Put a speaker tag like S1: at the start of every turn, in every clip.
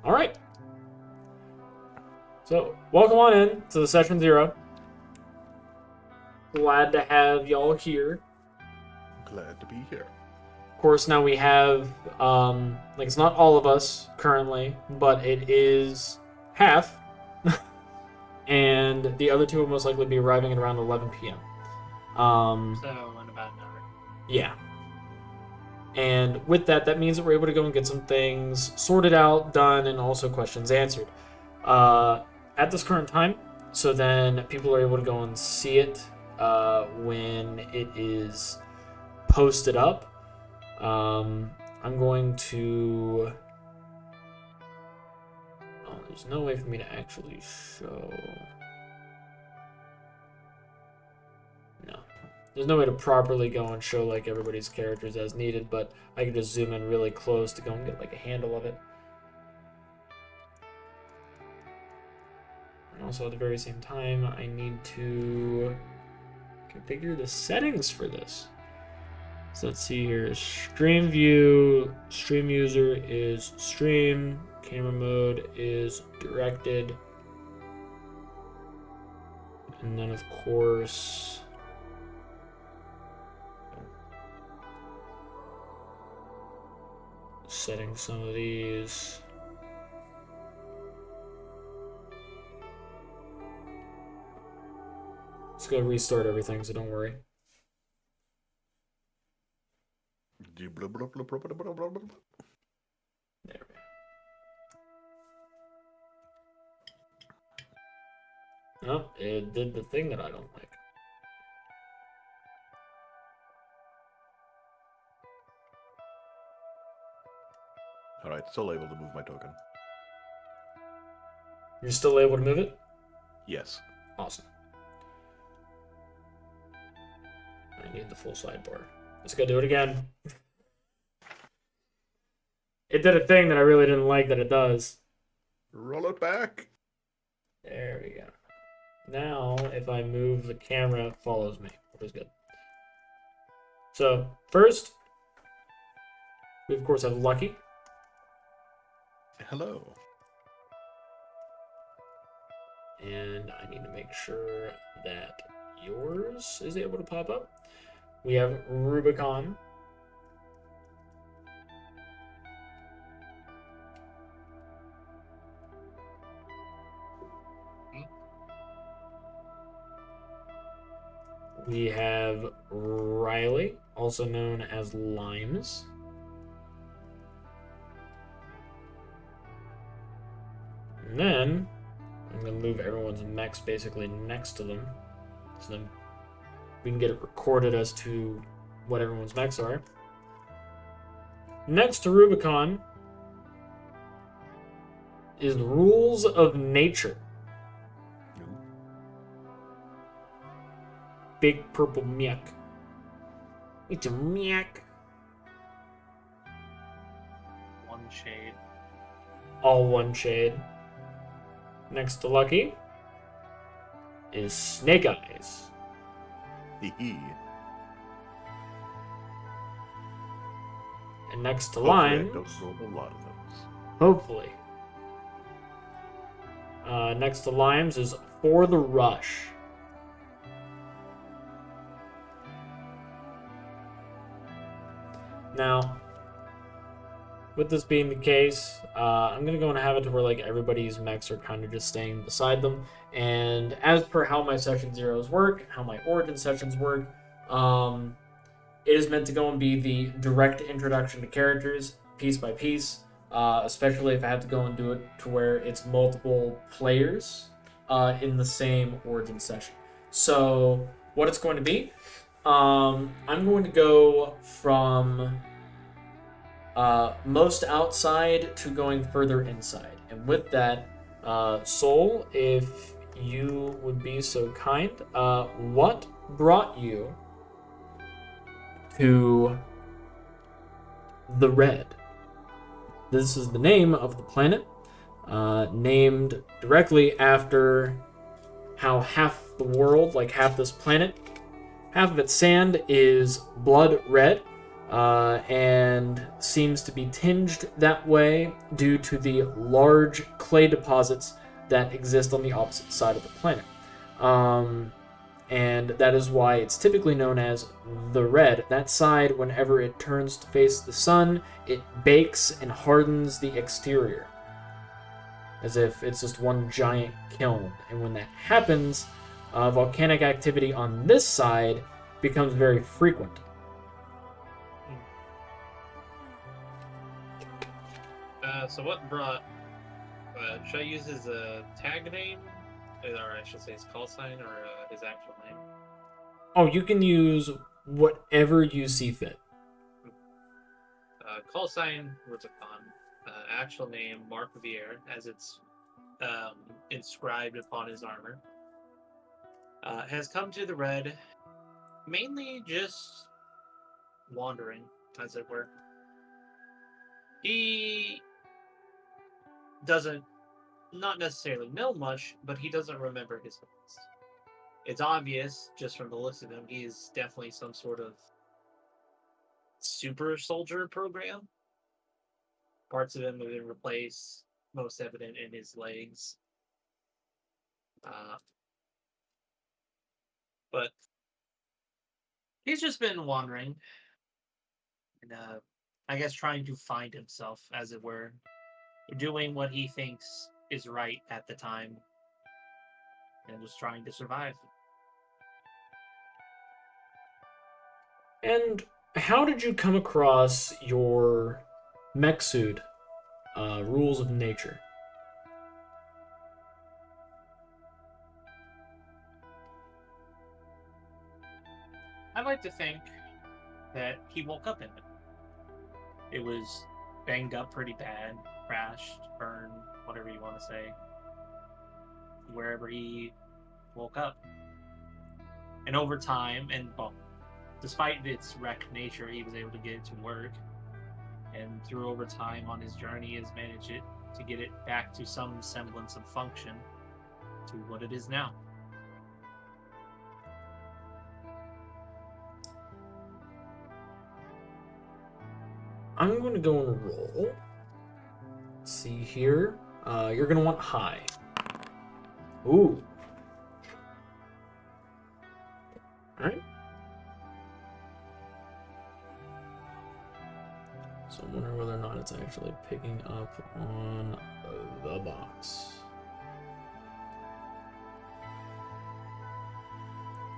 S1: All right. So, welcome on in to the session 0. Glad to have y'all here.
S2: Glad to be here.
S1: Of course, now we have, it's not all of us currently, but it is half. And the other two will most likely be arriving at around 11 p.m.
S3: So, in about an hour.
S1: Yeah. And with that, that means that we're able to go and get some things sorted out, done, and also questions answered. At this current time, so then people are able to go and see it when it is posted up. I'm going to... Oh, there's no way for me to actually show... No. There's no way to properly go and show like everybody's characters as needed, but I can just zoom in really close to go and get like a handle of it. And also at the very same time, I need to configure the settings for this. So let's see here. Stream view, stream user is stream, camera mode is directed. And then of course, setting some of these. Let's go restart everything, so don't worry. There we go. Oh, it did the thing that I don't like.
S2: Alright, still able to move my token.
S1: You're still able to move it?
S2: Yes.
S1: Awesome. I need the full sidebar. Let's go do it again. It did a thing that I really didn't like that it does.
S2: Roll it back.
S1: There we go. Now, if I move the camera, it follows me, which is good. So, first, we of course have Lucky.
S2: Hello.
S1: And I need to make sure that yours is able to pop up. We have Rubicon. We have Riley, also known as Limes. And then I'm going to move everyone's mechs basically next to them. So then we can get it recorded as to what everyone's mechs are. Next to Rubicon is Rules of Nature. Big purple mech. It's a mech.
S3: One shade.
S1: All one shade. Next to Lucky is Snake Eyes. And next to Limes,
S2: a lot of those.
S1: hopefully. Next to Limes is For the Rush. Now, with this being the case, I'm going to go and have it to where like everybody's mechs are kind of just staying beside them. And as per how my Session Zeros work, how my Origin sessions work, it is meant to go and be the direct introduction to characters, piece by piece, especially if I have to go and do it to where it's multiple players in the same Origin session. So what it's going to be, I'm going to go from most outside to going further inside. And with that, Soul, if you would be so kind, what brought you to the Red? This is the name of the planet, named directly after how half the world, like half this planet, half of its sand is blood red. and seems to be tinged that way due to the large clay deposits that exist on the opposite side of the planet. And that is why it's typically known as the red. That side, whenever it turns to face the sun, it bakes and hardens the exterior, as if it's just one giant kiln. And when that happens, volcanic activity on this side becomes very frequent.
S3: So what brought... should I use his tag name? Or I should say his call sign, or his actual name?
S1: Oh, you can use whatever you see fit.
S3: Call sign, Rubicon. Actual name, Mark Vier, as it's inscribed upon his armor. Has come to the red, mainly just wandering, as it were. He doesn't, not necessarily know much, but he doesn't remember his past. It's obvious, just from the looks of him, he is definitely some sort of super soldier program. Parts of him have been replaced, most evident in his legs. But he's just been wandering, and I guess trying to find himself, as it were, doing what he thinks is right at the time, and just trying to survive.
S1: And how did you come across your mech suit, Rules of Nature?
S3: I like to think that he woke up in it. It was banged up pretty bad, crashed, burned, whatever you want to say, wherever he woke up. And over time, and well, despite its wrecked nature, he was able to get it to work. And through over time on his journey, has managed it to get it back to some semblance of function to what it is now.
S1: I'm going to go and roll. Let's see here. You're going to want high. Ooh. Alright. So I wonder whether or not it's actually picking up on the box.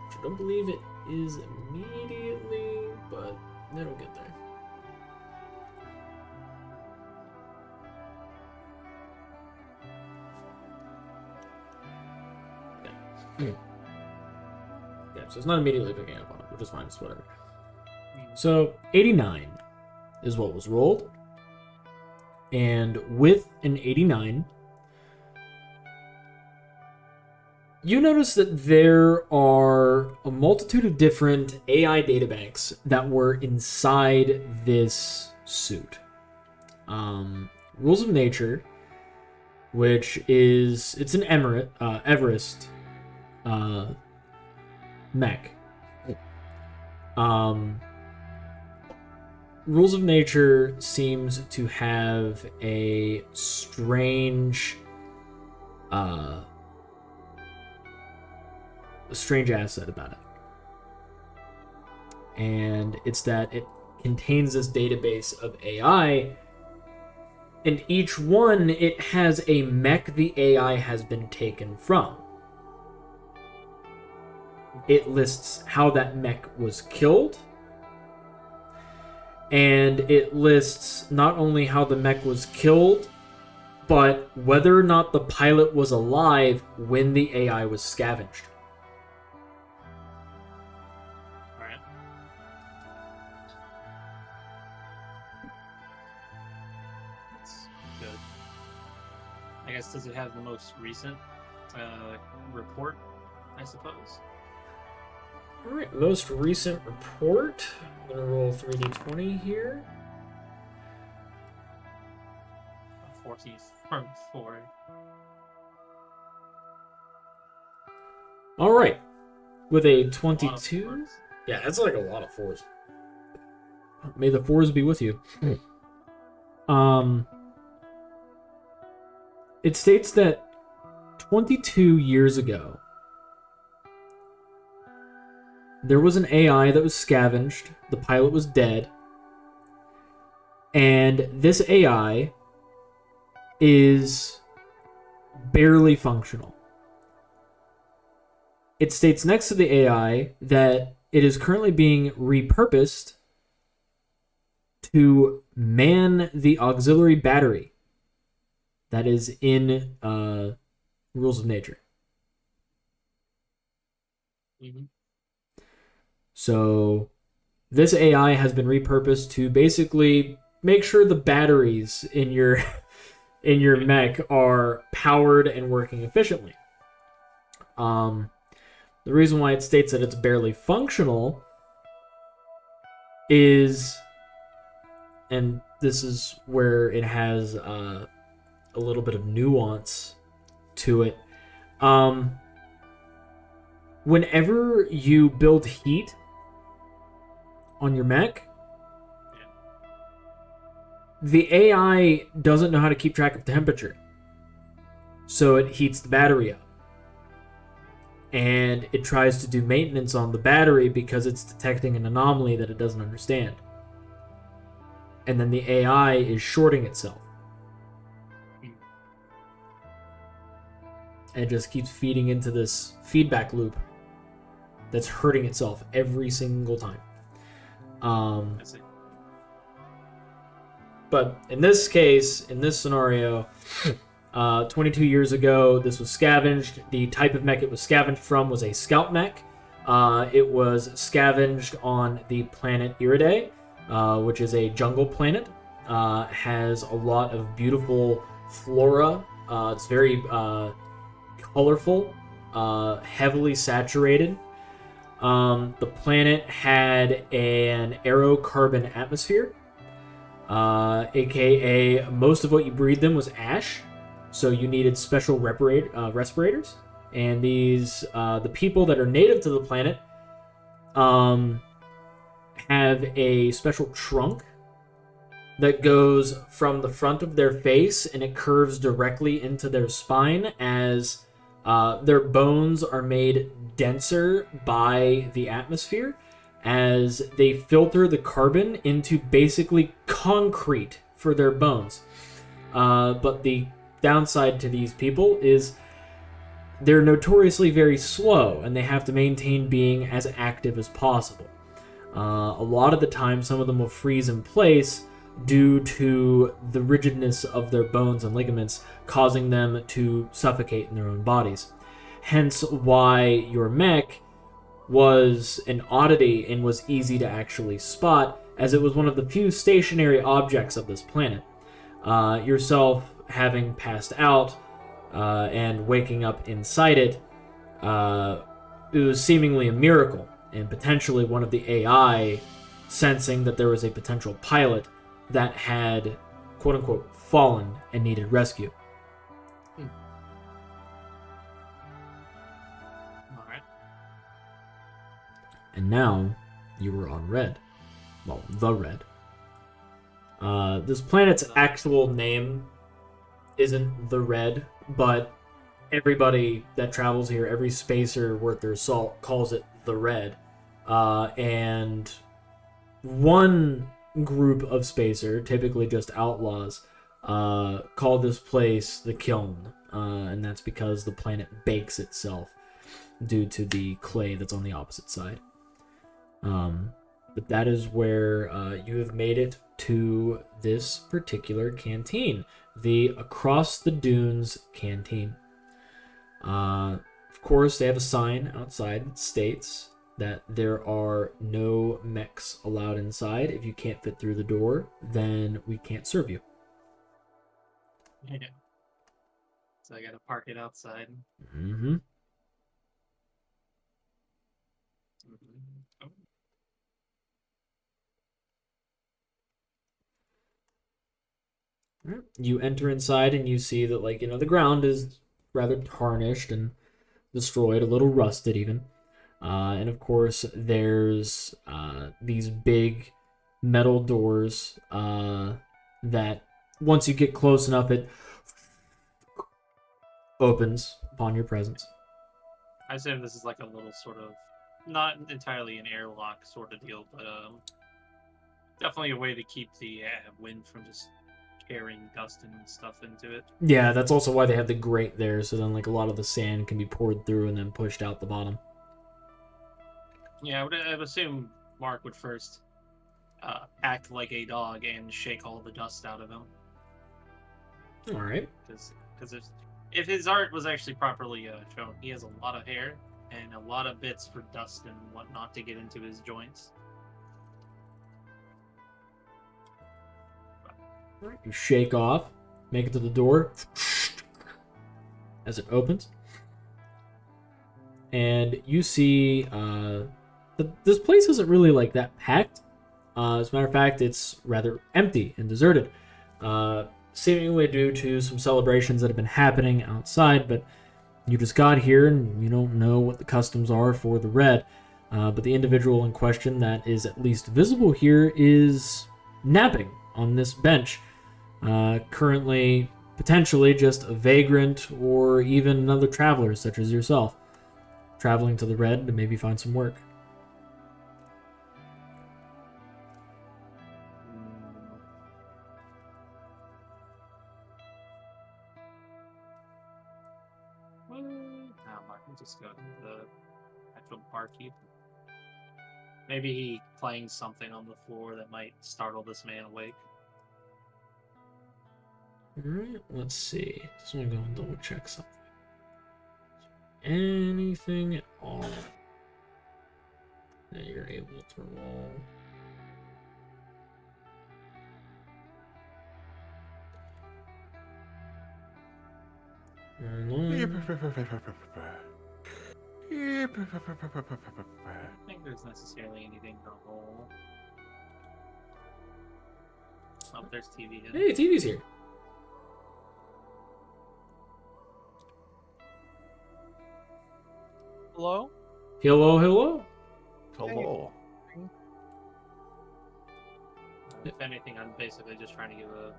S1: Which I don't believe it is immediately, but it'll get there. Yeah, so it's not immediately picking up on it, which is fine, it's whatever. So 89 is what was rolled. And with an 89, you notice that there are a multitude of different AI databanks that were inside this suit. Rules of Nature, which is, it's an Everest mech. Rules of Nature seems to have a strange asset about it. And it's that it contains this database of AI, and each one, it has a mech the AI has been taken from. It lists how that mech was killed, and it lists not only how the mech was killed, but whether or not the pilot was alive when the AI was scavenged.
S3: Alright. That's good. I guess, does it have the most recent report, I suppose?
S1: Alright, most recent report. I'm going to roll 3d20 here.
S3: 40 from 4.
S1: Alright, with a
S3: A lot of
S1: 22.
S3: fours.
S1: Yeah, that's like a lot of fours. May the fours be with you. It states that 22 years ago, there was an AI that was scavenged. The pilot was dead. And this AI is barely functional. It states next to the AI that it is currently being repurposed to man the auxiliary battery that is in Rules of Nature.
S3: Mm-hmm.
S1: So this AI has been repurposed to basically make sure the batteries in your mech are powered and working efficiently. The reason why it states that it's barely functional is, and this is where it has a little bit of nuance to it. Whenever you build heat on your mech, the AI doesn't know how to keep track of temperature. So it heats the battery up. And it tries to do maintenance on the battery because it's detecting an anomaly that it doesn't understand. And then the AI is shorting itself. And it just keeps feeding into this feedback loop that's hurting itself every single time. But in this case, in this scenario, 22 years ago, this was scavenged. The type of mech it was scavenged from was a scout mech. It was scavenged on the planet Iridae, which is a jungle planet. Has a lot of beautiful flora. It's very colorful, heavily saturated. The planet had an aerocarbon atmosphere, aka most of what you breathed in was ash. So you needed special respirators, and these the people that are native to the planet have a special trunk that goes from the front of their face and it curves directly into their spine as their bones are made denser by the atmosphere as they filter the carbon into basically concrete for their bones. But the downside to these people is they're notoriously very slow and they have to maintain being as active as possible. A lot of the time, some of them will freeze in place due to the rigidness of their bones and ligaments, causing them to suffocate in their own bodies. Hence why your mech was an oddity and was easy to actually spot, as it was one of the few stationary objects of this planet. Yourself having passed out and waking up inside it, it was seemingly a miracle, and potentially one of the AI sensing that there was a potential pilot that had, quote-unquote, fallen and needed rescue.
S3: Alright.
S1: And now, you were on red. Well, the red. This planet's actual name isn't the red, but everybody that travels here, every spacer worth their salt, calls it the red. And one group of spacer, typically just outlaws, call this place the Kiln. And that's because the planet bakes itself due to the clay that's on the opposite side. But that is where you have made it to this particular canteen, the Across the Dunes canteen. Of course, they have a sign outside that states that there are no mechs allowed inside. If you can't fit through the door, then we can't serve you.
S3: Yeah. So I gotta park it outside.
S1: Mm-hmm.
S3: Oh.
S1: You enter inside and you see that, like, the ground is rather tarnished and destroyed, a little rusted even. And of course, there's these big metal doors that once you get close enough, it opens upon your presence.
S3: I assume this is like a little sort of, not entirely an airlock sort of deal, but definitely a way to keep the wind from just carrying dust and stuff into it.
S1: Yeah, that's also why they have the grate there, so then like a lot of the sand can be poured through and then pushed out the bottom.
S3: Yeah, I would assume Mark would first act like a dog and shake all the dust out of him.
S1: All right.
S3: Because if his art was actually properly shown, he has a lot of hair and a lot of bits for dust and whatnot to get into his joints.
S1: All right. You shake off, make it to the door as it opens, and you see this place isn't really like that packed. As a matter of fact, it's rather empty and deserted. Seemingly due to some celebrations that have been happening outside, but you just got here and you don't know what the customs are for the red. But the individual in question that is at least visible here is napping on this bench. Currently, potentially just a vagrant or even another traveler such as yourself, traveling to the red to maybe find some work.
S3: I can just go to the actual barkeep. Maybe he playing something on the floor that might startle this man awake.
S1: Alright, let's see. Just want to go and double check something. Anything at all that you're able to roll?
S3: I don't think there's necessarily anything to roll. Oh, there's TV.
S1: Hey, TV's here.
S4: Hello?
S1: Hello, hello.
S2: Hello.
S3: If anything, I'm basically just trying to give a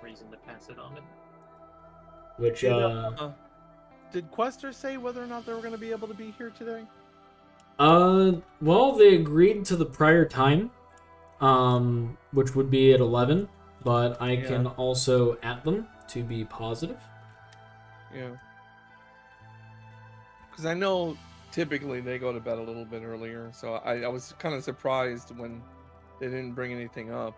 S3: reason to pass it on.
S1: Which,
S4: Did Quester say whether or not they were going to be able to be here today?
S1: well, they agreed to the prior time, which would be at 11, but I can also at them to be positive.
S4: Yeah. Because I know typically they go to bed a little bit earlier, so I was kind of surprised when they didn't bring anything up.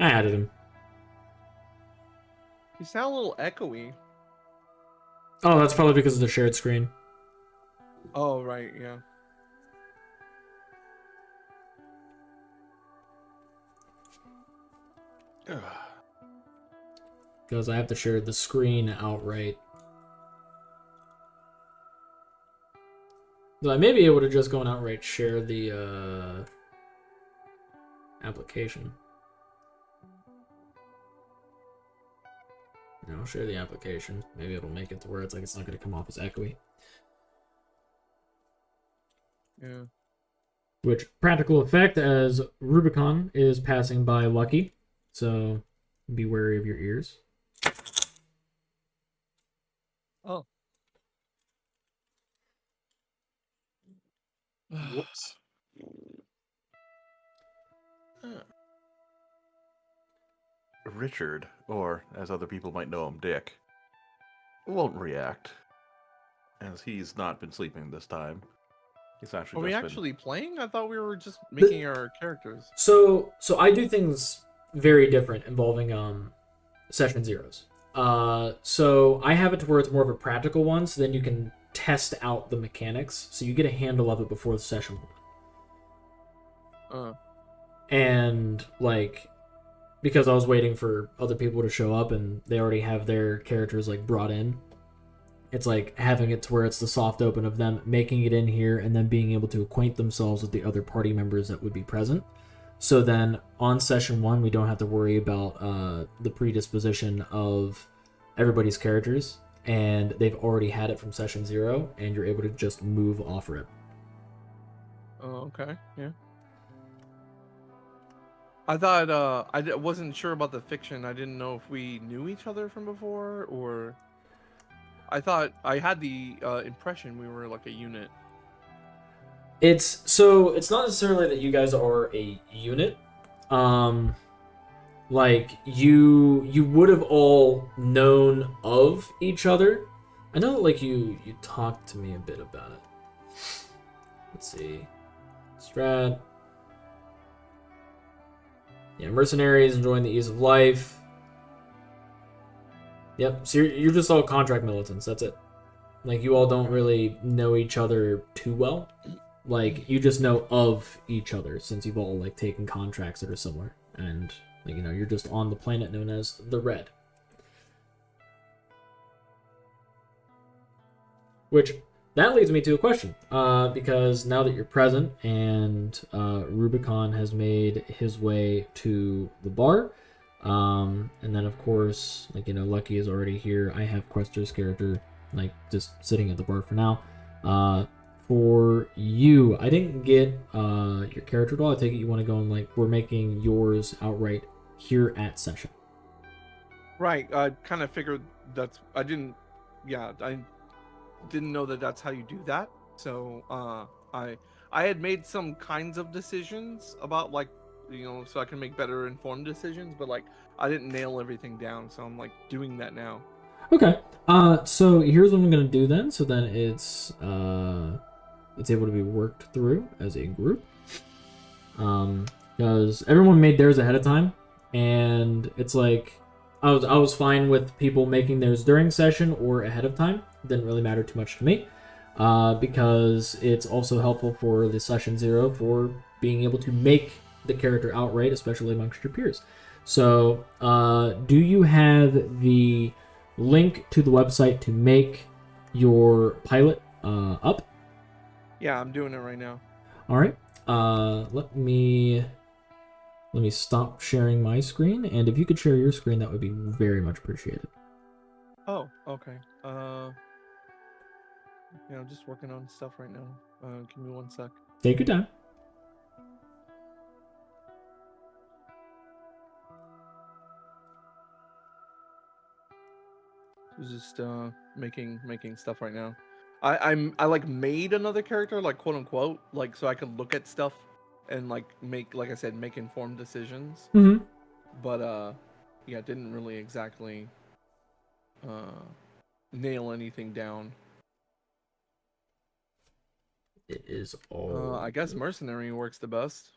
S1: I added him.
S4: You sound a little echoey.
S1: Oh, that's probably because of the shared screen.
S4: Oh, right, yeah.
S1: Because I have to share the screen outright. Though I may be able to just go and outright share the application. I'll share the application. Maybe it'll make it to where it's like it's not going to come off as echoey.
S4: Yeah.
S1: Which, practical effect, as Rubicon is passing by Lucky. So, be wary of your ears.
S4: Oh.
S3: Whoops.
S2: Richard, or as other people might know him, Dick, won't react, as he's not been sleeping this time. He's actually
S4: Are we
S2: just
S4: actually playing? I thought we were just making our characters.
S1: So I do things very different involving session zeros. So I have it to where it's more of a practical one, so then you can test out the mechanics, so you get a handle of it before the session one. And like, because I was waiting for other people to show up and they already have their characters like brought in, it's like having it to where it's the soft open of them making it in here and then being able to acquaint themselves with the other party members that would be present. So then on session one, we don't have to worry about the predisposition of everybody's characters. and they've already had it from session 0, and you're able to just move off rip.
S4: Oh, okay. Yeah. I thought wasn't sure about the fiction. I didn't know if we knew each other from before, or I thought I had the impression we were like a unit.
S1: It's not necessarily that you guys are a unit. Like you would have all known of each other. I know, like you talked to me a bit about it. Let's see, Strat. Yeah, mercenaries enjoying the ease of life. Yep. So you're just all contract militants. That's it. Like you all don't really know each other too well. Like you just know of each other since you've all like taken contracts that are similar, and like, you know, you're just on the planet known as the Red. Which that leads me to a question, because now that you're present and Rubicon has made his way to the bar, and then of course, like, you know, Lucky is already here. I have Quester's character like just sitting at the bar for now. For you, I didn't get your character at all. I take it you want to go and like we're making yours outright here at session.
S4: Right. I kind of figured I didn't know that that's how you do that. So I had made some kinds of decisions about, like, you know, so I can make better informed decisions, but like I didn't nail everything down. So I'm like doing that now.
S1: Okay. So here's what I'm gonna do then. So then it's able to be worked through as a group. Because everyone made theirs ahead of time, and it's like I was fine with people making theirs during session or ahead of time. It didn't really matter too much to me, because it's also helpful for the session 0 for being able to make the character outright, especially amongst your peers. So, do you have the link to the website to make your pilot up?
S4: Yeah, I'm doing it right now.
S1: All right. Let me stop sharing my screen, and if you could share your screen, that would be very much appreciated.
S4: Oh, okay. Yeah, I'm just working on stuff right now. Give me 1 sec.
S1: Take your time.
S4: Just making stuff right now. I like made another character, like, quote unquote, like so I could look at stuff and like make, like I said, make informed decisions.
S1: Mm-hmm.
S4: But yeah, didn't really exactly nail anything down.
S1: It is all.
S4: I guess mercenary works the best.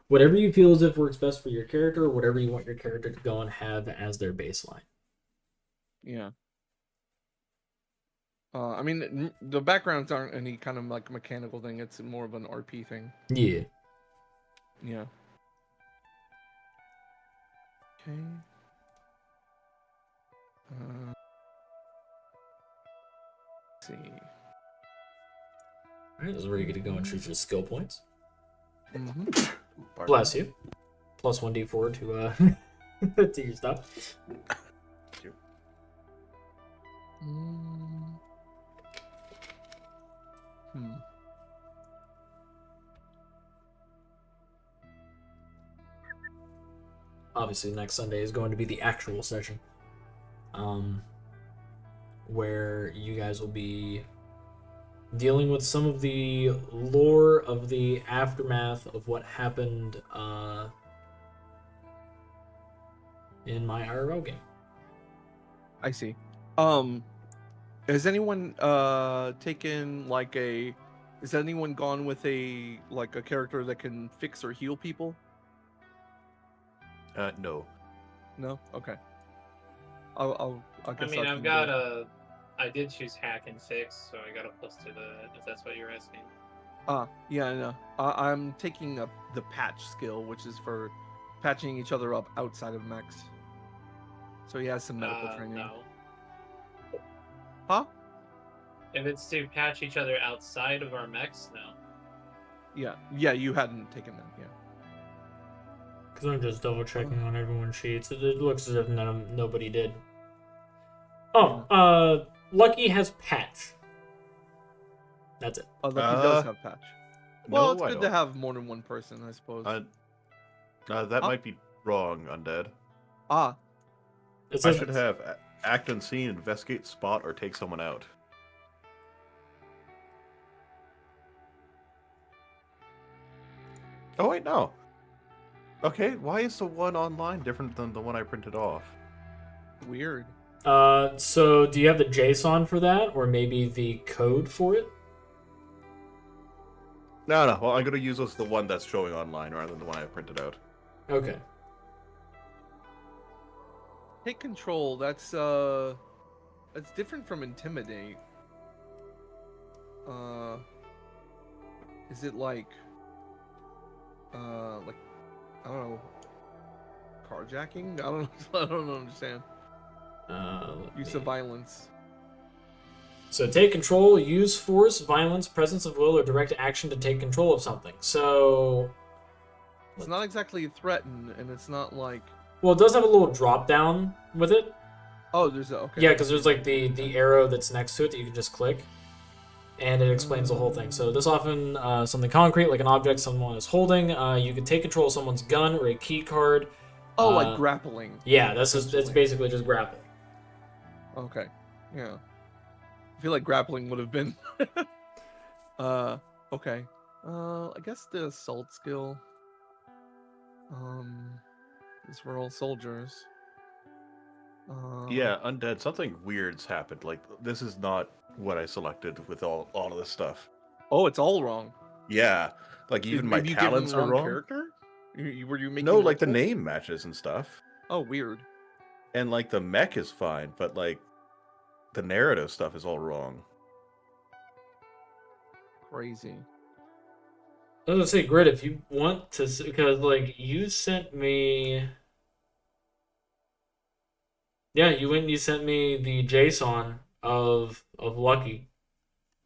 S1: Whatever you feel as if works best for your character, or whatever you want your character to go and have as their baseline.
S4: Yeah. I mean, the backgrounds aren't any kind of like mechanical thing. It's more of an RP thing.
S1: Yeah.
S4: Yeah. Okay. Let's see.
S1: All right, this is where you get to go and choose your skill points.
S4: Mm-hmm.
S1: Bless you. Plus 1d4 to to your stuff.
S2: Thank you.
S1: Obviously, next Sunday is going to be the actual session, where you guys will be dealing with some of the lore of the aftermath of what happened in my IRL game.
S4: I see. Has anyone taken like a? Has anyone gone with a like a character that can fix or heal people?
S2: No.
S4: No. Okay. I guess.
S3: I mean,
S4: I'll
S3: I've got a. I did choose hack and fix, so I got a plus to that. If that's what you're asking.
S4: Yeah, I know. I'm taking the patch skill, which is for patching each other up outside of mechs. So he has some medical training.
S3: No.
S4: Huh?
S3: If it's to patch each other outside of our mechs, no.
S4: Yeah, you hadn't taken that, yeah.
S1: Because I'm just double checking on everyone's sheets. It looks as if nobody did. Lucky has patch. That's it.
S4: Oh, Lucky does have patch. Well,
S2: No,
S4: it's
S2: I
S4: good to
S2: don't.
S4: have more than one person, I suppose.
S2: That
S4: Huh?
S2: might be wrong, Undead.
S4: Ah,
S1: It
S2: I
S1: says
S2: should have act unseen, investigate, spot, or take someone out. Oh wait, no. Okay, why is the one online different than the one I printed off?
S4: weird.
S1: So do you have the JSON for that, or maybe the code for it?
S2: No. Well, I'm gonna use the one that's showing online rather than the one I printed out.
S1: Okay.
S4: Take control. That's different from intimidate. Is it like I don't know, carjacking? I don't I don't understand. Use of violence.
S1: So take control, use force, violence, presence of will, or direct action to take control of something. So,
S4: It's not exactly threaten, and it's not like.
S1: well, it does have a little drop down with it.
S4: Oh, there's a okay.
S1: Yeah, because there's like the arrow that's next to it that you can just click, and it explains the whole thing. So this often something concrete like an object someone is holding. You can take control of someone's gun or a key card.
S4: Oh, like grappling.
S1: Yeah, it's
S4: essentially.
S1: basically just grapple.
S4: Okay. Yeah. I feel like grappling would have been. Okay. I guess the assault skill. These were all soldiers.
S2: Yeah, Undead, something weird's happened. Like, this is not what I selected with all of this stuff.
S4: Oh, it's all wrong.
S2: Yeah, like even my
S4: Maybe you gave them
S2: talents
S4: the
S2: are
S4: wrong
S2: wrong.
S4: character? Were you making
S2: No, like the
S4: multiples?
S2: name matches and stuff.
S4: Oh, weird.
S2: And like the mech is fine, but like the narrative stuff is all wrong.
S4: Crazy.
S1: I was gonna say, Grit, if you want to, because like you sent me. Yeah, you went and you sent me the JSON of Lucky.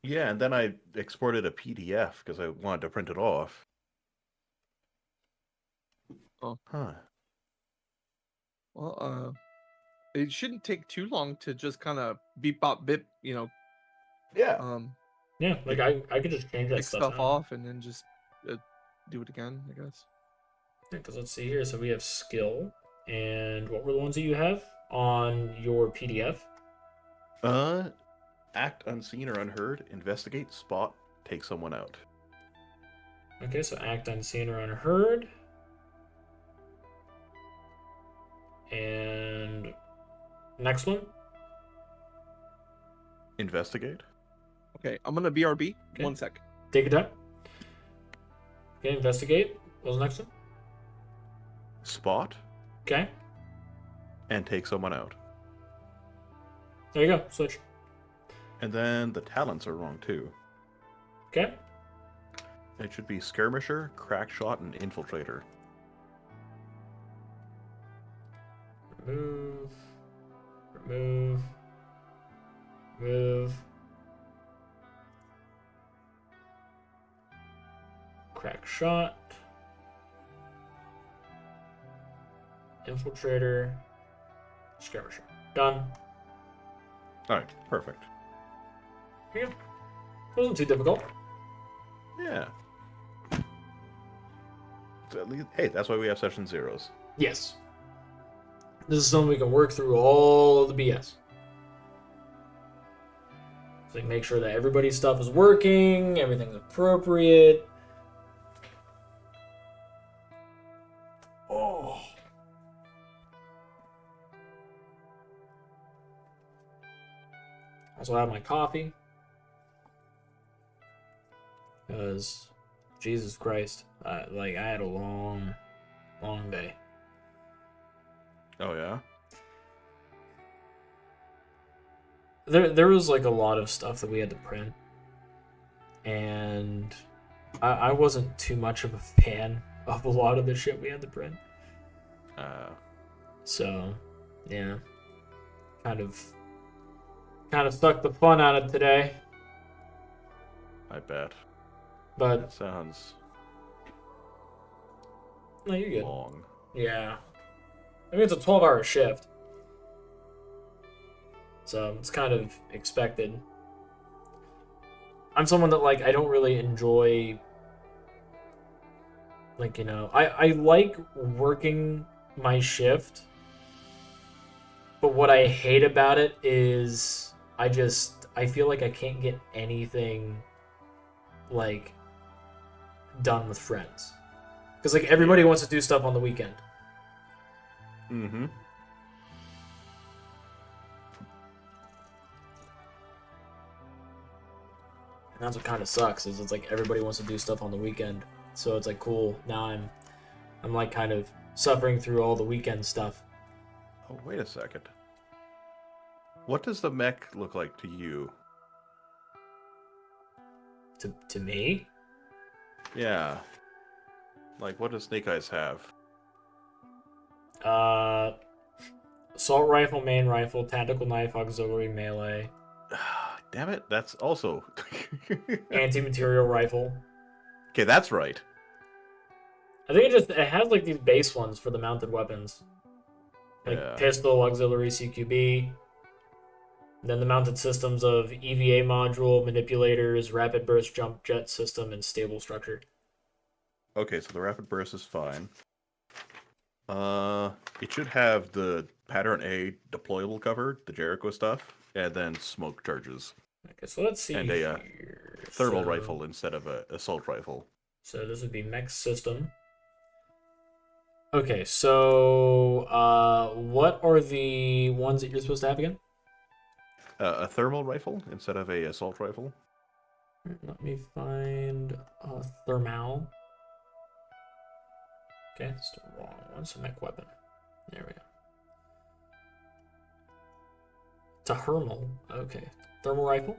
S2: Yeah, and then I exported a PDF because I wanted to print it off.
S4: Oh.
S2: Huh.
S4: Well, it shouldn't take too long to just kind of beep bop bip,
S2: Yeah.
S1: Yeah, like I could just change that
S4: take stuff
S1: out.
S4: off and then just do it again, I guess.
S1: Yeah, because let's see here. So we have skill, and what were the ones that you have on your PDF?
S2: Act unseen or unheard, investigate, spot, take someone out.
S1: Okay, so act unseen or unheard. And next one.
S2: Investigate.
S4: Okay, I'm gonna BRB.
S1: Okay.
S4: 1 sec.
S1: Take a time. Okay, investigate. What was the next one?
S2: Spot.
S1: Okay.
S2: And take someone out.
S1: There you go. Switch.
S2: And then the talents are wrong too.
S1: Okay.
S2: It should be skirmisher, crackshot, and infiltrator.
S1: Remove. Remove. Move. Crack shot. Infiltrator. Skirmisher. Done.
S2: Alright, perfect.
S1: Yeah. Wasn't too difficult.
S2: Yeah. So at least, hey, that's why we have session zeros.
S1: Yes. This is something we can work through all of the BS. So make sure that everybody's stuff is working, everything's appropriate. Oh. Also have my coffee. Because, Jesus Christ, I had a long day.
S2: Oh yeah?
S1: There was like a lot of stuff that we had to print, and I wasn't too much of a fan of a lot of the shit we had to print. So, yeah, kind of sucked the fun out of today.
S2: I bet.
S1: But
S2: That sounds
S1: no, you're good.
S2: long.
S1: Yeah, I mean it's a 12-hour shift. So it's kind of expected. I'm someone that like I don't really enjoy like, I like working my shift, but what I hate about it is I feel like I can't get anything like done with friends. Because like everybody wants to do stuff on the weekend.
S2: Mm-hmm.
S1: And that's what kind of sucks is it's like everybody wants to do stuff on the weekend. So it's like cool. Now I'm like kind of suffering through all the weekend stuff.
S2: Oh, wait a second. What does the mech look like to you?
S1: To me?
S2: Yeah. Like, what does Snake Eyes have?
S1: Assault rifle, main rifle, tactical knife, auxiliary, melee,
S2: Damn it, that's also...
S1: anti-material rifle.
S2: Okay, that's right.
S1: I think it has like these base ones for the mounted weapons. Like
S2: Yeah.
S1: pistol, auxiliary, CQB. Then the mounted systems of EVA module, manipulators, rapid burst jump jet system, and stable structure.
S2: Okay, so the rapid burst is fine. It should have the pattern A deployable cover, the Jericho stuff, and then smoke charges.
S1: Okay, so let's see
S2: And a
S1: here.
S2: thermal rifle instead of a assault rifle.
S1: So this would be mech system. Okay, so what are the ones that you're supposed to have again?
S2: A thermal rifle instead of a assault rifle.
S1: Let me find thermal. Okay, it's the wrong one. So mech weapon. There we go. It's a Hermal. Okay, thermal rifle.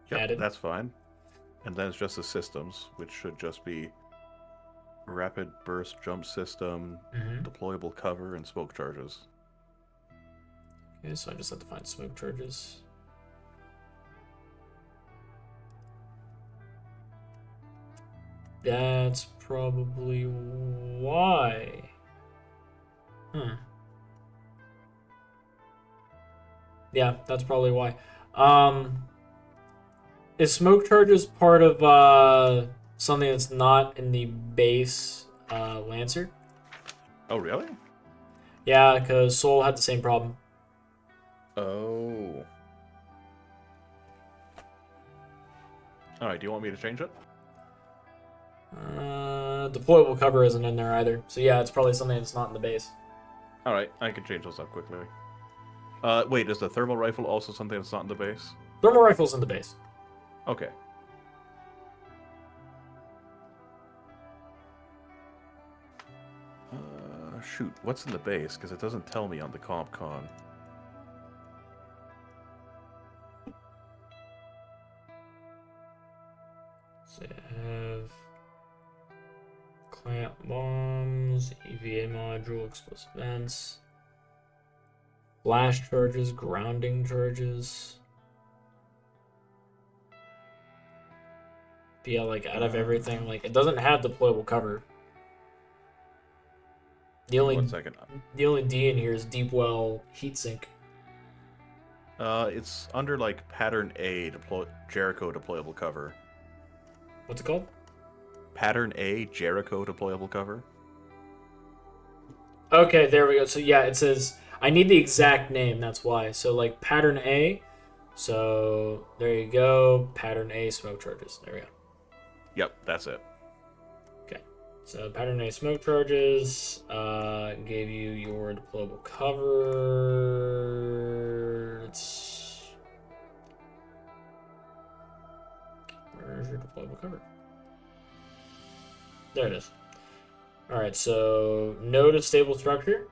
S2: Yep,
S1: Added.
S2: that's fine. And then it's just the systems, which should just be rapid burst jump system, deployable cover, and smoke charges.
S1: Okay, so I just have to find smoke charges. That's probably why. Huh. Yeah, that's probably why. Is smoke charges part of something that's not in the base Lancer?
S2: Oh, really?
S1: Yeah, because Soul had the same problem.
S2: Oh. Alright, do you want me to change it?
S1: Deployable cover isn't in there either. So yeah, it's probably something that's not in the base.
S2: Alright, I can change those up quickly. Wait, is the thermal rifle also something that's not in the base?
S1: Thermal rifle's in the base.
S2: Okay. Shoot, what's in the base? Because it doesn't tell me on the comp con.
S1: So I have clamp bombs, EVA module, explosive vents, flash charges, grounding charges. But yeah, like out of everything, like it doesn't have deployable cover. The only
S2: 1 second.
S1: the only D in here is deep well heatsink.
S2: It's under like pattern A Jericho deployable cover.
S1: What's it called?
S2: Pattern A Jericho deployable cover.
S1: Okay, there we go. So yeah, it says I need the exact name. That's why. So like pattern A. So there you go. Pattern A smoke charges. There we go.
S2: Yep, that's it.
S1: Okay. So pattern A smoke charges gave you your deployable cover. Where's your deployable cover? There it is. Alright, so no to stable structure,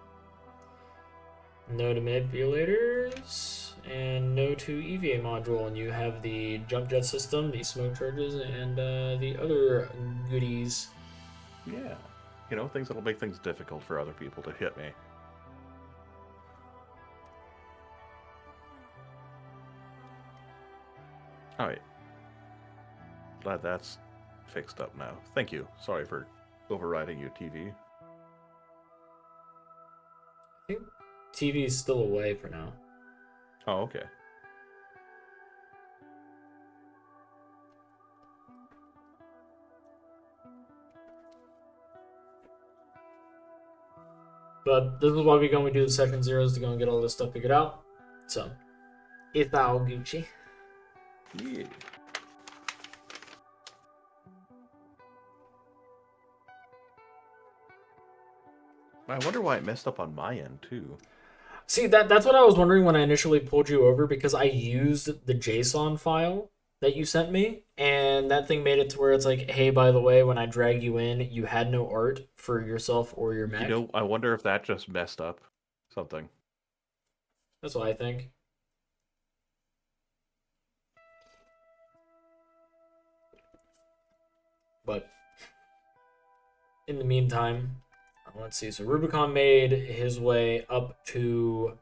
S1: no to manipulators, and no to EVA module. And you have the jump jet system, the smoke charges, and the other goodies.
S2: Yeah. You know, things that'll make things difficult for other people to hit me. Alright. Glad that's fixed up now. Thank you. Sorry for overriding your TV.
S1: I think TV is still away for now.
S2: Oh, okay.
S1: But this is why we're going to do the session zeros to go and get all this stuff figured out. So, it's all Gucci.
S2: Yeah. I wonder why it messed up on my end too.
S1: See, that's what I was wondering when I initially pulled you over, because I used the JSON file that you sent me, and that thing made it to where it's like, hey, by the way, when I drag you in, you had no art for yourself or your mech.
S2: You know, I wonder if that just messed up something.
S1: That's what I think. But in the meantime, let's see. So Rubicon made his way up to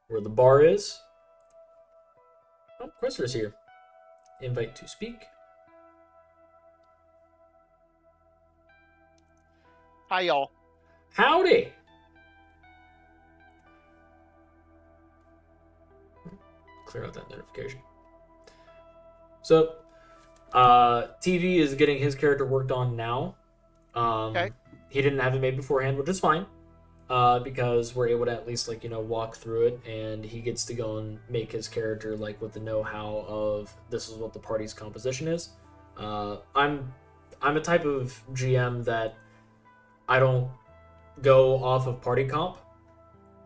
S1: where the bar is. Oh, Questor's here. Invite to speak.
S5: Hi, y'all.
S1: Howdy. Clear out that notification. So, TV is getting his character worked on now.
S5: Okay.
S1: He didn't have it made beforehand, which is fine. Because we're able to at least walk through it, and he gets to go and make his character with the know-how of this is what the party's composition is. I'm a type of GM that I don't go off of party comp,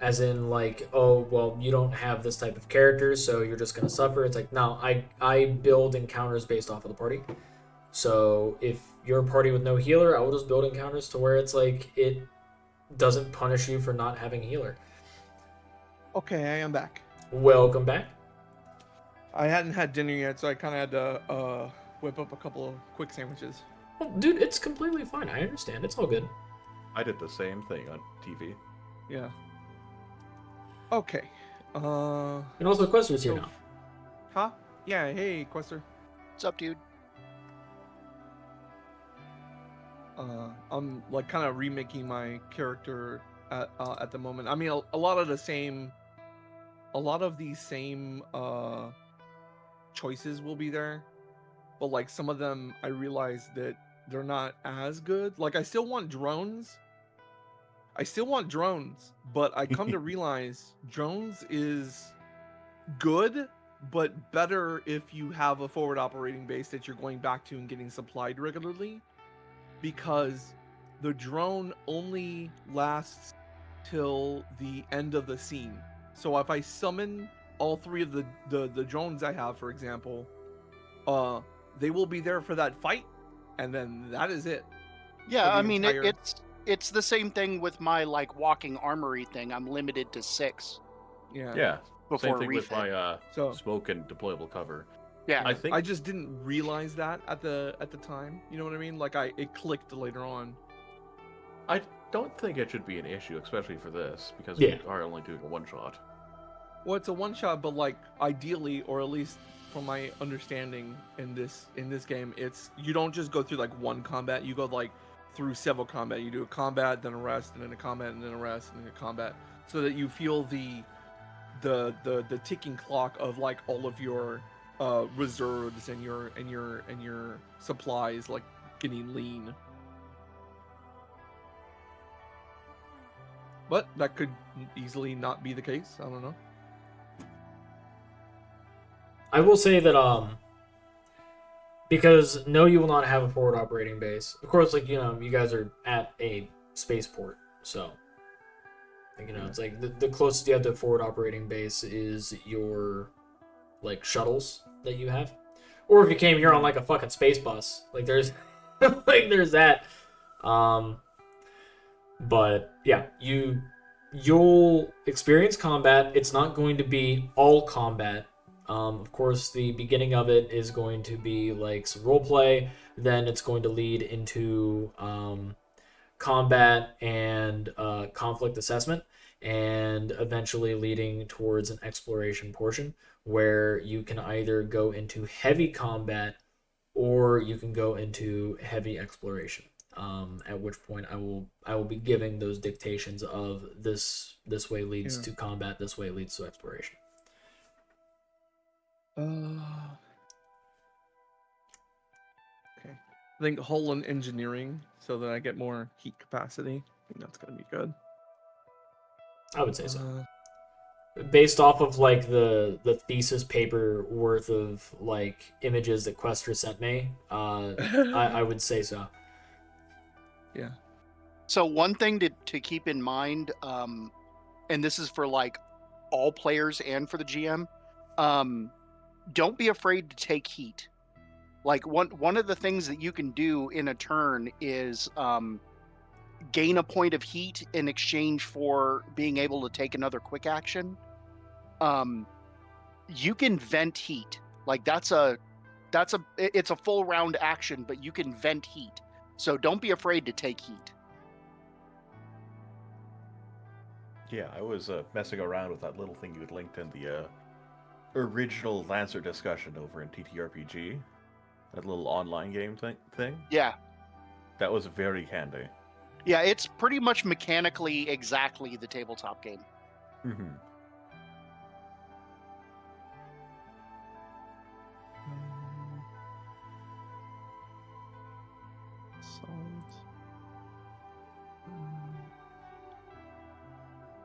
S1: as in oh well, you don't have this type of character, so you're just gonna suffer. It's no, I build encounters based off of the party. So if you're a party with no healer, I will just build encounters to where it's it doesn't punish you for not having a healer.
S4: Okay, I am back.
S1: Welcome back.
S4: I hadn't had dinner yet, so I kind of had to whip up a couple of quick sandwiches.
S1: Well, dude, it's completely fine. I understand. It's all good.
S2: I did the same thing on TV.
S4: Yeah. Okay.
S1: And also, Questor's here
S4: So-
S1: now.
S4: Huh? Yeah. Hey, Quester.
S5: What's up, dude?
S4: I'm kind of remaking my character at the moment. I mean, a lot of these same choices will be there, but some of them I realize that they're not as good. I still want drones. But I come to realize drones is good, but better if you have a forward operating base that you're going back to and getting supplied regularly. Because the drone only lasts till the end of the scene. So if I summon all three of the drones I have, for example, they will be there for that fight, and then that is it.
S5: Yeah,
S4: the
S5: I mean
S4: entire-
S5: it's the same thing with my walking armory thing. I'm limited to 6
S4: Yeah.
S2: Yeah.
S5: before
S2: Same thing with
S5: refit.
S2: my
S4: So
S2: smoke and deployable cover.
S5: Yeah.
S2: I think
S4: I just didn't realize that at the time. You know what I mean? It clicked later on.
S2: I don't think it should be an issue, especially for this, because
S1: Yeah.
S2: we are only doing a one shot.
S4: Well, it's a one shot, but ideally, or at least from my understanding in this game, it's you don't just go through one combat. You go through several combat. You do a combat, then a rest, and then a combat, and then a rest, and then a combat, so that you feel the ticking clock of all of your reserves and your supplies getting lean. But that could easily not be the case. I don't know.
S1: I will say that because no, you will not have a forward operating base. Of course, you guys are at a spaceport, so it's the closest you have to a forward operating base is your shuttles that you have, or if you came here on a fucking space bus, there's there's that. But yeah, you'll experience combat. It's not going to be all combat. Of course, the beginning of it is going to be some role play. Then it's going to lead into combat and conflict assessment, and eventually leading towards an exploration portion where you can either go into heavy combat or you can go into heavy exploration. At which point I will be giving those dictations of this way leads to combat, this way leads to exploration.
S4: Okay. I think hull and engineering so that I get more heat capacity. I think that's gonna be good.
S1: I would say so.
S4: Uh,
S1: Based off of like the thesis paper worth of like images that Questra sent me, I would say so.
S4: yeah.
S5: So one thing to keep in mind, and this is for like all players and for the GM, don't be afraid to take heat. Like one of the things that you can do in a turn is gain a point of heat in exchange for being able to take another quick action. You can vent heat. Like it's a full round action, but you can vent heat. So don't be afraid to take heat.
S2: Yeah, I was messing around with that little thing you had linked in the original Lancer discussion over in TTRPG. That little online game thing.
S5: Yeah.
S2: That was very handy.
S5: Yeah, it's pretty much mechanically exactly the tabletop game.
S2: Mm-hmm.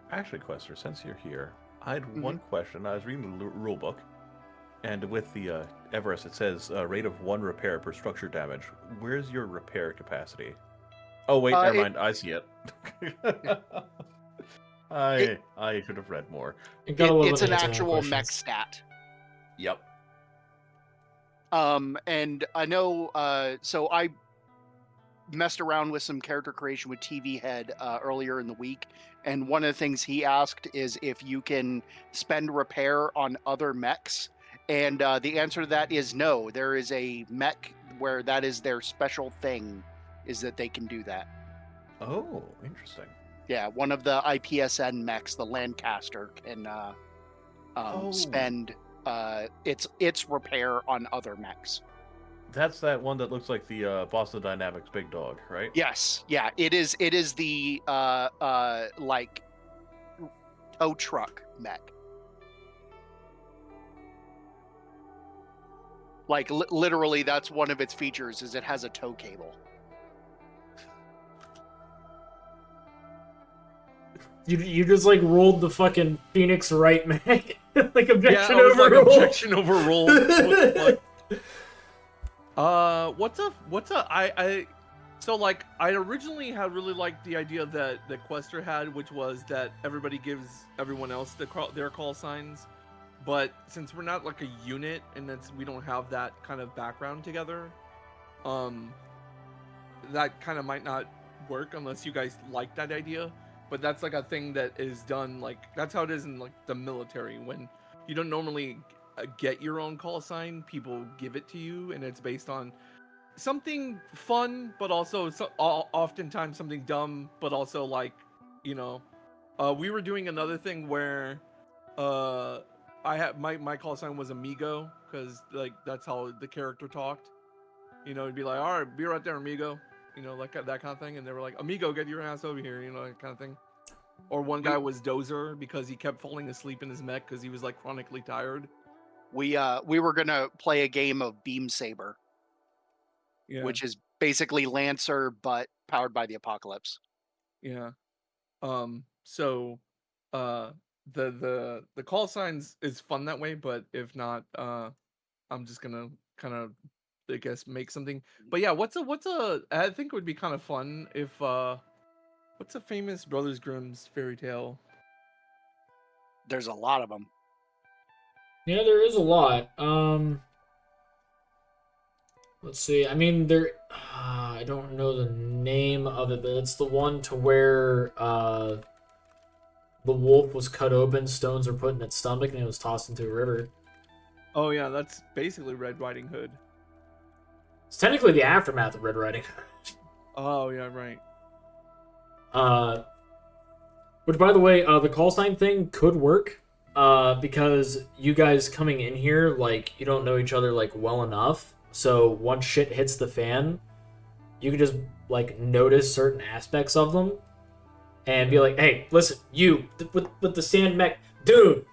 S2: Actually, Quester, since you're here, I had one question. I was reading the rule book, and with the Everest, it says rate of 1 repair per structure damage. Where's your repair capacity? Oh wait, never mind. I see it. I should have read more.
S1: It got a little
S5: It's
S1: bit
S5: an
S1: of answer my
S5: actual mech
S1: questions.
S5: stat.
S2: Yep.
S5: And I know, so I messed around with some character creation with TV Head earlier in the week, and one of the things he asked is if you can spend repair on other mechs, and the answer to that is no. There is a mech where that is their special thing, is that they can do that.
S2: Oh, interesting.
S5: Yeah, one of the IPSN mechs, the Lancaster, can spend its repair on other mechs.
S2: That's that one that looks like the Boston Dynamics big dog, right?
S5: Yes, yeah, it is the like tow truck mech. Like literally, that's one of its features is it has a tow cable.
S1: You just like rolled the fucking Phoenix right mech. Like objection
S4: I was like,
S1: overruled.
S4: objection overruled. What the fuck? What's a I so like I originally had really liked the idea that Quester had, which was that everybody gives everyone else their call signs, but since we're not like a unit and then we don't have that kind of background together, that kind of might not work unless you guys like that idea. But that's like a thing that is done, like that's how it is in like the military. When you don't normally get your own call sign, people give it to you, and it's based on something fun, but also oftentimes something dumb, but also like, you know, we were doing another thing where I had my call sign was Amigo, because like that's how the character talked. You know, it'd be like, all right, be right there, Amigo. You know, like that kind of thing. And they were like, Amigo, get your ass over here. You know, that kind of thing. Or one guy was Dozer because he kept falling asleep in his mech because he was like chronically tired.
S5: We were gonna play a game of Beam Saber, which is basically Lancer but powered by the Apocalypse.
S4: Yeah. So the call signs is fun that way, but if not, I'm just gonna kind of, I guess, make something. But yeah, what's a I think it would be kind of fun if what's a famous Brothers Grimm's fairy tale?
S5: There's a lot of them.
S1: Yeah, there is a lot. Let's see. I mean, I don't know the name of it, but it's the one to where the wolf was cut open, stones were put in its stomach, and it was tossed into a river.
S4: Oh yeah, that's basically Red Riding Hood.
S1: It's technically the aftermath of Red Riding Hood.
S4: Oh yeah, right.
S1: Which, by the way, the call sign thing could work. Because you guys coming in here, like, you don't know each other, like, well enough. So once shit hits the fan, you can just, like, notice certain aspects of them and be like, hey, listen, you, with the sand mech, dude,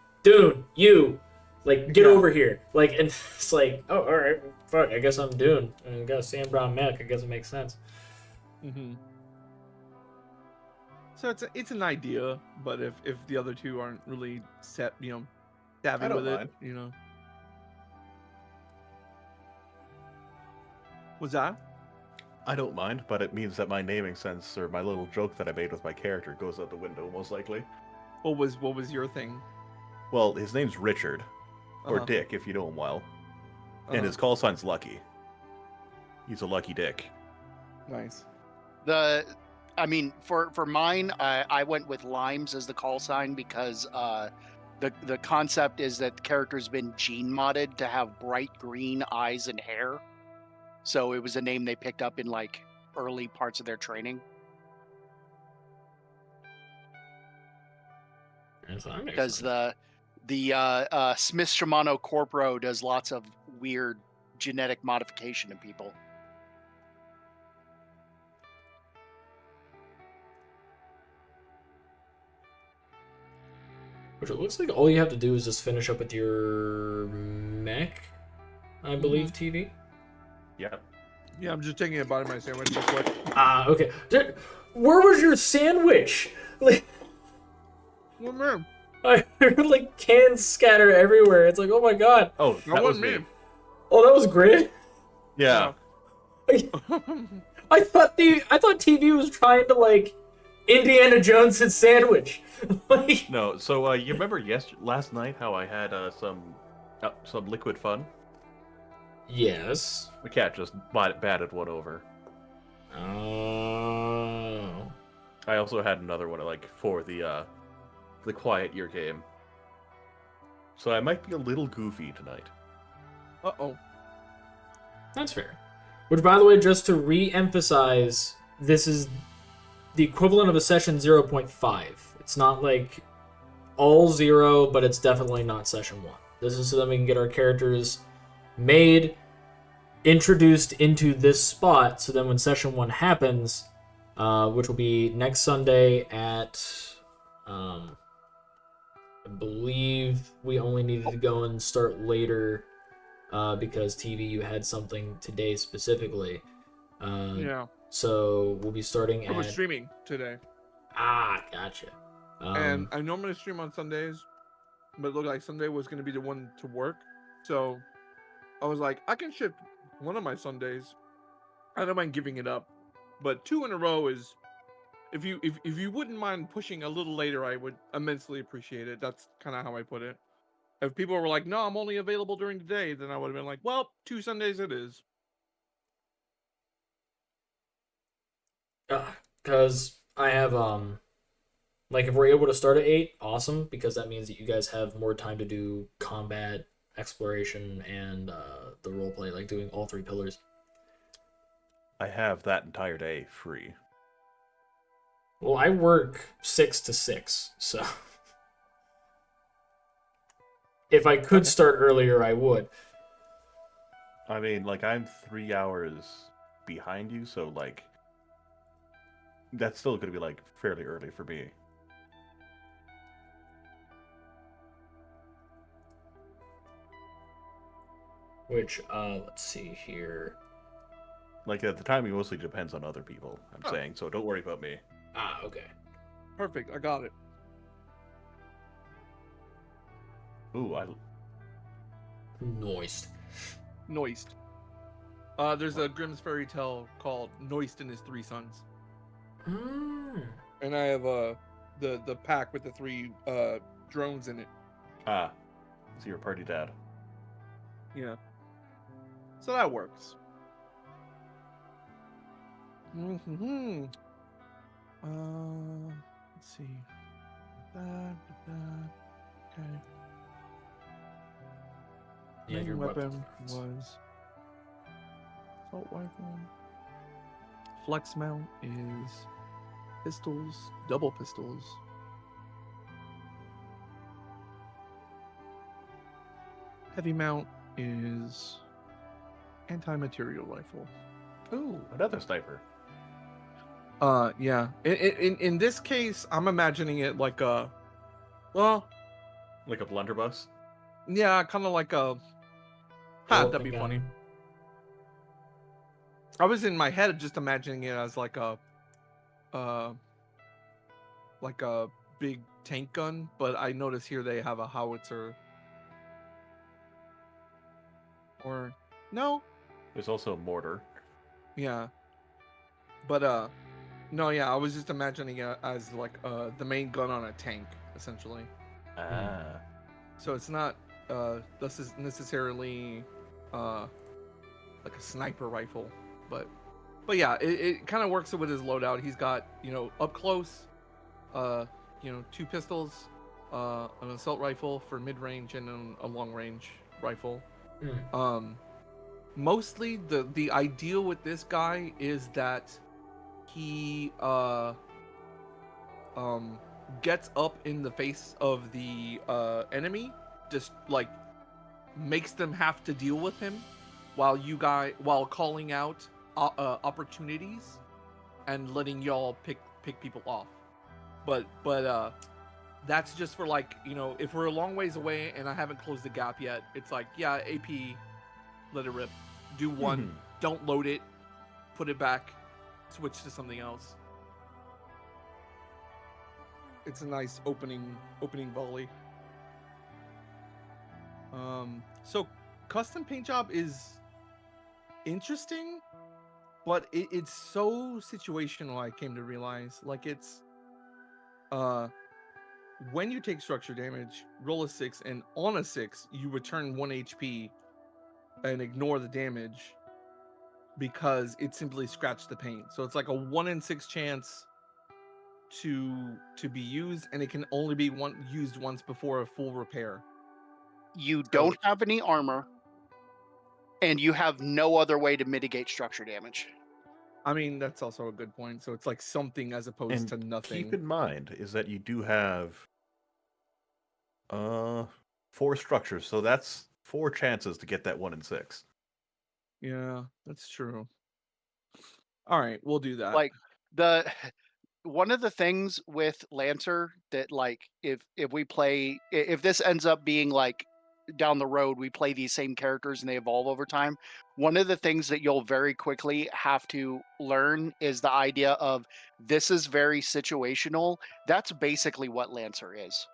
S1: you, Like, get
S4: Yeah.
S1: over here. Like, and it's like, oh, all right, fuck, I guess I'm Dune. And I got a Sam Brown mech. I guess it makes sense.
S4: Mm-hmm. So it's an idea, but if the other two aren't really set, savvy
S2: I don't
S4: with
S2: mind.
S4: it, Was that?
S2: I don't mind, but it means that my naming sense or my little joke that I made with my character goes out the window most likely.
S4: What was your thing?
S2: Well, his name's Richard, or
S4: Uh-huh.
S2: Dick if you know him well, and
S4: Uh-huh.
S2: his call sign's Lucky. He's a lucky Dick.
S4: Nice.
S5: I mean, for mine, I went with limes as the call sign because the concept is that the character's been gene modded to have bright green eyes and hair, so it was a name they picked up in like early parts of their training.
S1: And so that makes
S5: Because
S1: sense.
S5: the Smith Shimano Corpro does lots of weird genetic modification in people.
S1: Which it looks like all you have to do is just finish up with your mech, I believe, TV.
S2: Yeah.
S4: Yeah, I'm just taking a bite of my sandwich real quick.
S1: Ah, okay. Where was your sandwich? Like,
S4: Well, man,
S1: I heard like cans scatter everywhere. It's like, oh my god.
S2: Oh,
S4: that
S2: that was
S4: wasn't
S2: me.
S1: Oh, that was great.
S2: Yeah.
S1: I thought TV was trying to like Indiana Jones his sandwich. Like,
S2: No, so you remember last night how I had some liquid fun?
S1: yes.
S2: The cat just batted one over.
S1: Oh.
S2: I also had another one like for the quiet year game. So I might be a little goofy tonight.
S4: Uh-oh.
S1: That's fair. Which, by the way, just to re-emphasize, this is the equivalent of a session 0.5. It's not like all 0, but it's definitely not session 1. This is so that we can get our characters made, introduced into this spot, so then when session 1 happens, which will be next Sunday at, I believe we only needed to go and start later because TV, you had something today specifically.
S4: Yeah.
S1: So we'll be starting
S4: I was
S1: at...
S4: streaming today.
S1: Ah, gotcha.
S4: And I normally stream on Sundays, but it looked like Sunday was going to be the one to work. So I was like, I can shift one of my Sundays. I don't mind giving it up. But 2 in a row is... If you wouldn't mind pushing a little later, I would immensely appreciate it. That's kind of how I put it. If people were like, no, I'm only available during the day, then I would have been like, well, 2 Sundays it is.
S1: Because I have, like, if we're able to start at 8, awesome, because that means that you guys have more time to do combat, exploration, and the roleplay, like doing all 3 pillars.
S2: I have that entire day free.
S1: Well, I work 6 to 6, so if I could start earlier, I would.
S2: I mean, like, I'm 3 hours behind you, so, like, that's still going to be, like, fairly early for me.
S1: Which, let's see here.
S2: Like, the timing mostly depends on other people, I'm
S4: Oh.
S2: saying, so don't worry about me.
S1: Ah, okay.
S4: Perfect. I got it.
S2: Ooh,
S1: Noised.
S4: Noised. There's a Grimm's fairy tale called Noised and His 3 Sons.
S1: Mm.
S4: And I have the pack with the 3 drones in it.
S2: so you're a party dad.
S4: Yeah. So that works. Mm-hmm. Let's see. That. Okay.
S1: Yeah,
S4: Main
S1: your
S4: weapon was assault rifle. Flex mount is pistols, double pistols. Heavy mount is anti-material rifle.
S2: Ooh, another sniper.
S4: Yeah. In this case, I'm imagining it like a, well,
S2: Like a blunderbuss?
S4: Yeah, kind of like a. Ha, that'd be
S1: Gun.
S4: funny. I was in my head just imagining it as like a big tank gun, but I notice here they have a howitzer. Or no,
S2: There's also a mortar.
S4: yeah, but no, yeah, I was just imagining it as like the main gun on a tank, essentially.
S2: Ah.
S4: So it's not this is necessarily uh like a sniper rifle, but yeah, it kind of works with his loadout. He's got, up close, uh, 2 pistols, an assault rifle for mid range, and then a long range rifle.
S1: Mm.
S4: Mostly the ideal with this guy is that he gets up in the face of the enemy, just like makes them have to deal with him while calling out opportunities and letting y'all pick people off. But that's just for like, if we're a long ways away and I haven't closed the gap yet, it's like, yeah, AP, let it rip. Do one, don't load it, put it back, switch to something else. It's a nice opening volley. So custom paint job is interesting, but it's so situational. I came to realize, like, it's when you take structure damage, roll a 6, and on a 6 you return 1 HP and ignore the damage because it simply scratched the paint. So it's like a 1 in 6 chance to be used, and it can only be used once before a full repair.
S5: You
S4: So-
S5: don't have any armor, and you have no other way to mitigate structure damage.
S4: I mean, that's also a good point. So it's like something as opposed
S2: And
S4: to nothing.
S2: keep in mind is that you do have 4 structures, so that's 4 chances to get that 1 in 6.
S4: Yeah, that's true. All right, we'll do that.
S5: Like one of the things with Lancer that, like, if we play, if this ends up being like down the road, we play these same characters and they evolve over time. One of the things that you'll very quickly have to learn is the idea of this is very situational. That's basically what Lancer is.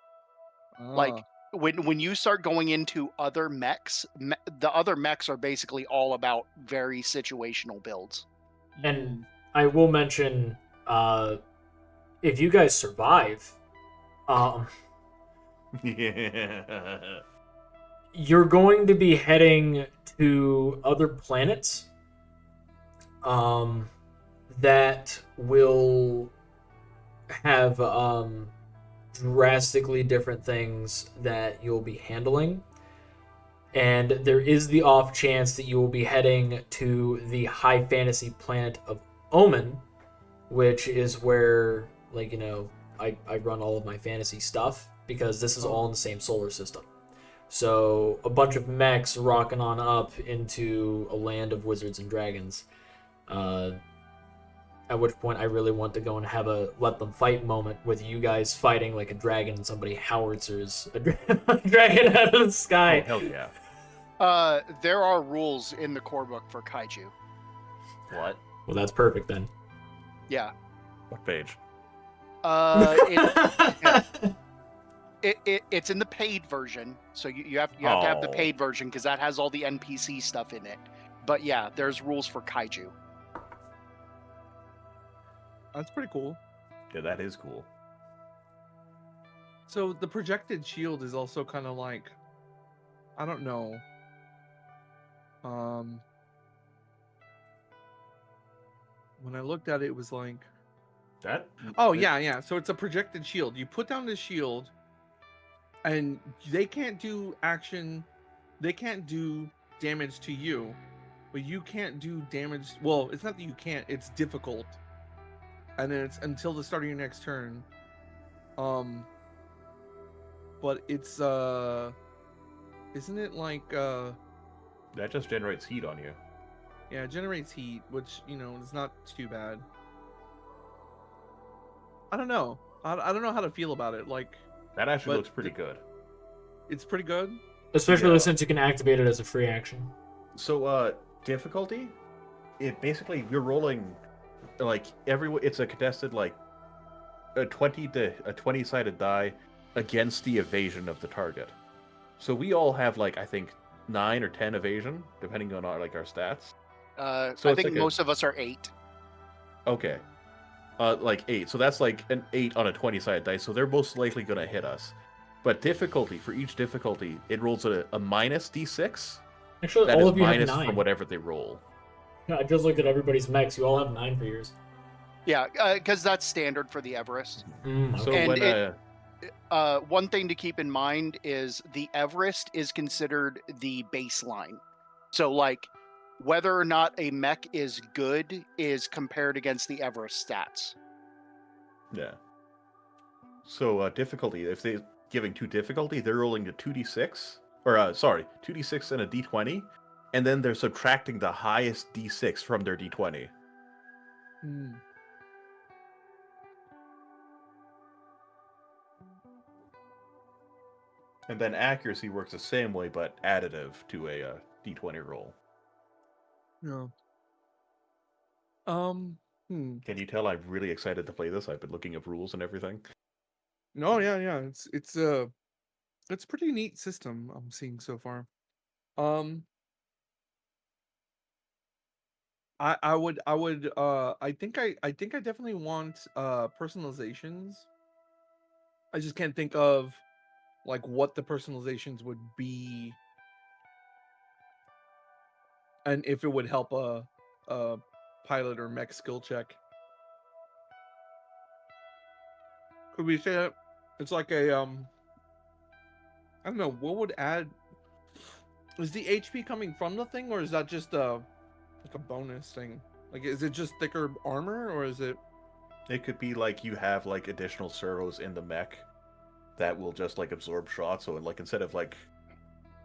S5: Like when you start going into other mechs, the other mechs are basically all about very situational builds.
S1: And I will mention, if you guys survive,
S2: Yeah.
S1: you're going to be heading to other planets that will have drastically different things that you'll be handling. And there is the off chance that you will be heading to the high fantasy planet of Omen, which is where, like, I run all of my fantasy stuff because this is all in the same solar system. So a bunch of mechs rocking on up into a land of wizards and dragons. At which point I really want to go and have a let them fight moment with you guys fighting like a dragon and somebody howitzers a dragon out of the sky.
S2: Oh, hell yeah.
S5: There are rules in the core book for kaiju.
S2: What?
S1: Well, that's perfect then.
S5: Yeah.
S2: What page?
S5: It's in the paid version, so you have to have the paid version because that has all the NPC stuff in it. But yeah, there's rules for kaiju.
S4: That's pretty cool.
S2: Yeah, that is cool.
S4: So the projected shield is also kind of like, I don't know. When I looked at it, it was like,
S2: That?
S4: oh yeah. So it's a projected shield. You put down the shield, and they can't do action. They can't do damage to you, but you can't do damage. Well, it's not that you can't. It's difficult, and then it's until the start of your next turn. But it's isn't it like
S2: That just generates heat on you.
S4: yeah, it generates heat, which is not too bad. I don't know. I don't know how to feel about it. Like,
S2: That actually
S4: But
S2: looks pretty good.
S4: it's pretty good.
S1: Especially
S2: Yeah.
S1: since you can activate it as a free action.
S2: So, difficulty? It basically you're rolling like it's a contested like a 20-sided die against the evasion of the target. So we all have like I think 9 or 10 evasion depending on our stats. So
S5: I
S2: it's
S5: think
S2: like
S5: most of us are 8.
S2: okay. Like 8. So that's like an 8 on a 20-sided dice. So they're most likely going to hit us. But difficulty, for each difficulty, it rolls a minus d6.
S1: Actually,
S2: That
S1: all
S2: is
S1: of you have
S2: minus from
S1: 9.
S2: whatever they roll.
S1: Yeah, I just looked at everybody's mechs. You all have 9 for yours.
S5: Yeah, because that's standard for the Everest.
S2: So
S5: And
S2: when
S5: one thing to keep in mind is the Everest is considered the baseline. So, like, whether or not a mech is good is compared against the Everest stats.
S2: yeah. So difficulty, if they're giving 2 difficulty, they're rolling a 2d6 or sorry, 2d6 and a d20, and then they're subtracting the highest d6 from their d20.
S4: Hmm.
S2: And then accuracy works the same way, but additive to a d20 roll.
S4: Yeah. Hmm.
S2: Can you tell I'm really excited to play this? I've been looking up rules and everything.
S4: No, yeah. It's a pretty neat system I'm seeing so far. I would I think I definitely want personalizations. I just can't think of like what the personalizations would be and if it would help a pilot or mech skill check. Could we say that it's like a I don't know, what would add, is the HP coming from the thing or is that just like a bonus thing? Like is it just thicker armor or is it
S2: It could be like you have like additional servos in the mech that will just like absorb shots. So like instead of like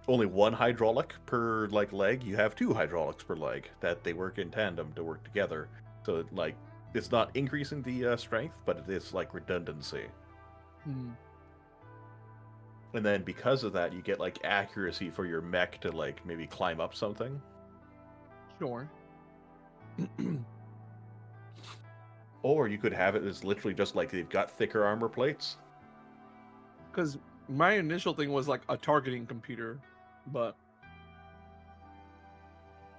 S2: only one hydraulic per like leg, you have 2 hydraulics per leg that they work in tandem to work together. So like it's not increasing the strength, but it is like redundancy.
S4: hmm.
S2: And then because of that, you get like accuracy for your mech to like maybe climb up something.
S4: Sure.
S2: Or you could have it as literally just like they've got thicker armor plates.
S4: Because my initial thing was like a targeting computer, but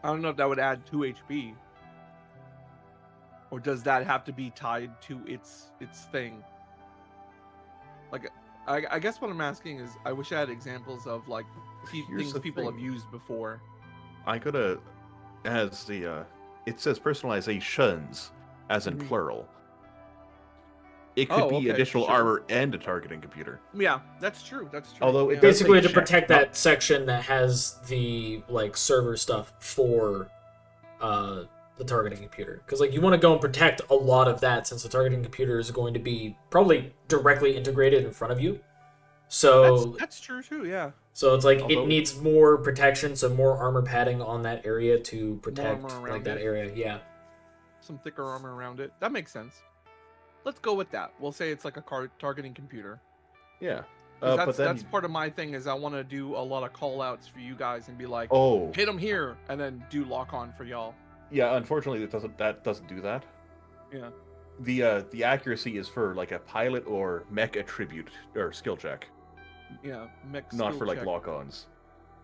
S4: I don't know if that would add 2 HP. Or does that have to be tied to its thing? Like, I guess what I'm asking is, I wish I had examples of like
S2: Here's
S4: things
S2: the
S4: people have
S2: thing.
S4: used before.
S2: I could have, as the, it says personalizations, as in
S4: Mhm.
S2: plural. It could
S4: Oh,
S2: be
S4: okay,
S2: additional
S4: sure.
S2: armor and a targeting computer.
S4: Yeah, that's true. That's true.
S2: Although it
S4: yeah.
S2: does
S1: Basically,
S2: say
S1: to
S2: check,
S1: protect
S2: not-
S1: that section that has the like server stuff for the targeting computer, because like you want to go and protect a lot of that since the targeting computer is going to be probably directly integrated in front of you. So
S4: That's true too. Yeah.
S1: so it's like
S2: Although-
S1: it needs more protection, so more armor padding on that area to protect
S4: armor
S1: like
S4: around
S1: that
S4: it.
S1: area. Yeah.
S4: Some thicker armor around it. That makes sense. Let's go with that. We'll say it's like a targeting computer.
S2: Yeah.
S4: 'Cause
S2: But then,
S4: that's part of my thing is I want to do a lot of call outs for you guys and be like,
S2: oh,
S4: hit them here, and then do lock on for y'all.
S2: yeah. Unfortunately, that doesn't do that.
S4: Yeah.
S2: The accuracy is for like a pilot or mech attribute or skill check,
S4: Yeah. Mech
S2: not
S4: skill
S2: for like
S4: check.
S2: lock-ons.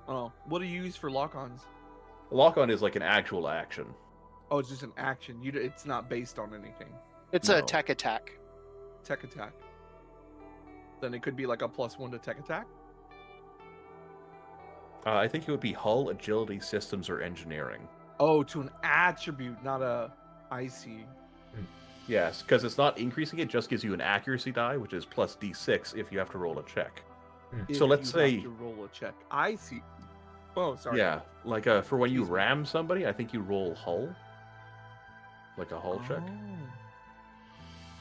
S4: Oh, what do you use for lock-ons?
S2: Lock-on is like an actual action.
S4: Oh, it's just an action. It's not based on anything.
S5: It's
S2: No.
S5: a tech attack.
S4: Tech attack. Then it could be like a +1 to tech attack.
S2: I think it would be hull, agility, systems, or engineering.
S4: Oh, to an attribute, not a. I see.
S2: Yes, because it's not increasing it, just gives you an accuracy die, which is plus d6 if you have to roll a check.
S4: If
S2: So let's
S4: you have
S2: say-
S4: to roll a check. I see. Oh, sorry.
S2: Yeah, like for when you
S4: Excuse me.
S2: ram somebody, I think you roll hull. Like a hull check.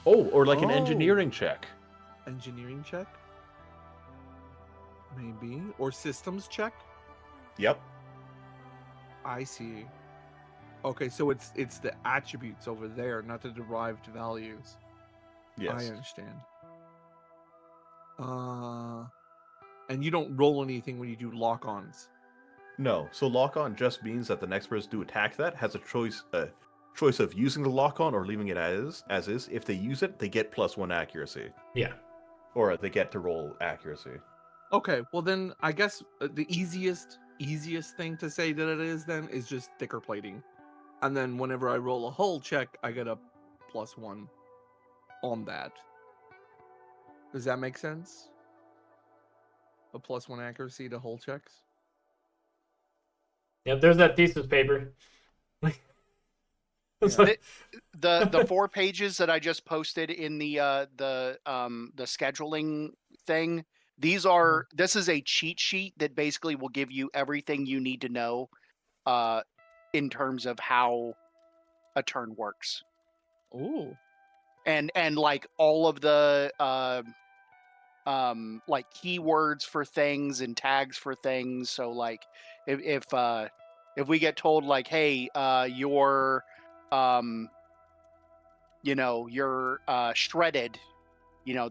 S2: Oh, or like an
S4: Oh.
S2: engineering check.
S4: Engineering check. Maybe or systems check.
S2: Yep.
S4: I see. Okay, so it's the attributes over there, not the derived values. I
S2: Yes.
S4: understand. And you don't roll anything when you do lock-ons.
S2: No, so lock on just means that the next person to attack that has a choice of using the lock on or leaving it as is. If they use it, they get +1 accuracy,
S1: Yeah.
S2: or they get to roll accuracy.
S4: Okay, well then I guess the easiest thing to say that it is then is just thicker plating. And then whenever I roll a hull check, I get a +1 on that. Does that make sense? A +1 accuracy to hull checks?
S1: Yep, there's that thesis paper. It's
S4: Yeah.
S1: like-
S5: The 4 pages that I just posted in the scheduling thing, this is a cheat sheet that basically will give you everything you need to know in terms of how a turn works.
S4: Ooh.
S5: And like all of the like keywords for things and tags for things. So like if we get told like, hey, you're shredded,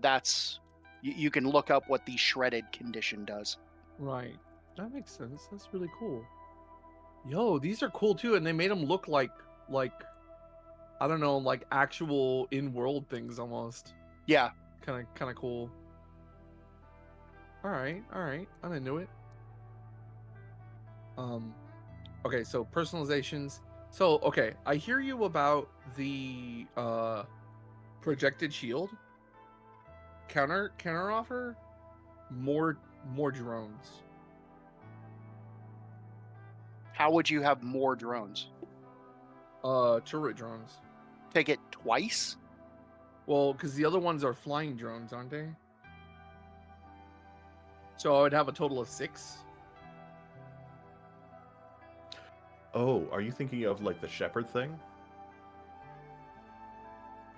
S5: that's you can look up what the shredded condition does.
S4: Right. That makes sense. That's really cool. Yo, these are cool too, and they made them look like I don't know, like actual in-world things almost.
S5: Yeah.
S4: Kind of cool. All right. I'm into it. Okay, so personalizations. So, okay, I hear you about the projected shield. Counter offer more drones.
S5: How would you have more drones?
S4: Turret drones.
S5: Take it twice?
S4: Well, because the other ones are flying drones, aren't they? So I would have a total of 6.
S2: Oh, are you thinking of like the shepherd thing?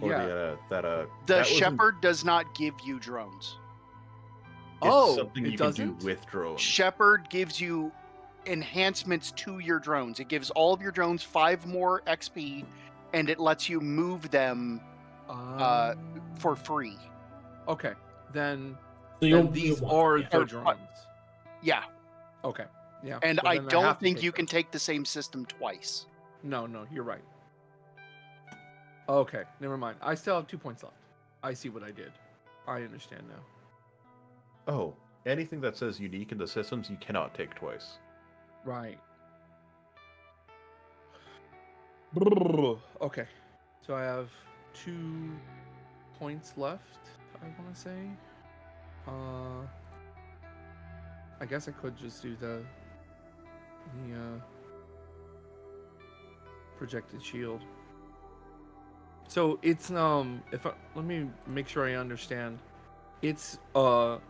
S2: Or
S4: Yeah.
S5: The
S2: that wasn't-
S5: shepherd does not give you drones.
S2: It's something
S4: it
S2: you
S4: doesn't?
S2: can do with drones.
S5: Shepherd gives you enhancements to your drones. It gives all of your drones 5 more XP, and it lets you move them for free.
S4: Okay, then
S1: So
S4: these
S1: want
S4: are
S1: them,
S4: the
S5: Or-
S4: drones.
S5: Yeah,
S4: Okay, yeah.
S5: and
S4: well,
S5: I
S4: then
S5: don't
S4: have to
S5: think
S4: take
S5: you can
S4: those.
S5: take the same system twice.
S4: No, you're right. Okay, never mind. I still have 2 points left. I see what I did. I understand now.
S2: Oh, anything that says unique in the systems you cannot take twice.
S4: Right. Okay, so I have 2 points left, I want to say. I guess I could just do the projected shield. So it's let me make sure I understand. It's on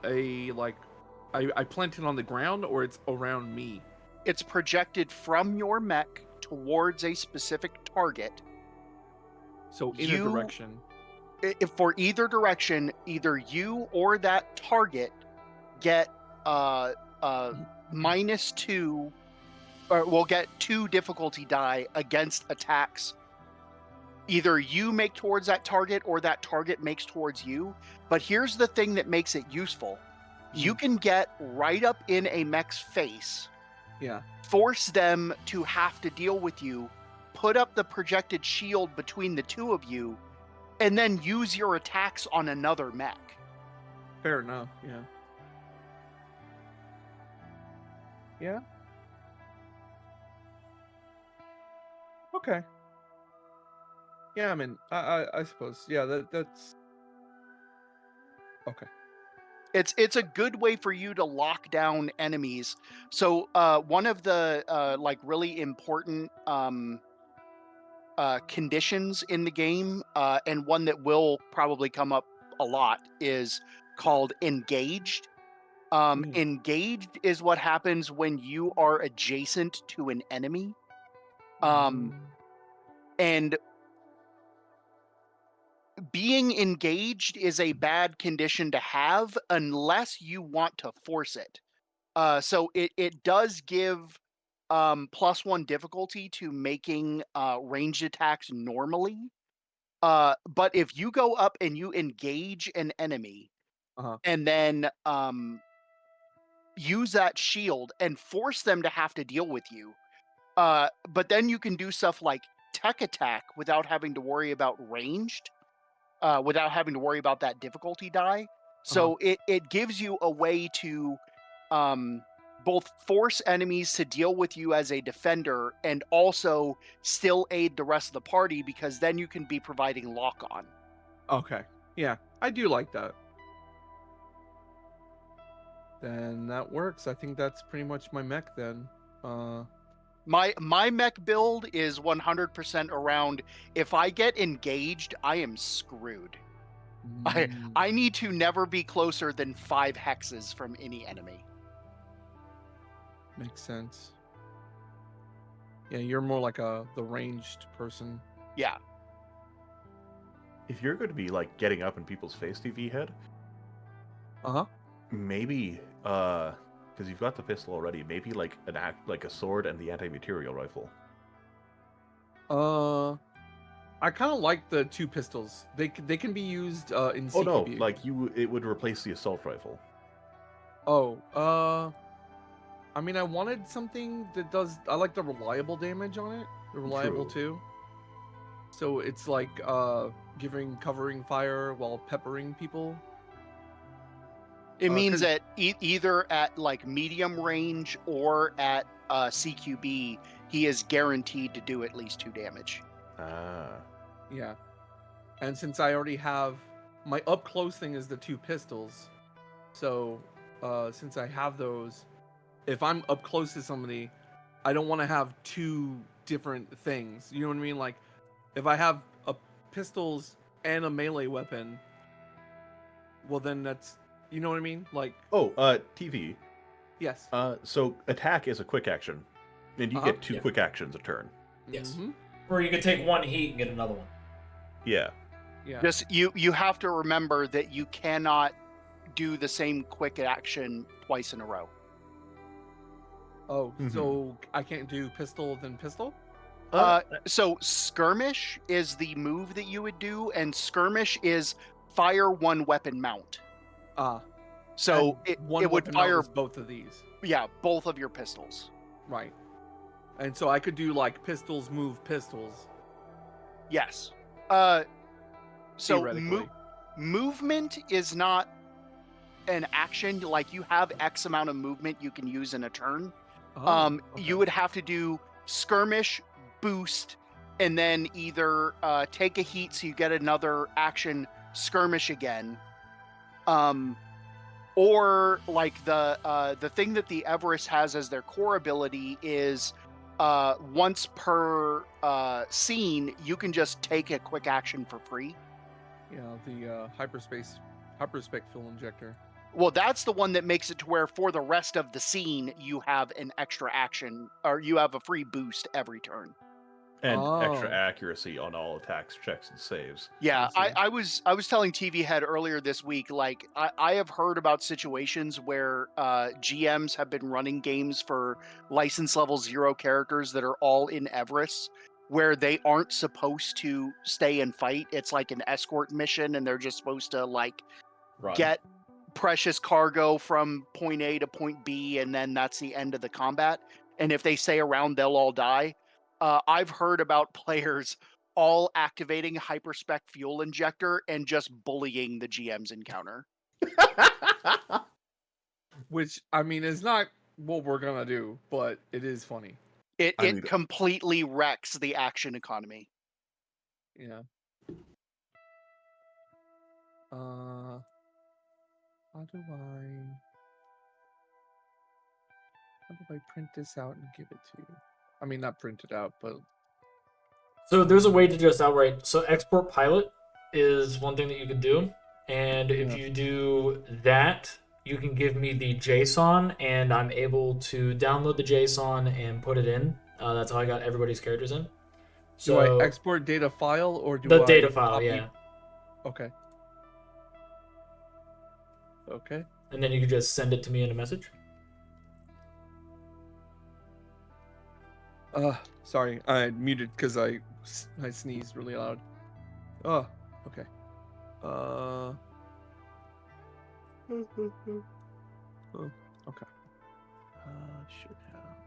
S4: a like I plant it on the ground, or it's around me.
S5: It's projected from your mech towards a specific target.
S4: So in a direction.
S5: If for either direction, either you or that target get -2, or will get 2 difficulty die against attacks. Either you make towards that target or that target makes towards you. But here's the thing that makes it useful. You can get right up in a mech's face,
S4: Yeah.
S5: force them to have to deal with you, put up the projected shield between the 2 of you, and then use your attacks on another mech.
S4: Fair enough. Yeah. Yeah. Okay. Yeah, I mean, I suppose. Yeah, that's okay.
S5: It's a good way for you to lock down enemies. So one of the like really important conditions in the game, and one that will probably come up a lot, is called engaged. Engaged is what happens when you are adjacent to an enemy. And being engaged is a bad condition to have unless you want to force it. So it does give +1 difficulty to making ranged attacks normally. But if you go up and you engage an enemy, and then use that shield and force them to have to deal with you. But then you can do stuff like tech attack without having to worry about ranged, without having to worry about that difficulty die. So it gives you a way to both force enemies to deal with you as a defender and also still aid the rest of the party, because then you can be providing lock on.
S4: Okay. Yeah, I do like that. Then that works. I think that's pretty much my mech then.
S5: My mech build is 100% around, if I get engaged, I am screwed. I need to never be closer than 5 hexes from any enemy.
S4: Makes sense. Yeah, you're more like the ranged person.
S5: Yeah.
S2: If you're going to be like getting up in people's face, TV head, maybe because you've got the pistol already, maybe like like a sword and the anti-material rifle.
S4: I kind of like the 2 pistols. They can be used in CQB.
S2: Oh no, like it would replace the assault rifle.
S4: Oh, I mean, I wanted something that does. I like the reliable damage on it. The reliable too. So it's like covering fire while peppering people.
S5: It means that either at like medium range or at CQB, he is guaranteed to do at least 2 damage.
S4: Yeah. And since I already have my up close thing is the 2 pistols, so since I have those, if I'm up close to somebody, I don't want to have 2 different things. You know what I mean? Like, if I have pistols and a melee weapon, well then that's, you know what I mean? Like,
S2: TV.
S4: Yes.
S2: So attack is a quick action, and you get 2 quick actions a turn.
S1: Yes. Or you could take 1 heat and get another one.
S2: Yeah.
S4: Yeah.
S5: Just you have to remember that you cannot do the same quick action twice in a row.
S4: Oh, so I can't do pistol then pistol?
S5: So skirmish is the move that you would do, and skirmish is fire 1 weapon mount. So it would fire
S4: both of these.
S5: Yeah, both of your pistols.
S4: Right. And so I could do like pistols move pistols.
S5: Yes. So movement is not an action. Like, you have X amount of movement you can use in a turn. You would have to do skirmish, boost, and then either take a heat so you get another action, skirmish again, or like the thing that the Everest has as their core ability is once per scene you can just take a quick action for free.
S4: Yeah, the hyperspec fuel injector.
S5: Well, that's the one that makes it to where for the rest of the scene you have an extra action, or you have a free boost every turn.
S2: And extra accuracy on all attacks, checks, and saves.
S5: Yeah, I was telling TV Head earlier this week, like, I have heard about situations where GMs have been running games for license level 0 characters that are all in Everest, where they aren't supposed to stay and fight. It's like an escort mission, and they're just supposed to like get precious cargo from point A to point B, and then that's the end of the combat. And if they stay around, they'll all die. I've heard about players all activating hyperspec fuel injector and just bullying the GM's encounter.
S4: Which, I mean, is not what we're gonna do, but it is funny.
S5: It completely wrecks the action economy.
S4: Yeah. How do I print this out and give it to you? I mean, not print it out, but...
S1: So there's a way to just outright... So export pilot is one thing that you could do. And if you do that, you can give me the JSON, and I'm able to download the JSON and put it in. That's how I got everybody's characters in. So
S4: do I export data file, or do
S1: the
S4: I...
S1: data file,
S4: copy?
S1: yeah.
S4: Okay. Okay.
S1: And then you can just send it to me in a message.
S4: Sorry, I muted because I sneezed really loud. Oh, okay. Oh, okay. Should have.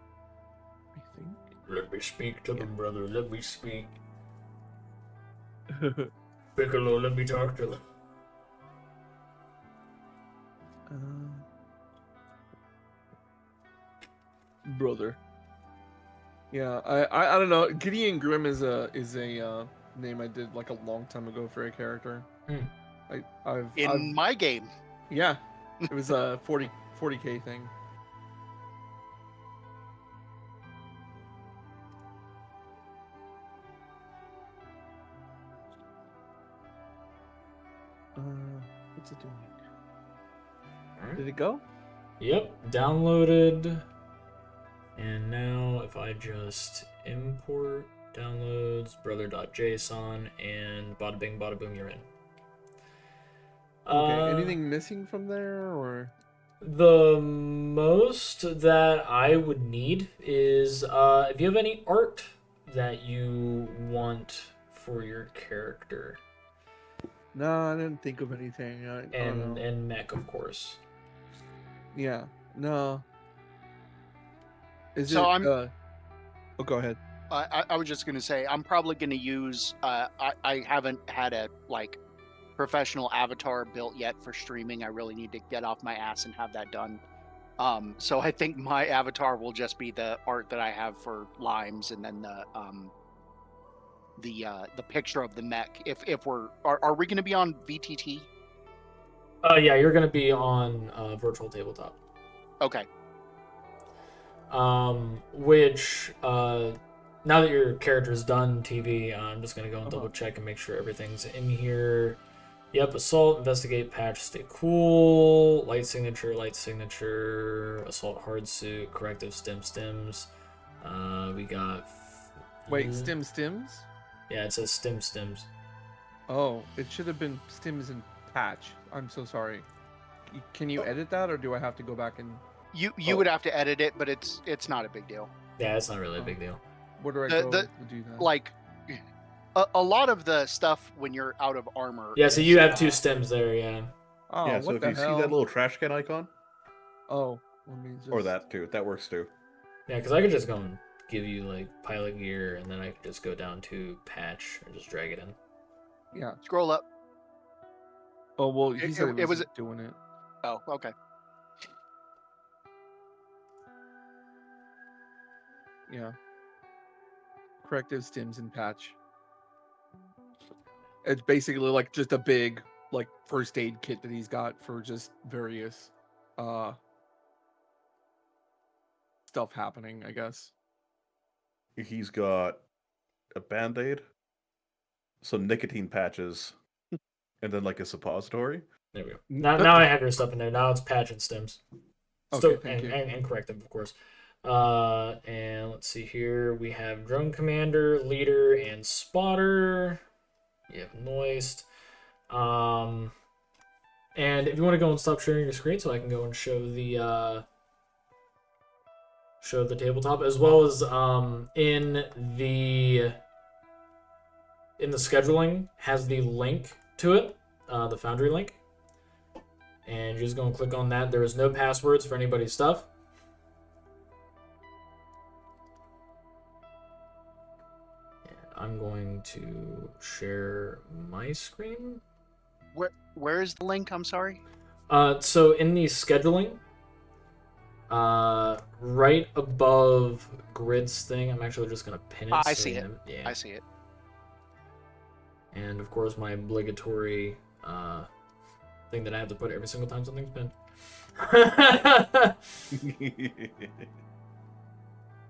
S4: I think.
S1: Let me speak to
S4: Yeah.
S1: them, brother. Let me speak. Piccolo, let me talk to them.
S4: Brother. Yeah, I don't know. Gideon Grimm is a name I did like a long time ago for a character. I've
S5: In my game.
S4: yeah, it was a 40K thing. What's it doing? Did it go?
S1: Yep, downloaded. And now if I just import downloads, brother.json, and bada bing, bada boom, you're in.
S4: Okay. Anything missing from there, or?
S1: The most that I would need is if you have any art that you want for your character.
S4: No, I didn't think of anything. I don't know.
S1: And mech, of course.
S4: Yeah. No. Is
S5: So
S4: it?
S5: I'm.
S4: Oh, go ahead.
S5: I was just gonna say I'm probably gonna use. I haven't had a like professional avatar built yet for streaming. I really need to get off my ass and have that done. So I think my avatar will just be the art that I have for Limes, and then the picture of the mech. If are we gonna be on VTT?
S1: Yeah, you're gonna be on virtual tabletop.
S5: Okay.
S1: Which now that your character's done TV, I'm just gonna go and double check and make sure everything's in here. Yep, assault, investigate, patch, stay cool, light signature, assault hard suit, corrective stims. We got.
S4: Wait, stims?
S1: Yeah, it says stims.
S4: Oh, it should have been stims and patch. I'm so sorry. Can you edit that, or do I have to go back and?
S5: You would have to edit it, but it's not a big deal.
S1: Yeah, it's not really a big deal.
S4: Where do I go to do that?
S5: Like, a lot of the stuff when you're out of armor.
S1: Yeah, so you have two stims there, yeah.
S4: Oh,
S2: Yeah,
S4: what
S2: so if
S4: the
S2: you
S4: hell?
S2: see that little trash can icon,
S4: Oh, let me just.
S2: or that too, that works too.
S1: Yeah, because I could just go and give you like pilot gear, and then I could just go down to patch and just drag it in.
S4: Yeah.
S5: Scroll up.
S4: Oh well, he said
S5: it was
S4: doing it.
S5: Oh, okay.
S4: Yeah. Corrective stims and patch. It's basically like just a big like first aid kit that he's got for just various stuff happening, I guess.
S2: He's got a band-aid, some nicotine patches, and then like a suppository.
S1: There we go. Now I have your stuff in there. Now it's patch and stims.
S4: Okay, thank you.
S1: And corrective, of course. And let's see here. We have drone commander, leader, and spotter. You have noised. And if you want to go and stop sharing your screen, so I can go and show the tabletop, as well as in the scheduling has the link to it, the Foundry link. And you're just going to click on that. There is no passwords for anybody's stuff. And I'm going to share my screen.
S5: Where is the link? I'm sorry.
S1: So in the scheduling, right above Grid's thing, I'm actually just going to pin it.
S5: I see it.
S1: Yeah.
S5: I see it.
S1: And of course, my obligatory thing that I have to put every single time something's pinned.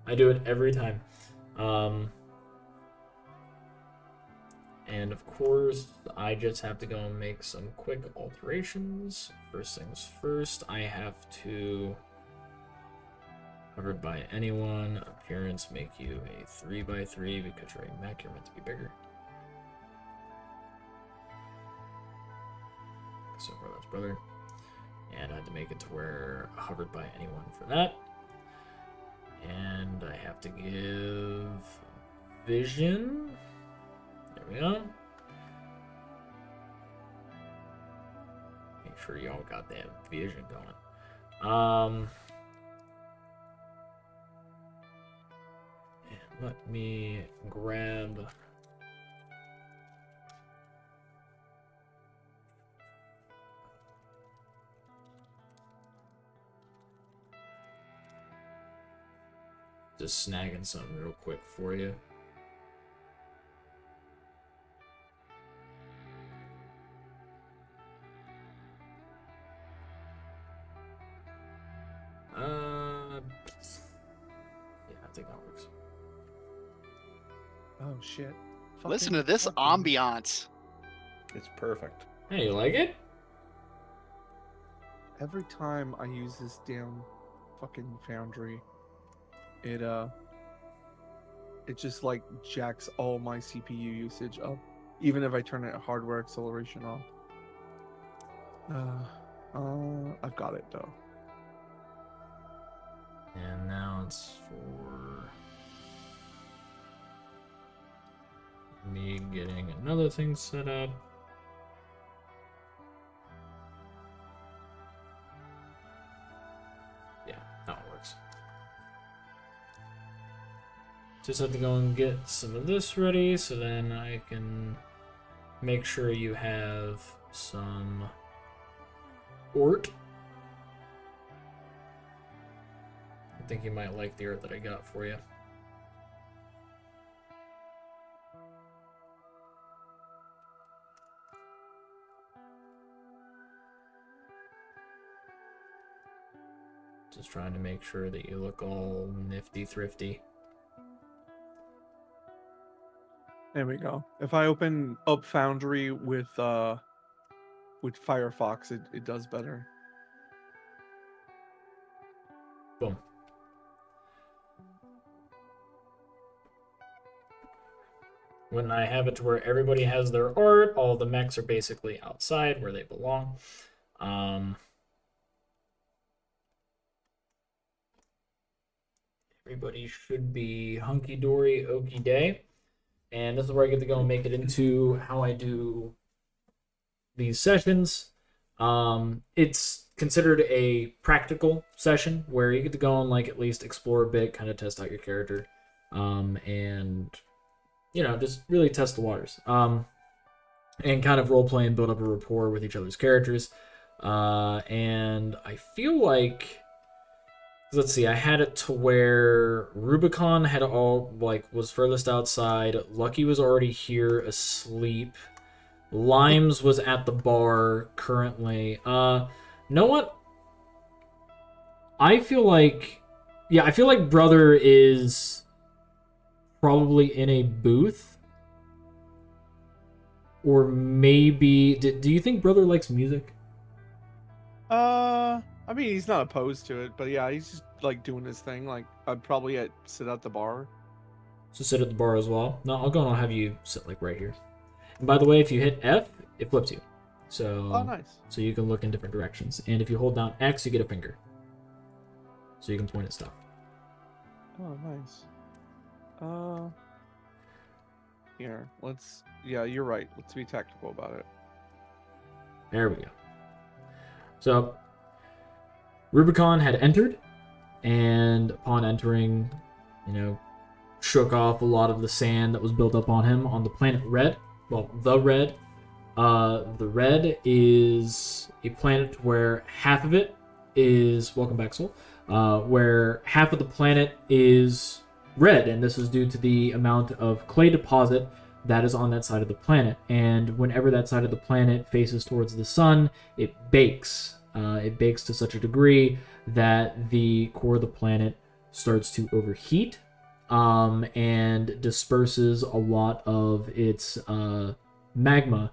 S1: I do it every time. And of course, I just have to go and make some quick alterations. First things first, I have to covered by anyone. Appearance, make you a 3x3 because you're a mech, you're meant to be bigger. So far that's brother. And I had to make it to where hovered by anyone for that. And I have to give vision. There we go. Make sure y'all got that vision going. Let me grab. Just snagging something real quick for you. Yeah, I think that works.
S4: Oh shit!
S5: Listen
S4: Fucking
S5: to this
S4: fucking-
S5: ambiance.
S2: It's perfect.
S1: Hey, you like it?
S4: Every time I use this damn fucking foundry, it just like jacks all my CPU usage up, even if I turn it hardware acceleration off. I've got it though.
S1: And now it's for me getting another thing set up. Yeah, that one works. Just have to go and get some of this ready so then I can make sure you have some ort. I think you might like the art that I got for you. Just trying to make sure that you look all nifty thrifty.
S4: There we go. If I open up Foundry with Firefox, it does better.
S1: Boom. When I have it to where everybody has their art, all the mechs are basically outside where they belong. Everybody should be hunky-dory, okie day. And this is where I get to go and make it into how I do these sessions. It's considered a practical session where you get to go and like at least explore a bit, kind of test out your character, and you know, just really test the waters, and kind of role play and build up a rapport with each other's characters. And I feel like, let's see, I had it to where Rubicon had all like was furthest outside. Lucky was already here asleep. Limes was at the bar currently. Know what? I feel like Brother is probably in a booth. Or maybe do you think Brother likes music?
S4: I mean, he's not opposed to it, but yeah, he's just like doing his thing. Like I'd probably sit at the bar.
S1: So sit at the bar as well. No, I'll go and I'll have you sit like right here. And by the way, if you hit F, it flips you. So
S4: Oh, nice.
S1: So you can look in different directions. And if you hold down X, you get a finger. So you can point at stuff.
S4: Oh, nice. Here, let's. Yeah, you're right. Let's be tactical about it.
S1: There we go. So Rubicon had entered, and upon entering, you know, shook off a lot of the sand that was built up on him on the planet Red. Well, the Red. The Red is a planet where half of it is, welcome back, Soul, where half of the planet is red, and this is due to the amount of clay deposit that is on that side of the planet. And whenever that side of the planet faces towards the sun, it bakes. It bakes to such a degree that the core of the planet starts to overheat, and disperses a lot of its magma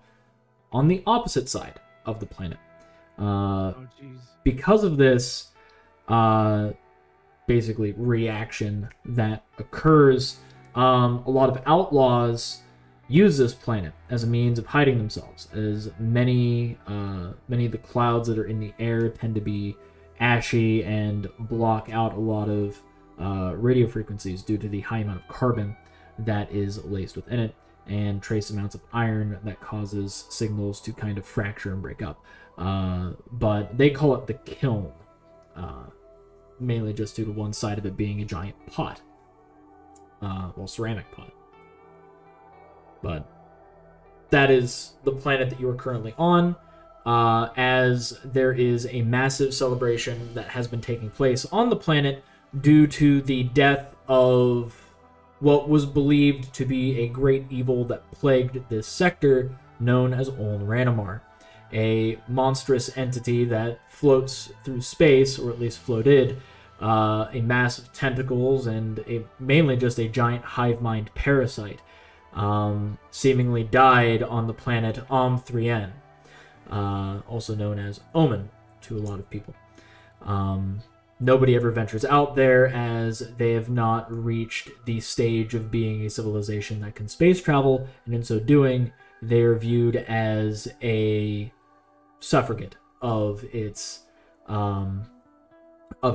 S1: on the opposite side of the planet.
S4: Oh, jeez.
S1: Because of this, basically reaction that occurs, a lot of outlaws use this planet as a means of hiding themselves, as many of the clouds that are in the air tend to be ashy and block out a lot of radio frequencies due to the high amount of carbon that is laced within it. and trace amounts of iron that causes signals to kind of fracture and break up. But they call it the Kiln, mainly just due to one side of it being a giant pot. Well, ceramic pot. But that is the planet that you are currently on, as there is a massive celebration that has been taking place on the planet due to the death of what was believed to be a great evil that plagued this sector, known as Oln Ranamar, a monstrous entity that floats through space, or at least floated, a mass of tentacles and mainly just a giant hive mind parasite, seemingly died on the planet Om-3N, also known as Omen to a lot of people. Nobody ever ventures out there, as they have not reached the stage of being a civilization that can space travel, and in so doing, they are viewed as a suffragette of its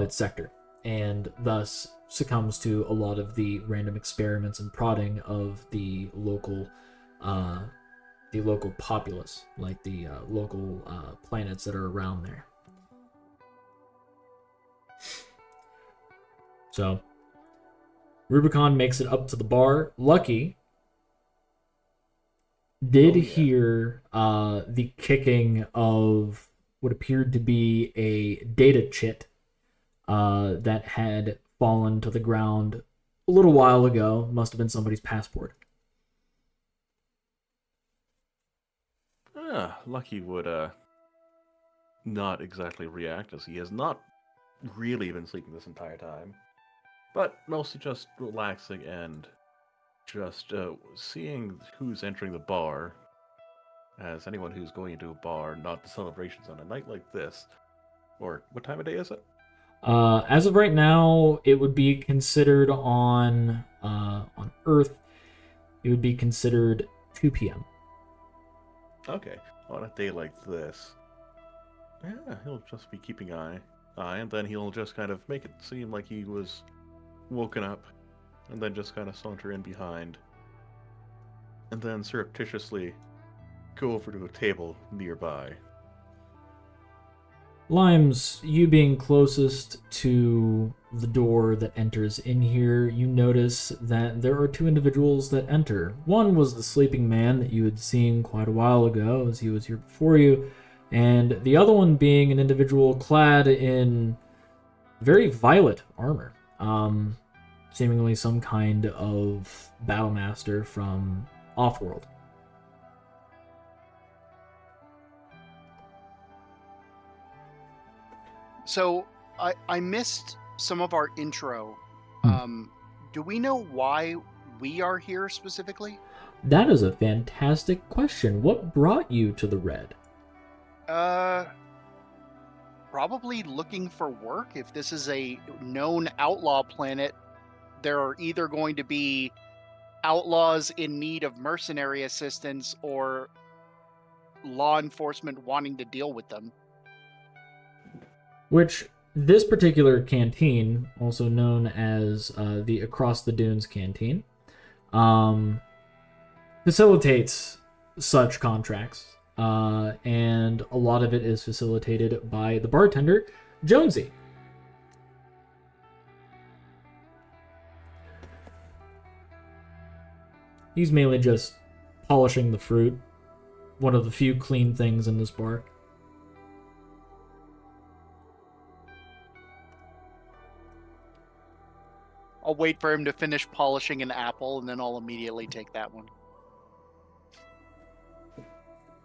S1: sector, and thus succumbs to a lot of the random experiments and prodding of the local populace, like the local planets that are around there. So, Rubicon makes it up to the bar. Lucky did hear the kicking of what appeared to be a data chit that had fallen to the ground a little while ago. Must have been somebody's passport.
S2: Lucky would not exactly react, as he has not really been sleeping this entire time, but mostly just relaxing and just seeing who's entering the bar. As anyone who's going into a bar, not the celebrations on a night like this, or what time of day is it?
S1: As of right now, it would be considered on Earth. It would be considered 2 p.m.
S2: Okay, on a day like this, yeah, he'll just be keeping eye, and then he'll just kind of make it seem like he was woken up, and then just kind of saunter in behind, and then surreptitiously go over to a table nearby.
S1: Limes, you being closest to the door that enters in here, you notice that there are two individuals that enter. One was the sleeping man that you had seen quite a while ago, as he was here before you, and the other one being an individual clad in very violet armor, seemingly some kind of battlemaster from Offworld.
S5: So I missed some of our intro. Do we know why we are here specifically?
S1: That is a fantastic question. What brought you to the Red?
S5: Probably looking for work. If this is a known outlaw planet, there are either going to be outlaws in need of mercenary assistance or law enforcement wanting to deal with them.
S1: Which this particular canteen, also known as the Across the Dunes Canteen, facilitates such contracts, and a lot of it is facilitated by the bartender, Jonesy. He's mainly just polishing the fruit, one of the few clean things in this bar.
S5: I'll wait for him to finish polishing an apple, and then I'll immediately take that one.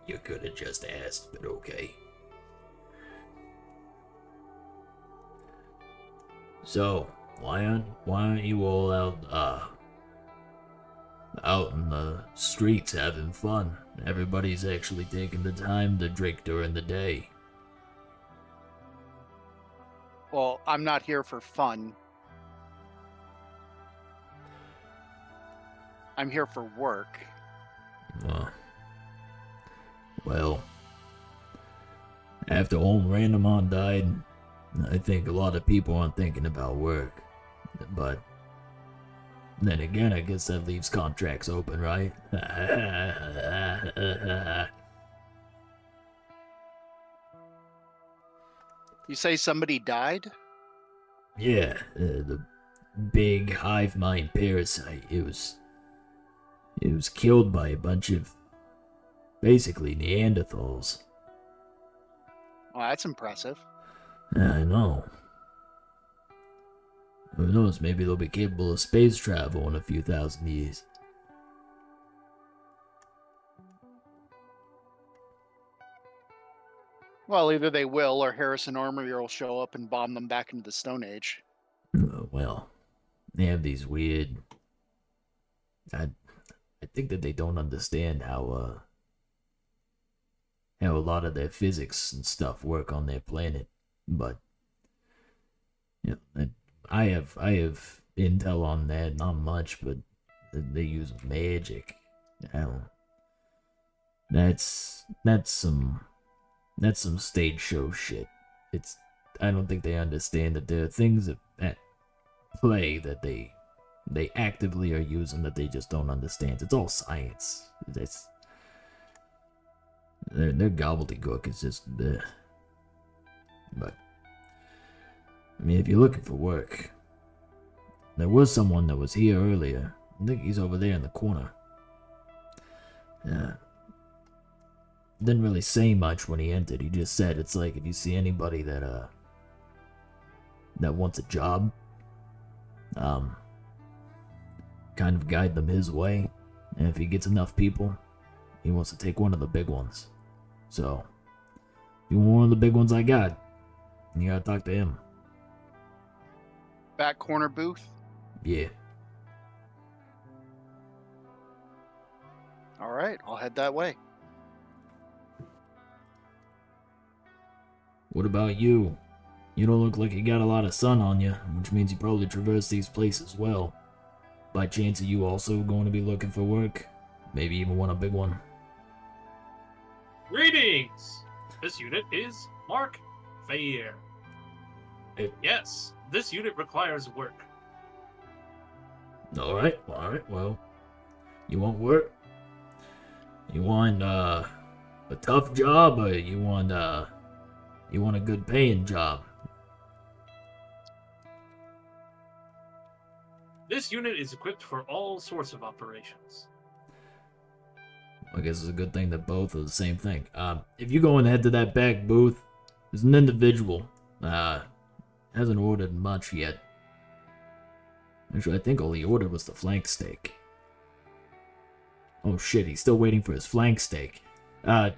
S6: You could have just asked, but okay. So, why aren't you all out in the streets having fun? Everybody's actually taking the time to drink during the day.
S5: Well, I'm not here for fun. I'm here for work.
S6: Well, after old Randamon died, I think a lot of people aren't thinking about work. But Then again, I guess that leaves contracts open, right?
S5: You say somebody died?
S6: Yeah, the big hive mind parasite. It was killed by a bunch of basically Neanderthals.
S5: Well, that's impressive.
S6: I know. Who knows? Maybe they'll be capable of space travel in a few thousand years.
S5: Well, either they will, or Harrison Armory will show up and bomb them back into the Stone Age.
S6: Well, they have these weird. I think that they don't understand how a lot of their physics and stuff work on their planet. But I have intel on that, not much, but they use magic. I don't. That's some stage show shit. I don't think they understand that there are things at play that they actively are using that they just don't understand. It's all science. Their gobbledygook is just bleh. But I mean, if you're looking for work, there was someone that was here earlier. I think he's over there in the corner. Yeah. Didn't really say much when he entered. He just said, it's like, if you see anybody that wants a job, kind of guide them his way. And if he gets enough people, he wants to take one of the big ones. So, if you want one of the big ones I got, you gotta talk to him.
S5: Back corner booth?
S6: Yeah.
S5: All right, I'll head that way.
S6: What about you? You don't look like you got a lot of sun on you, which means you probably traverse these places well. By chance, are you also going to be looking for work? Maybe even want a big one?
S3: Greetings! This unit is Mark Fair. Yes, this unit requires work.
S6: Alright, well. You want work? You want, a tough job, or you want a good paying job?
S3: This unit is equipped for all sorts of operations.
S6: I guess it's a good thing that both are the same thing. If you go and head to that back booth, there's an individual, hasn't ordered much yet. Actually, I think all he ordered was the flank steak. Oh shit, he's still waiting for his flank steak. Listen,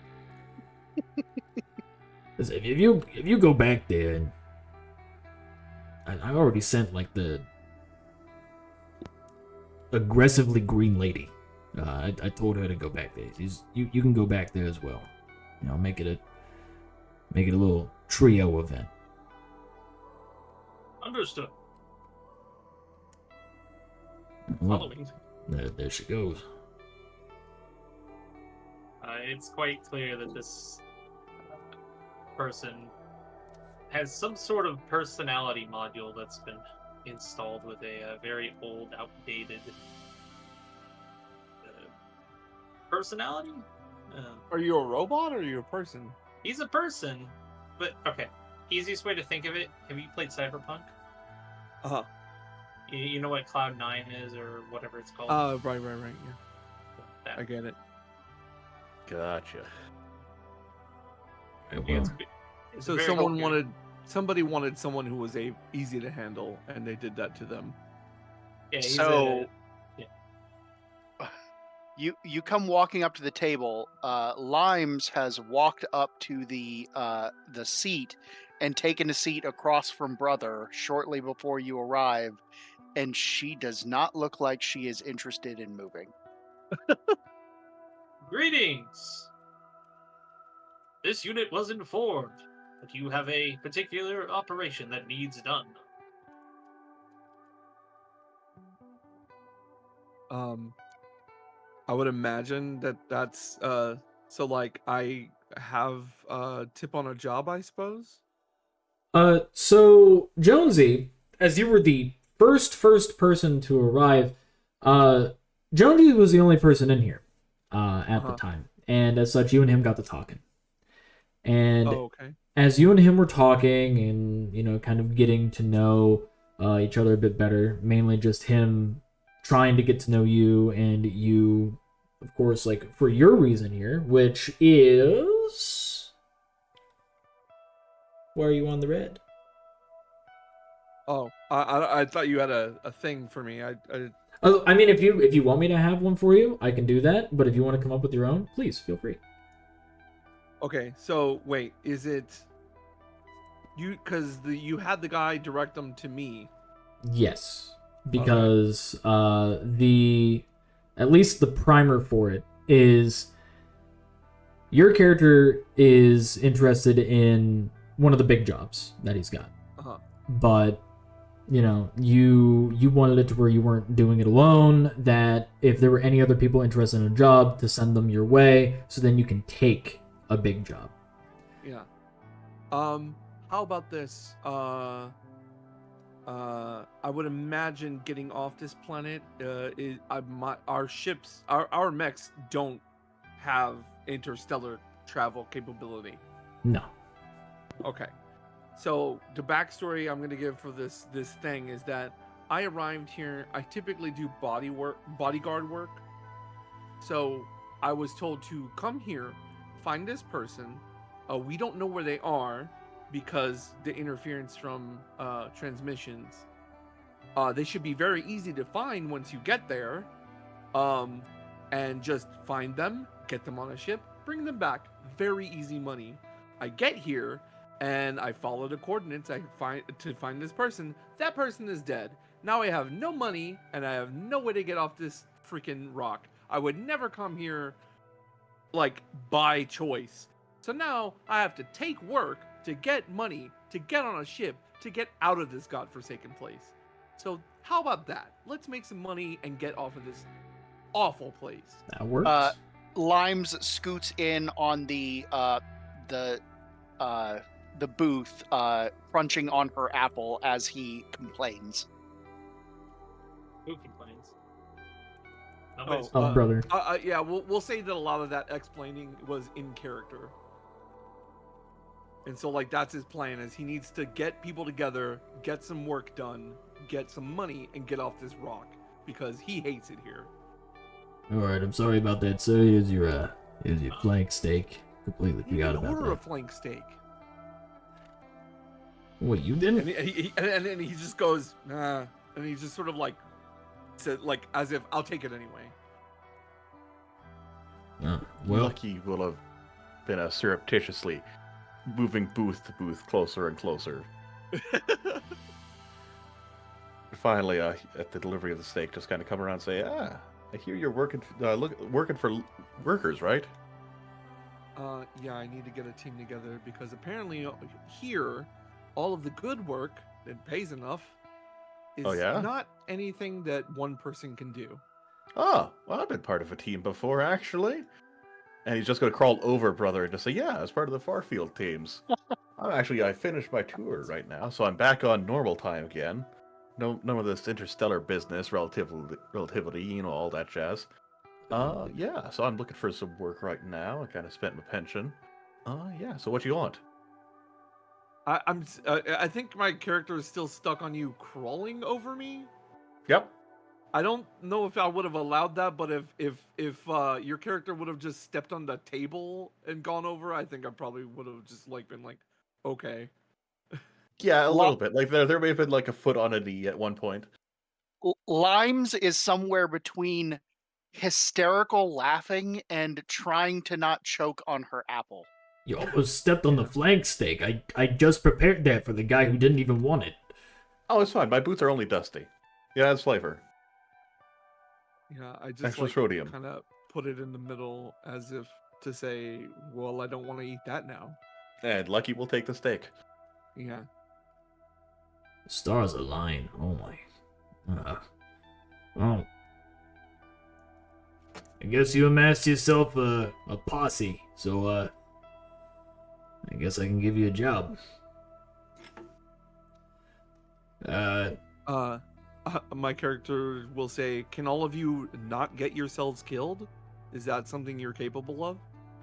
S6: if you go back there, and I already sent like the aggressively green lady. I told her to go back there. You can go back there as well. You know, make it a little trio event.
S3: Understood.
S6: Well,
S3: Following.
S6: there she goes.
S3: It's quite clear that this person has some sort of personality module that's been installed with a very old, outdated personality.
S4: Are you a robot or are you a person?
S3: He's a person, but okay. Easiest way to think of it: have you played Cyberpunk?
S4: Uh huh.
S3: You know what Cloud 9 is, or whatever it's called.
S4: Right. Yeah,
S3: That.
S4: I get it.
S2: Gotcha.
S6: Well,
S3: It's
S4: So
S3: very
S4: somebody wanted someone who was easy to handle, and they did that to them.
S3: Yeah, he's
S5: So you come walking up to the table. Limes has walked up to the seat and taken a seat across from Brother shortly before you arrive, and she does not look like she is interested in moving.
S3: Greetings! This unit was informed that you have a particular operation that needs done.
S4: I would imagine that's so like I have a tip on a job, I suppose.
S1: So Jonesy, as you were the first person to arrive, Jonesy was the only person in here at the
S4: Uh-huh.
S1: time, and as such, you and him got to talking. And
S4: Oh, okay.
S1: as you and him were talking, and kind of getting to know each other a bit better, mainly just him trying to get to know you, and you, of course, like for your reason here, which is why are you on the red?
S4: Oh, I thought you had a thing for me.
S1: Oh, I mean, if you want me to have one for you, I can do that. But if you want to come up with your own, please feel free.
S4: Okay, so wait, is it you? Because you had the guy direct them to me.
S1: Yes, because the at least the primer for it is your character is interested in one of the big jobs that he's got,
S4: Uh-huh.
S1: but you wanted it to where you weren't doing it alone. That if there were any other people interested in a job, to send them your way, so then you can take a big job.
S4: Yeah. How about this? I would imagine getting off this planet. Our mechs don't have interstellar travel capability.
S1: No.
S4: Okay. So the backstory I'm gonna give for this thing is that I arrived here. I typically do bodyguard work. So I was told to come here, find this person. We don't know where they are because the interference from transmissions. They should be very easy to find once you get there. And just find them, get them on a ship, bring them back. Very easy money. I get here and I follow the coordinates I find this person. That person is dead. Now I have no money and I have no way to get off this freaking rock. I would never come here like by choice. So now I have to take work to get money, to get on a ship, to get out of this godforsaken place. So how about that? Let's make some money and get off of this awful place.
S1: That works.
S5: Limes scoots in on the booth, crunching on her apple as he complains.
S3: Who complains?
S1: Oh, brother.
S4: Yeah, we'll say that a lot of that explaining was in character. And so like that's his plan is he needs to get people together, get some work done, get some money, and get off this rock because he hates it here.
S6: Alright, I'm sorry about that, sir. Here's your flank steak. Completely
S4: You
S6: forgot
S4: didn't
S6: about
S4: order a
S6: that.
S4: flank steak.
S6: Wait, you didn't?
S4: And then he just goes, nah. And he just sort of like said like as if I'll take it anyway.
S6: Oh, well,
S2: Lucky will have been surreptitiously moving booth to booth closer and closer. Finally, at the delivery of the steak, just kind of come around and say, I hear you're working for workers, right?
S4: Yeah, I need to get a team together because apparently here, all of the good work that pays enough is
S2: Oh, yeah?
S4: not anything that one person can do.
S2: Oh, well, I've been part of a team before, actually. And he's just going to crawl over brother and just say, yeah, as part of the Farfield teams. I finished my tour right now, so I'm back on normal time again. No, none of this interstellar business, relativity, all that jazz. Yeah, so I'm looking for some work right now. I kind of spent my pension. Yeah, so what you want?
S4: I think my character is still stuck on you crawling over me.
S2: Yep.
S4: I don't know if I would have allowed that, but if your character would have just stepped on the table and gone over, I think I probably would have just like been like, okay.
S2: Yeah, a little bit. Like there may have been like a foot on a knee at one point.
S5: Limes is somewhere between hysterical laughing and trying to not choke on her apple.
S6: you almost stepped on the flank steak. I just prepared that for the guy who didn't even want it.
S2: Oh, it's fine. My boots are only dusty. Yeah, it's flavor.
S4: Yeah, I just
S2: Extra
S4: like
S2: sodium.
S4: kind of put it in the middle as if to say, well, I don't want to eat that now.
S2: And Lucky will take the steak.
S4: Yeah.
S6: The stars align. Oh my. Well, I guess you amassed yourself a posse, so I guess I can give you a job.
S4: my character will say, "Can all of you not get yourselves killed? Is that something you're capable of?"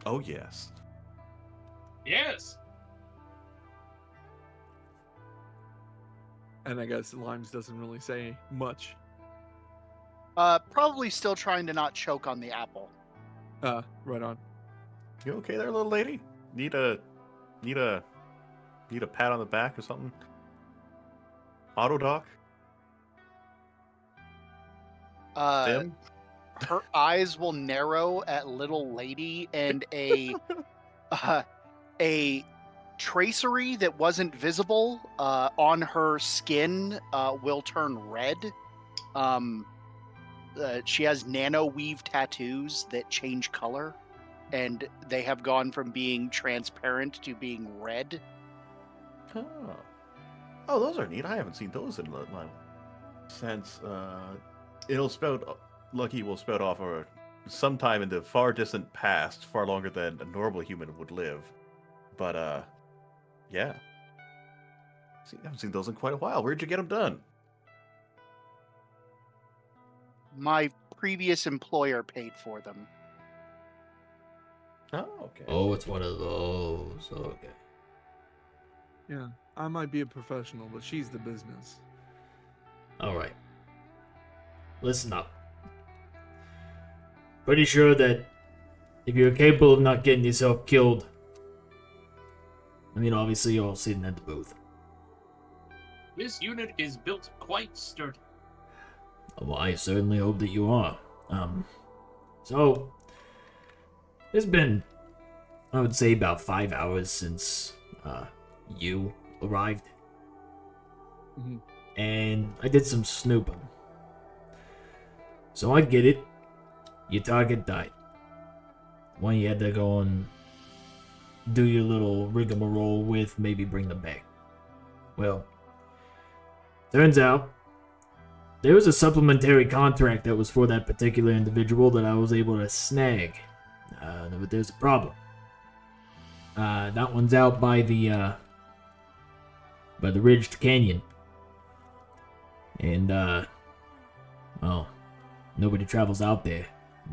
S2: Oh yes.
S3: Yes.
S4: And I guess Limes doesn't really say much.
S5: Probably still trying to not choke on the apple.
S4: Right on.
S2: You okay there, little lady? Need a pat on the back or something? Auto doc? Stim?
S5: Her eyes will narrow at little lady, and a tracery that wasn't visible on her skin will turn red. She has nano weave tattoos that change color, and they have gone from being transparent to being red.
S2: Oh. Oh, those are neat. I haven't seen those in line. Since it'll spout Lucky will spout off sometime in the far distant past, far longer than a normal human would live. But yeah. See, I haven't seen those in quite a while. Where'd you get them done?
S5: My previous employer paid for them.
S2: Oh, okay.
S6: Oh, it's one of those. Okay.
S4: Yeah, I might be a professional, but she's the business.
S1: All right. Listen up. Pretty sure that if you're capable of not getting yourself killed, I mean, obviously you're all sitting at the booth.
S3: This unit is built quite sturdy.
S1: Well, I certainly hope that you are. So it's been, I would say, about 5 hours since you arrived,
S4: Mhm.
S1: and I did some snooping. So I get it. Your target died. One you had to go and do your little rigmarole with, maybe bring them back. Well, turns out there was a supplementary contract that was for that particular individual that I was able to snag. But there's a problem. That one's out by the Ridged Canyon. And, well, nobody travels out there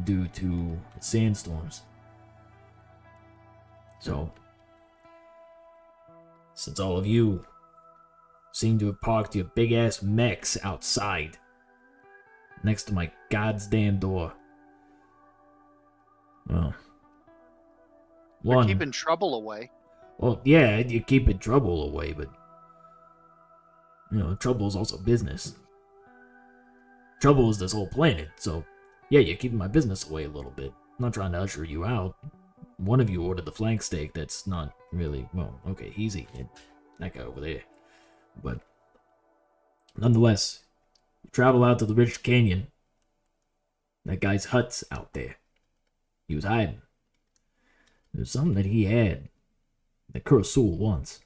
S1: due to the sandstorms. So, since all of you seem to have parked your big-ass mechs outside, next to my goddamn door, well,
S5: They're
S1: one,
S5: keeping trouble away.
S1: well, yeah, you keep it trouble away, but, you know, trouble is also business. Trouble is this whole planet, so, yeah, you're keeping my business away a little bit. I'm not trying to usher you out. One of you ordered the flank steak that's not really, well, okay, he's eating it. That guy over there. But, nonetheless, you travel out to the Ridged Canyon. That guy's hut's out there. He was hiding. There's something that he had that Kurosul wants.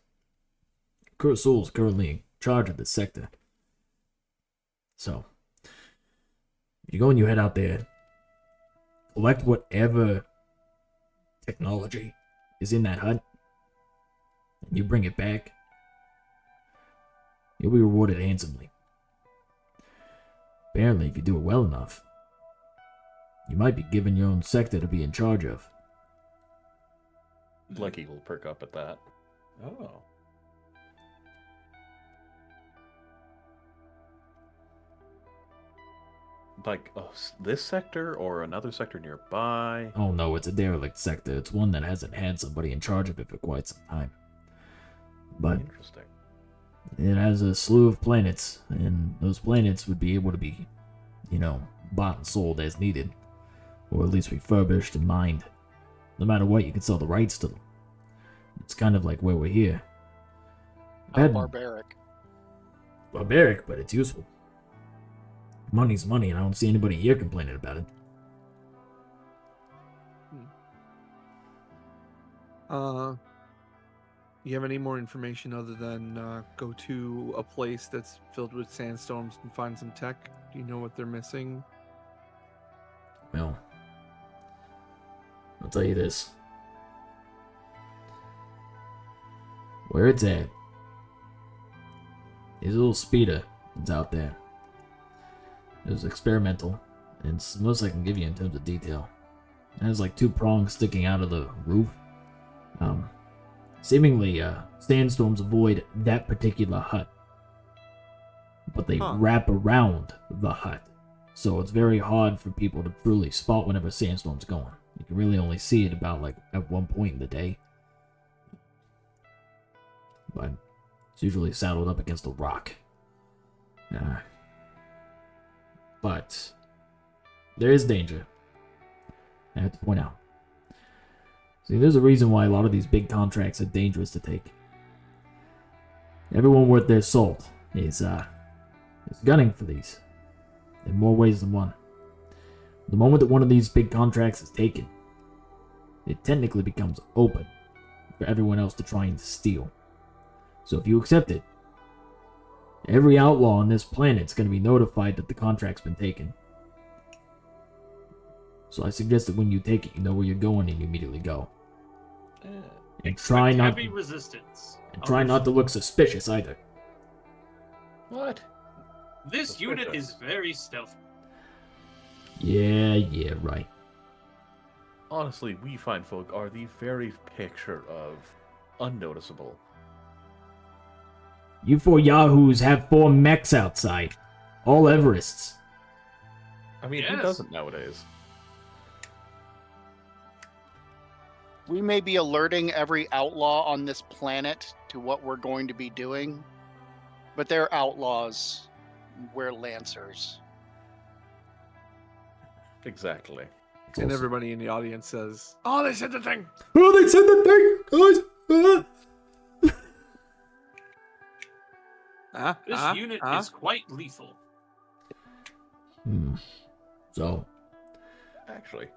S1: Kurosul's currently in charge of this sector. So, you go and you head out there, collect whatever technology is in that hut, and you bring it back, you'll be rewarded handsomely. Apparently, if you do it well enough, you might be given your own sector to be in charge of.
S2: Lucky will perk up at that. Oh. Like this sector or another sector nearby?
S1: Oh no, it's a derelict sector. It's one that hasn't had somebody in charge of it for quite some time. But
S2: Interesting.
S1: it has a slew of planets, and those planets would be able to be, you know, bought and sold as needed, or at least refurbished and mined. No matter what, you can sell the rights to them. It's kind of like where we're here.
S5: How barbaric.
S1: Barbaric, but it's useful. Money's money, and I don't see anybody here complaining about it.
S4: You have any more information other than go to a place that's filled with sandstorms and find some tech? Do you know what they're missing?
S1: Well, I'll tell you this. Where it's at, there's a little speeder that's out there.
S6: It was experimental. It's the most I can give you in terms of detail. It has like 2 prongs sticking out of the roof. Seemingly, sandstorms avoid that particular hut, but they wrap around the hut. So it's very hard for people to truly spot whenever a sandstorm's going. You can really only see it about like at one point in the day. But it's usually saddled up against a rock. But there is danger, I have to point out. See, there's a reason why a lot of these big contracts are dangerous to take. Everyone worth their salt is gunning for these in more ways than one. The moment that one of these big contracts is taken, it technically becomes open for everyone else to try and steal. So if you accept it, every outlaw on this planet's going to be notified that the contract's been taken. So I suggest that when you take it, you know where you're going and you immediately go. And try not
S3: heavy resistance.
S6: and try not to look suspicious either.
S2: What?
S3: This unit is very stealthy.
S6: Yeah, right.
S2: Honestly, we fine folk are the very picture of unnoticeable.
S6: You 4 yahoos have 4 mechs outside. All Everests.
S2: I mean, who
S3: Yes.
S2: doesn't nowadays?
S5: We may be alerting every outlaw on this planet to what we're going to be doing, but they're outlaws. We're lancers.
S2: Exactly.
S6: It's
S4: And
S6: also-
S4: everybody in the audience says, "Oh, they said the thing."
S6: Oh, they said the thing, guys!
S3: This unit is quite lethal.
S6: So,
S2: Actually,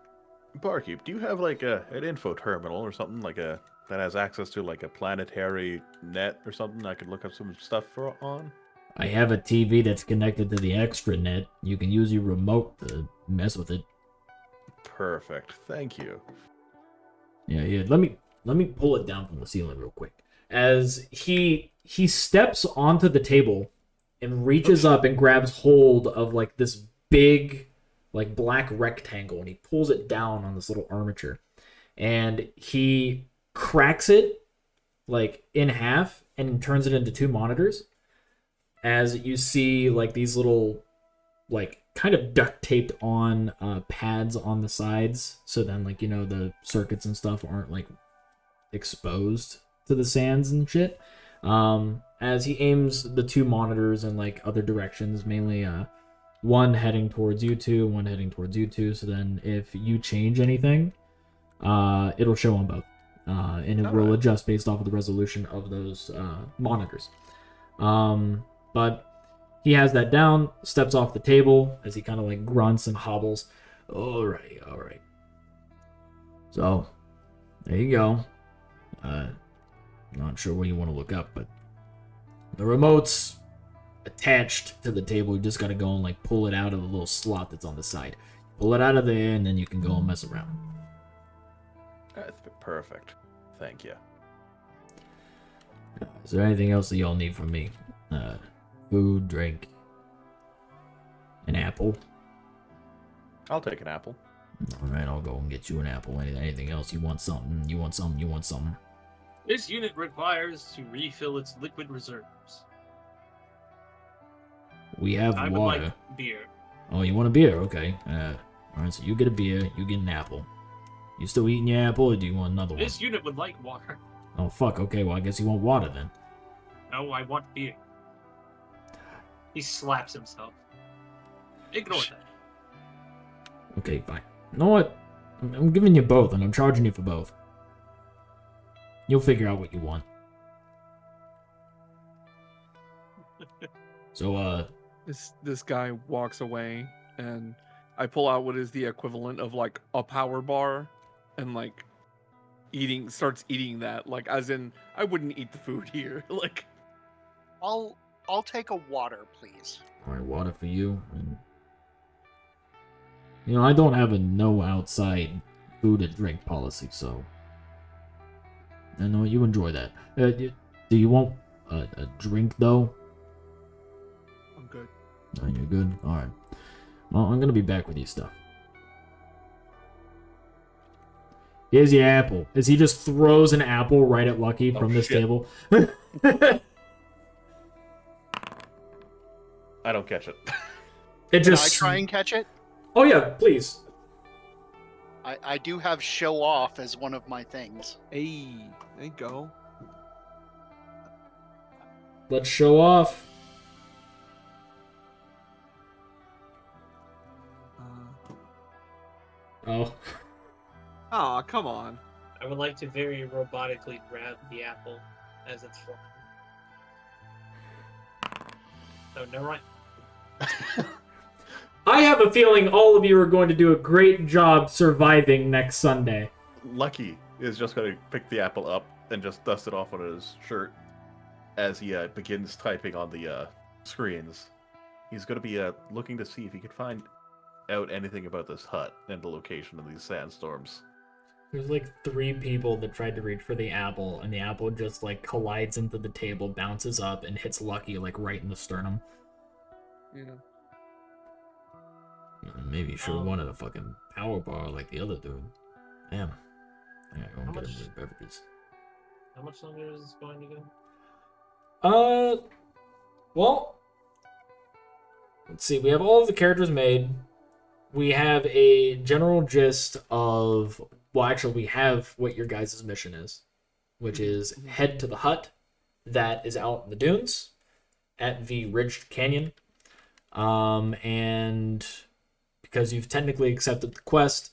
S2: Barkeep, do you have like an info terminal or something that has access to like a planetary net or something I could look up some stuff on?
S6: I have a TV that's connected to the extranet. You can use your remote to mess with it.
S2: Perfect. Thank you.
S6: Yeah. Let me pull it down from the ceiling real quick. As he steps onto the table and reaches up and grabs hold of like this big like black rectangle, and he pulls it down on this little armature, and he cracks it like in half and turns it into 2 monitors. As you see like these little like kind of duct taped on pads on the sides, so then like, you know, the circuits and stuff aren't like exposed to the sands and shit. As he aims the 2 monitors in like other directions, mainly one heading towards you two, one heading towards you two, so then if you change anything, it'll show on both, and it will adjust based off of the resolution of those monitors. But he has that down, steps off the table as he kind of like grunts and hobbles. All right. So, there you go. Not sure what you want to look up, but the remote's attached to the table. You just gotta go and like pull it out of the little slot that's on the side. Pull it out of there, and then you can go and mess around.
S2: That's perfect. Thank you.
S6: Is there anything else that y'all need from me? Food, drink, an apple?
S2: I'll take an apple.
S6: Alright, I'll go and get you an apple. Anything else? You want something? You want something?
S3: This unit requires to refill its liquid reserves.
S6: We have
S3: I would
S6: water.
S3: like beer.
S6: Oh, you want a beer? Okay. Alright, so you get a beer, you get an apple. You still eating your apple, or do you want another one?
S3: This unit would like water.
S6: Oh, fuck. Okay, well, I guess you want water then.
S3: No, I want beer. He slaps himself. Ignore that.
S6: Okay, fine. You know what? I'm giving you both, and I'm charging you for both. You'll figure out what you want. So,
S4: This guy walks away, and I pull out what is the equivalent of like a power bar, and like starts eating that. Like, as in, I wouldn't eat the food here. Like,
S5: I'll take a water, please.
S6: alright, water for you. And, you know, I don't have a no outside food and drink policy, so I know you enjoy that. Do you want a drink, though?
S4: I'm good.
S6: Oh, you're good? Alright.
S1: Well, I'm gonna be back with you stuff. Here's your apple. As he just throws an apple right at Lucky from this
S2: shit.
S1: table.
S2: I don't catch it.
S1: It
S5: Can
S1: just.
S5: I try and catch it?
S1: Oh yeah, please.
S5: I do have show off as one of my things.
S4: Hey, there you go.
S1: Let's show off. Oh.
S4: Oh, come on.
S3: I would like to very robotically grab the apple as it's flying. Oh, never mind.
S1: I have a feeling all of you are going to do a great job surviving next Sunday.
S2: Lucky is just going to pick the apple up and just dust it off on his shirt as he begins typing on the screens. He's going to be looking to see if he can find out anything about this hut and the location of these sandstorms.
S1: There's like 3 people that tried to reach for the apple, and the apple just like collides into the table, bounces up, and hits Lucky like right in the sternum.
S4: You know.
S1: Maybe you should have wanted a fucking power bar like the other dude. Damn. I gotta go and
S3: How
S1: get
S3: much-
S1: him the beverages.
S3: How much longer is this going to go?
S1: Well, let's see. We have all of the characters made. We have a general gist of, well, actually, we have what your guys' mission is, which is head to the hut that is out in the dunes at the Ridged Canyon. And because you've technically accepted the quest,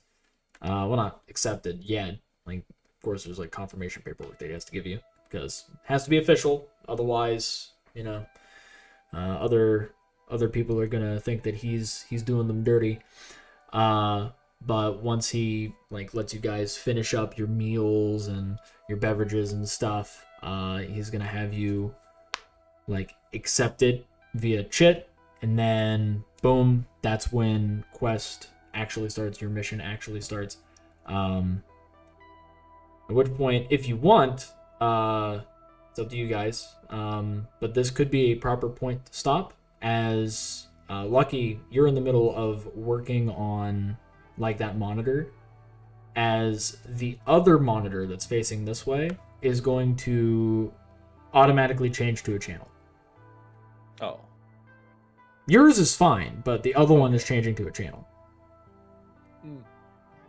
S1: well, not accepted yet. Like, of course, there's like confirmation paperwork that he has to give you because it has to be official. Otherwise, you know, other people are gonna think that he's doing them dirty. But once he like lets you guys finish up your meals and your beverages and stuff, he's gonna have you like accept it via chit, and then boom, that's when quest actually starts. Your mission actually starts. At which point, if you want, it's up to you guys. But this could be a proper point to stop, as Lucky, you're in the middle of working on like that monitor, as the other monitor that's facing this way is going to automatically change to a channel.
S2: Oh.
S1: Yours is fine, but the other one is changing to a channel.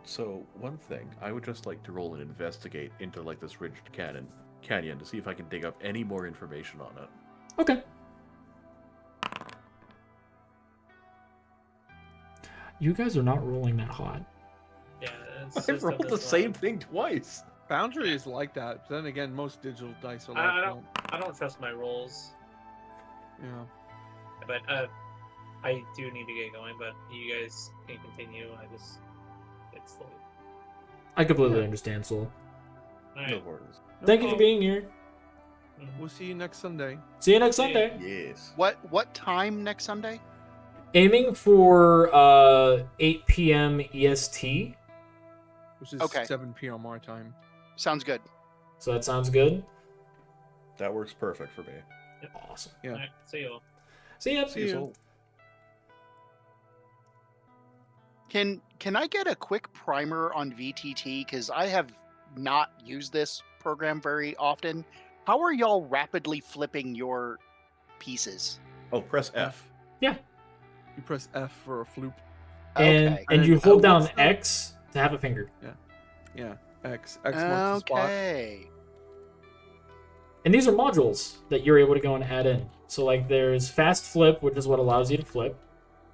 S2: So, one thing, I would just like to roll and investigate into like this ridged canyon to see if I can dig up any more information on it.
S1: Okay. You guys are not rolling that hot.
S3: Yeah, it's
S2: I
S3: just
S2: rolled
S3: at
S2: the
S3: this
S2: same
S3: level.
S2: thing twice.
S4: Boundary is like that. But then again, most digital dice are like
S3: I
S4: that.
S3: I don't trust my rolls,
S4: Yeah.
S3: but I do need to get going. But you guys can continue. It's late.
S1: I completely
S4: Yeah.
S1: understand, Soul.
S3: All
S2: No
S3: right.
S2: worries.
S1: Thank you for being here.
S4: We'll see you next Sunday.
S1: See you next Sunday.
S2: Yes.
S5: What time next Sunday?
S1: Aiming for 8 p.m. EST.
S4: Which is
S5: Okay.
S4: 7 p.m. our time.
S5: Sounds good.
S1: So that sounds good.
S2: That works perfect for me.
S1: Awesome.
S4: Yeah.
S3: All right. See you all.
S1: See ya.
S4: See you.
S5: Can I get a quick primer on VTT? Because I have not used this program very often. How are y'all rapidly flipping your pieces?
S2: Oh, press F.
S4: You press F for a floop.
S1: And
S5: Okay.
S1: and you
S4: And,
S1: hold down
S4: what's the-
S1: X to have a finger.
S4: Yeah. X. X marks the spot.
S5: Okay.
S1: And these are modules that you're able to go and add in. So like there's fast flip, which is what allows you to flip.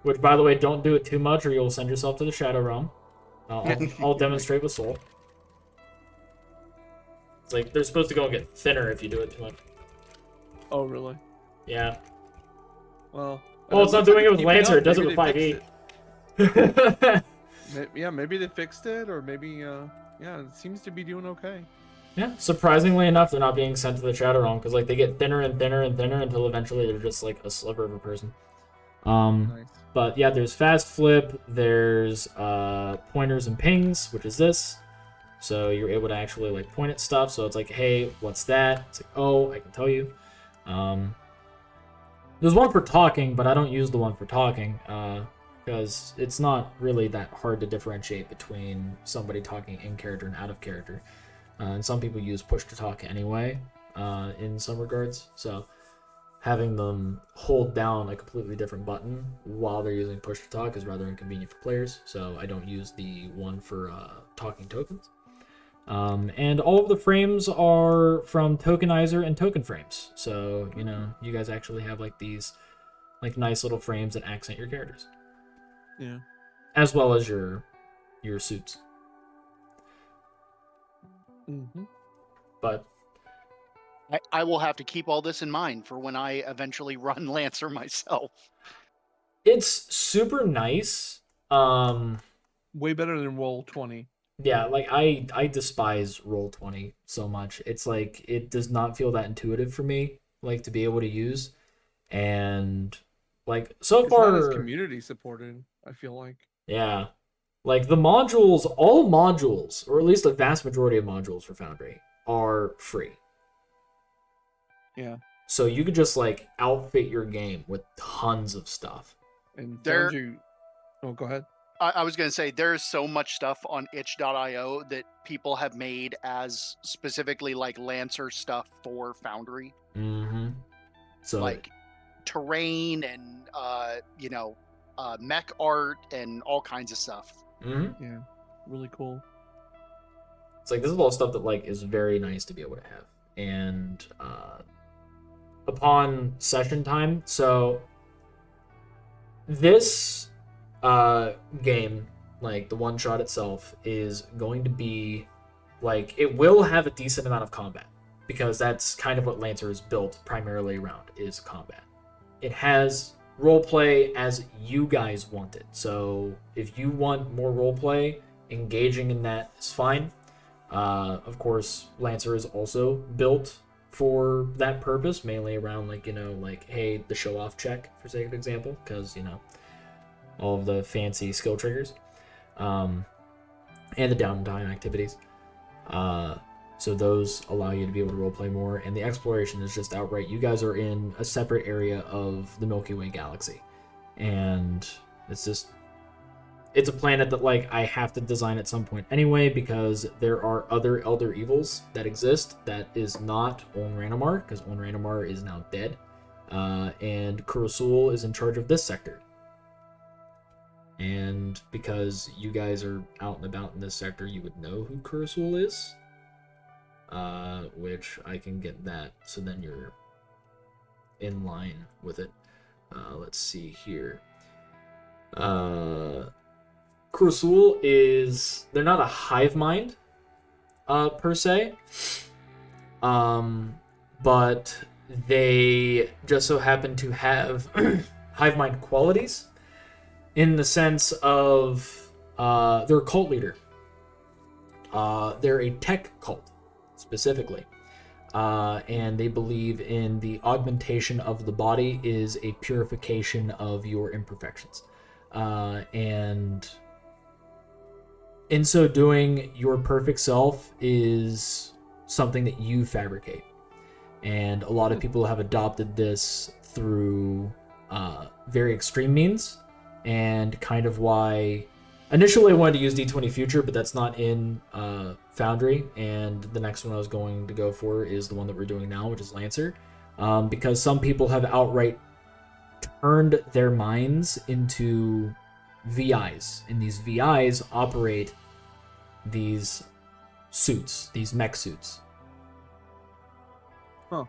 S1: Which, by the way, don't do it too much or you'll send yourself to the Shadow Realm. I'll demonstrate with Soul. It's like they're supposed to go and get thinner if you do it too much.
S4: Oh, really?
S1: Yeah.
S4: Well.
S1: Well, it's not
S4: looks
S1: doing
S4: like
S1: it with
S4: keeping
S1: Lancer.
S4: up.
S1: It does it
S4: Maybe
S1: with
S4: they
S1: 5e.
S4: fixed it. Yeah, maybe they fixed it, or maybe, yeah, it seems to be doing okay.
S1: Yeah, surprisingly enough, they're not being sent to the Shadow Realm because like they get thinner and thinner and thinner until eventually they're just like a sliver of a person.
S4: Nice.
S1: But yeah, there's fast flip, there's pointers and pings, which is this. So you're able to actually like point at stuff. So it's like, hey, what's that? It's like, oh, I can tell you. There's one for talking, but I don't use the one for talking. because it's not really that hard to differentiate between somebody talking in character and out of character. And some people use push to talk anyway, in some regards. So having them hold down a completely different button while they're using push to talk is rather inconvenient for players. So I don't use the one for talking tokens. And all of the frames are from Tokenizer and Token Frames. So, you know, you guys actually have like these like nice little frames that accent your characters.
S4: Yeah.
S1: As well as your suits.
S4: Mm-hmm.
S1: But
S5: I will have to keep all this in mind for when I eventually run Lancer myself.
S1: it's super nice.
S4: Way better than Roll20.
S1: Yeah, like I despise Roll20 so much. It's like it does not feel that intuitive for me, like to be able to use. And like so
S4: It's not as
S1: far,
S4: community supported, I feel like.
S1: yeah. Like the modules, all modules, or at least a vast majority of modules for Foundry are free.
S4: Yeah.
S1: So you could just like outfit your game with tons of stuff.
S4: And
S5: There-
S4: Foundry... Oh, go ahead.
S5: I was going to say there's so much stuff on itch.io that people have made as specifically like Lancer stuff for Foundry,
S1: Mm-hmm. So
S5: like terrain and mech art and all kinds of stuff.
S1: mm-hmm.
S4: Yeah. Really cool.
S1: It's like this is all stuff that like is very nice to be able to have. And upon session time, so this game, like the one shot itself, is going to be like it will have a decent amount of combat because that's kind of what Lancer is built primarily around is combat. It has roleplay as you guys want it. So if you want more roleplay, engaging in that is fine. Of course, Lancer is also built for that purpose, mainly around like, you know, like, hey, the show off check, for sake of example, because, you know, all of the fancy skill triggers, and the downtime activities. So those allow you to be able to roleplay more, and the exploration is just outright. You guys are in a separate area of the Milky Way galaxy, and it's a planet that like I have to design at some point anyway because there are other Elder Evils that exist that is not On Ranamar because On Ranamar is now dead, and Kurosul is in charge of this sector. And because you guys are out and about in this sector, you would know who Kurosul is, which I can get that. So then you're in line with it. Let's see here. Kurosul is, they're not a hive mind per se, but they just so happen to have hive mind qualities in the sense of they're a cult leader. They're a tech cult specifically, and they believe in the augmentation of the body is a purification of your imperfections, and in so doing, your perfect self is something that you fabricate. And a lot of people have adopted this through very extreme means, and kind of why initially I wanted to use D20 Future, but that's not in Foundry, and the next one I was going to go for is the one that we're doing now, which is Lancer, because some people have outright turned their minds into VIs, and these VIs operate these suits, these mech suits.
S4: Huh.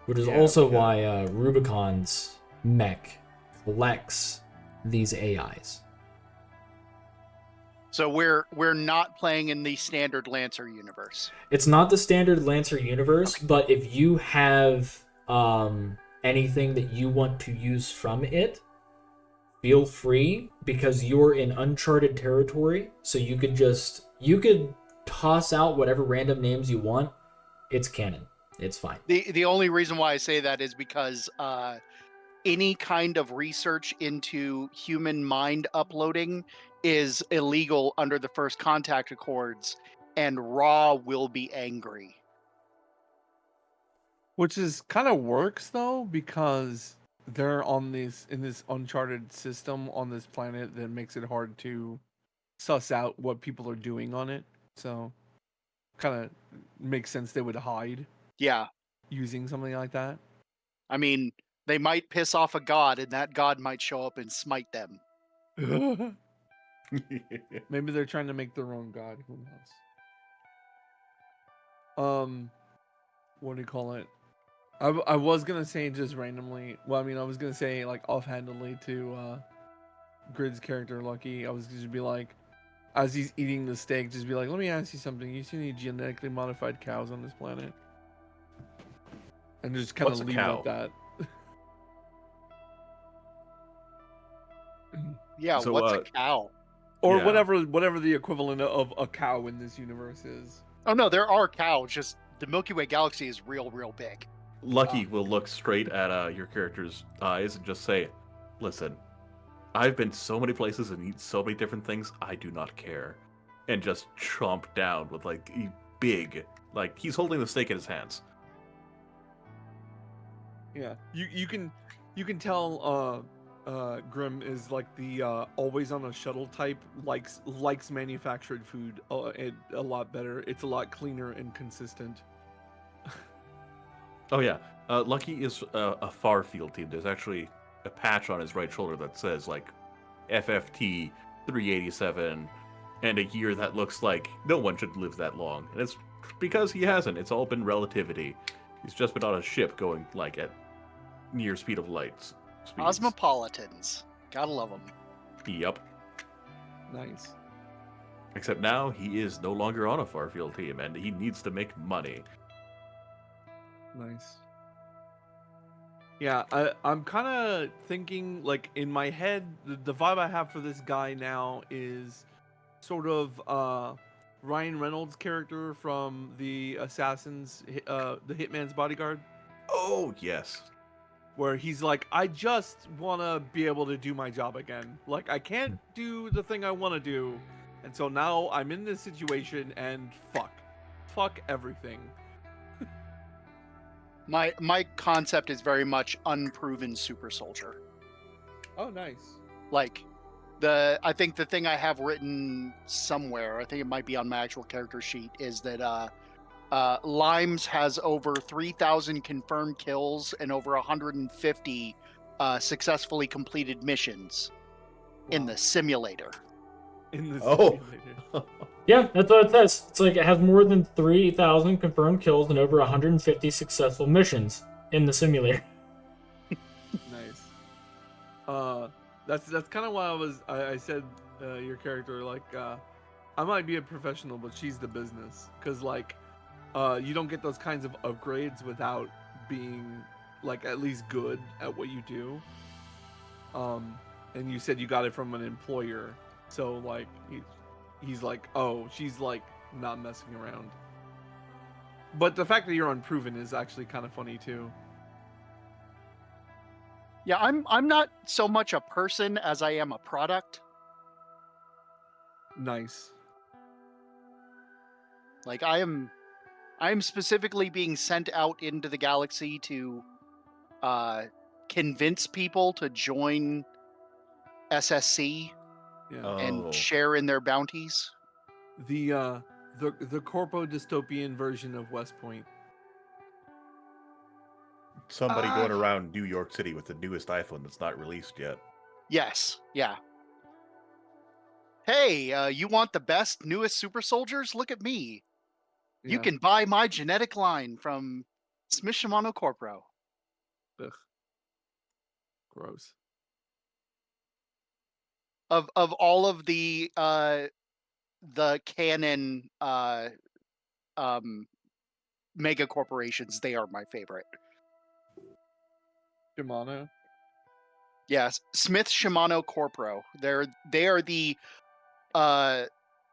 S1: Which is
S4: Yeah,
S1: also
S4: okay.
S1: why Rubicon's mech collects these AIs.
S5: So we're not playing in the standard Lancer universe.
S1: It's not the standard Lancer universe, but if you have anything that you want to use from it, feel free, because you're in uncharted territory, so you could toss out whatever random names you want. It's canon. It's fine.
S5: The only reason why I say that is because any kind of research into human mind uploading is illegal under the First Contact Accords, and Raw will be angry.
S4: Which is kind of works though, because they're on this in this uncharted system on this planet that makes it hard to suss out what people are doing on it. So, kind of makes sense they would hide
S5: Yeah.
S4: using something like that.
S5: I mean, they might piss off a god, and that god might show up and smite them.
S4: Maybe they're trying to make their own god. Who knows? What do you call it? I was gonna say just randomly. Well, I mean, I was gonna say like offhandedly to Grid's character Lucky. I was gonna be like, as he's eating the steak, just be like, "Let me ask you something. You see any genetically modified cows on this planet?" And just kind
S2: What's
S4: of
S2: a
S4: leave
S2: cow?
S4: it at that.
S5: Yeah,
S2: So,
S5: what's a cow?
S4: Or
S2: Yeah.
S4: whatever the equivalent of a cow in this universe is.
S5: Oh no, there are cows. Just the Milky Way galaxy is real big.
S2: Lucky will look straight at your character's eyes and just say, "Listen, I've been so many places and eaten so many different things. I do not care," and just chomp down with like a big, like he's holding the steak in his hands.
S4: Yeah, you can tell Grim is like the always on a shuttle type, likes manufactured food a lot better. It's a lot cleaner and consistent.
S2: Oh yeah, Lucky is a far field team. There's actually a patch on his right shoulder that says like FFT 387, and a year that looks like no one should live that long, and it's because he hasn't. It's all been relativity. He's just been on a ship going like at near speed of light speeds.
S5: Cosmopolitans. Gotta love them.
S2: Yep.
S4: Nice.
S2: Except now he is no longer on a Farfield team, and he needs to make money.
S4: Nice. Yeah, I'm kind of thinking, like, in my head, the vibe I have for this guy now is sort of Ryan Reynolds' character from the Assassins, the Hitman's Bodyguard,
S2: Oh yes.
S4: where he's like, I just want to be able to do my job again. Like, I can't do the thing I want to do, and so now I'm in this situation, and fuck everything.
S5: My concept is very much unproven super soldier.
S4: Oh, nice.
S5: Like I think the thing I have written somewhere, I think it might be on my actual character sheet, is that Limes has over 3,000 confirmed kills and over 150 successfully completed missions in
S4: Wow.
S5: the simulator.
S4: In the
S2: Oh.
S4: simulator.
S1: Yeah, that's what it says. It's like it has more than 3,000 confirmed kills and over 150 successful missions in the simulator.
S4: Nice. That's kind of why I said your character, like, I might be a professional, but she's the business, because like you don't get those kinds of upgrades without being like at least good at what you do. And you said you got it from an employer, so like he's like, oh, she's like not messing around. But the fact that you're unproven is actually kind of funny too.
S5: Yeah, I'm not so much a person as I am a product.
S4: Nice.
S5: Like I am specifically being sent out into the galaxy to convince people to join SSC
S4: Yeah.
S5: and
S2: Oh.
S5: share in their bounties.
S4: The corpo dystopian version of West Point.
S2: Somebody going around New York City with the newest iPhone that's not released yet.
S5: Yes, yeah. Hey, you want the best, newest super soldiers? Look at me. You
S4: Yeah.
S5: can buy my genetic line from Smith Shimano Corpro.
S4: Ugh. Gross.
S5: Of all of the canon mega corporations, they are my favorite.
S4: Shimano.
S5: Yes, Smith Shimano Corpro. They are the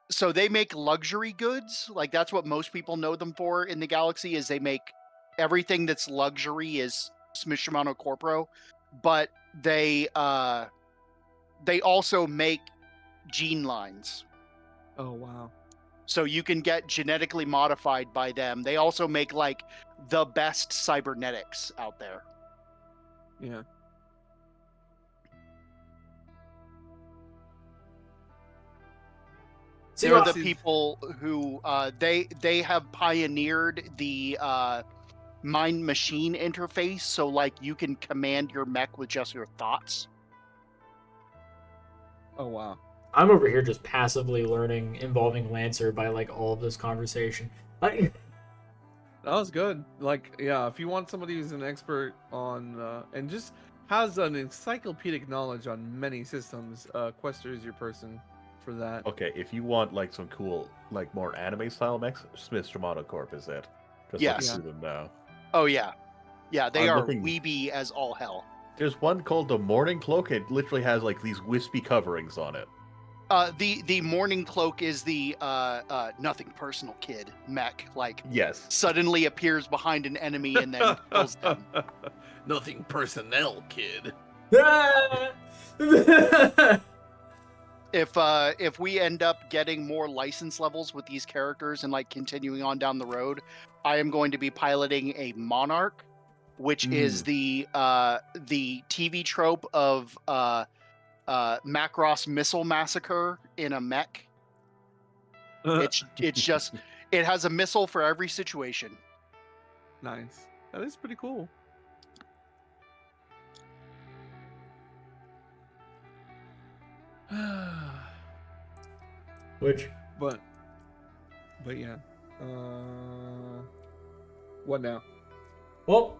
S5: so they make luxury goods. Like that's what most people know them for in the galaxy, is they make everything that's luxury is Smith Shimano Corpro, but they also make gene lines.
S4: Oh wow.
S5: So you can get genetically modified by them. They also make like the best cybernetics out there.
S4: Yeah.
S1: See,
S5: They're
S1: well,
S5: the people who they have pioneered the mind machine interface, so like you can command your mech with just your thoughts.
S4: Oh wow.
S1: I'm over here just passively learning involving Lancer by like all of this conversation. Like,
S4: That was good. Like, yeah, if you want somebody who's an expert on and just has an encyclopedic knowledge on many systems, Quester is your person for that.
S2: Okay, if you want like some cool, like more anime style mechs, Smith's Dramato Corp is it. Just
S5: Yes.
S2: looking through them now.
S5: Oh yeah, they
S2: I'm
S5: are
S2: looking-
S5: weeby as all hell.
S2: There's one called the Morning Cloak. It literally has like these wispy coverings on it.
S5: The morning cloak is the nothing personal kid mech, like
S2: Yes.
S5: suddenly appears behind an enemy and then kills them.
S4: Nothing personnel, kid.
S5: If we end up getting more license levels with these characters and like continuing on down the road, I am going to be piloting a Monarch, which is the TV trope of Macross missile massacre in a mech. It's just it has a missile for every situation.
S4: Nice. That is pretty cool.
S1: which
S4: but yeah. What now?
S1: Well,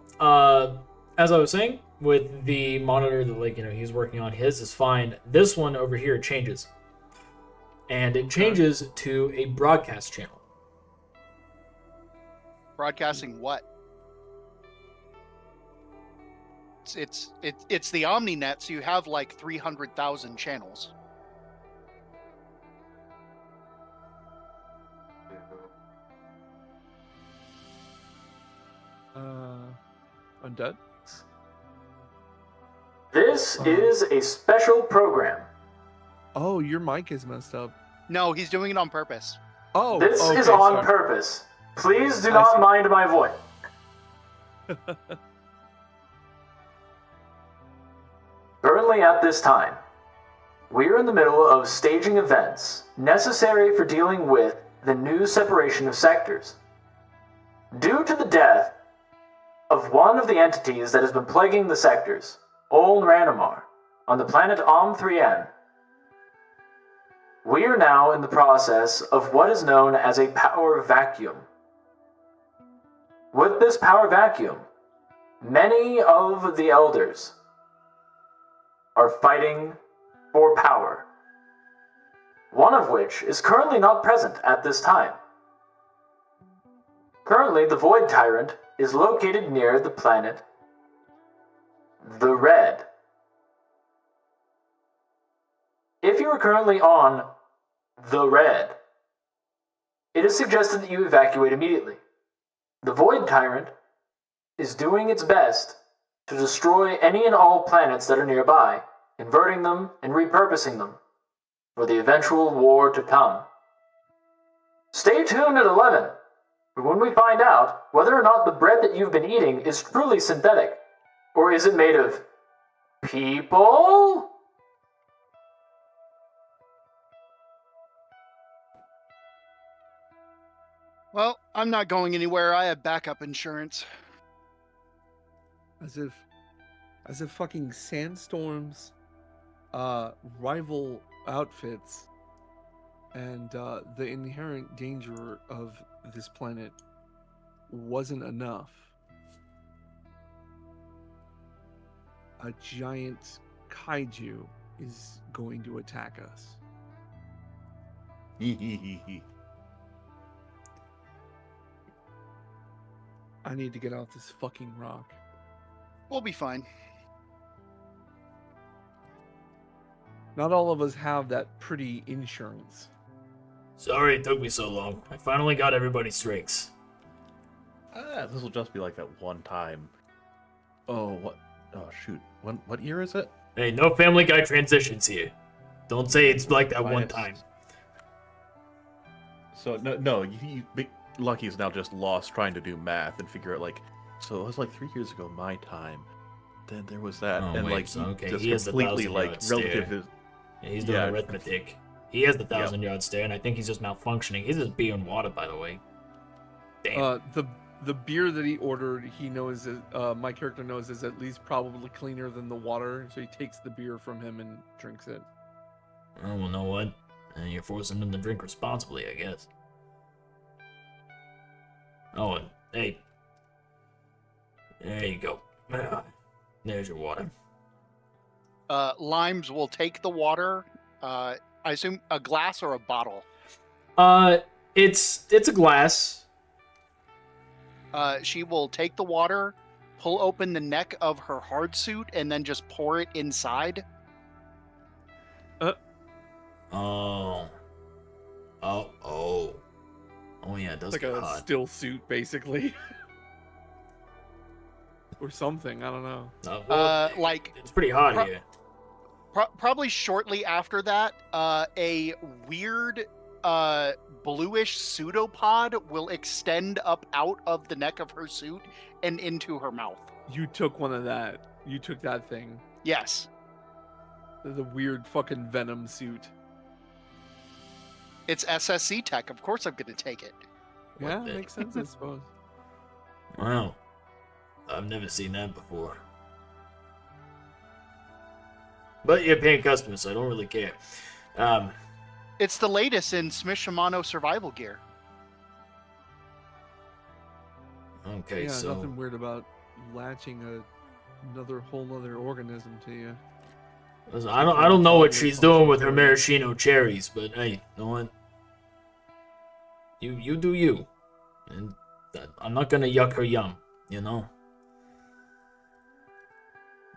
S1: as I was saying, with the monitor that like he's working on, his is fine. This one over here changes, and it changes to a broadcast channel.
S5: Broadcasting what? It's the OmniNet, so you have like 300,000 channels.
S4: Undead?
S1: This is a special program.
S4: Oh, your mic is messed up.
S5: No, he's doing it on purpose.
S4: Oh,
S1: This
S4: okay,
S1: is on
S4: sorry.
S1: purpose. Please do
S4: I
S1: not
S4: see.
S1: mind my voice. Currently at this time, we are in the middle of staging events necessary for dealing with the new separation of sectors. Due to the death of one of the entities that has been plaguing the sectors, Oln Ranamar, on the planet Om3N, we are now in the process of what is known as a power vacuum. With this power vacuum, many of the elders are fighting for power, one of which is currently not present at this time. Currently, the Void Tyrant is located near the planet the Red. If you are currently on the Red, it is suggested that you evacuate immediately. The Void Tyrant is doing its best to destroy any and all planets that are nearby, inverting them and repurposing them for the eventual war to come. Stay tuned at 11 for when we find out whether or not the bread that you've been eating is truly synthetic, or is it made of people?
S5: Well, I'm not going anywhere. I have backup insurance.
S4: As if fucking Sandstorm's rival outfits and the inherent danger of this planet wasn't enough. A giant kaiju is going to attack us. I need to get off this fucking rock.
S5: We'll be fine.
S4: Not all of us have that pretty insurance.
S1: Sorry it took me so long. I finally got everybody's drinks.
S2: This will just be like that one time. Oh, what? Oh, shoot. What year is it?
S1: Hey, no Family Guy transitions here. Don't say it's like that one
S2: Minus-
S1: time.
S2: So, no, Lucky's now just lost trying to do math and figure out, like, so it was like 3 years ago my time. Then there was that.
S1: Oh,
S2: and,
S1: wait,
S2: like,
S1: so, okay,
S2: just
S1: he has the
S2: completely,
S1: 1,000-yard
S2: like,
S1: stare.
S2: relative is...
S1: Yeah, he's doing
S2: Yeah,
S1: arithmetic. He has the 1,000-yard stare, and I think he's just malfunctioning. He's just beer and water, by the way. Damn.
S4: The beer that he ordered, he knows my character knows is at least probably cleaner than the water, so he takes the beer from him and drinks it.
S1: Oh, well, know what? You're forcing him to drink responsibly, I guess. Oh, and hey. There you go. There's your water.
S5: Limes will take the water. I assume a glass or a bottle.
S1: It's a glass.
S5: She will take the water, pull open the neck of her hard suit, and then just pour it inside.
S1: Oh, yeah, it does
S4: It's like
S1: get
S4: a
S1: hot.
S4: still suit, basically. Or something, I don't know.
S1: Well,
S5: Like
S1: it's pretty hot here.
S5: probably shortly after that, a weird bluish pseudopod will extend up out of the neck of her suit and into her mouth.
S4: You took one of that. You took that thing.
S5: Yes.
S4: The weird fucking venom suit.
S5: It's SSC tech. Of course I'm going to take it.
S4: Yeah,
S1: What the-
S4: makes sense, I suppose.
S1: Wow. I've never seen that before. But you're paying customers, so I don't really care.
S5: It's the latest in Smith Shimano survival gear.
S1: Okay,
S4: Yeah,
S1: so
S4: nothing weird about latching another whole other organism to you.
S1: listen, I don't know what she's doing with her maraschino cherries, but hey, you know what? You do you, and I'm not gonna yuck her yum, you know.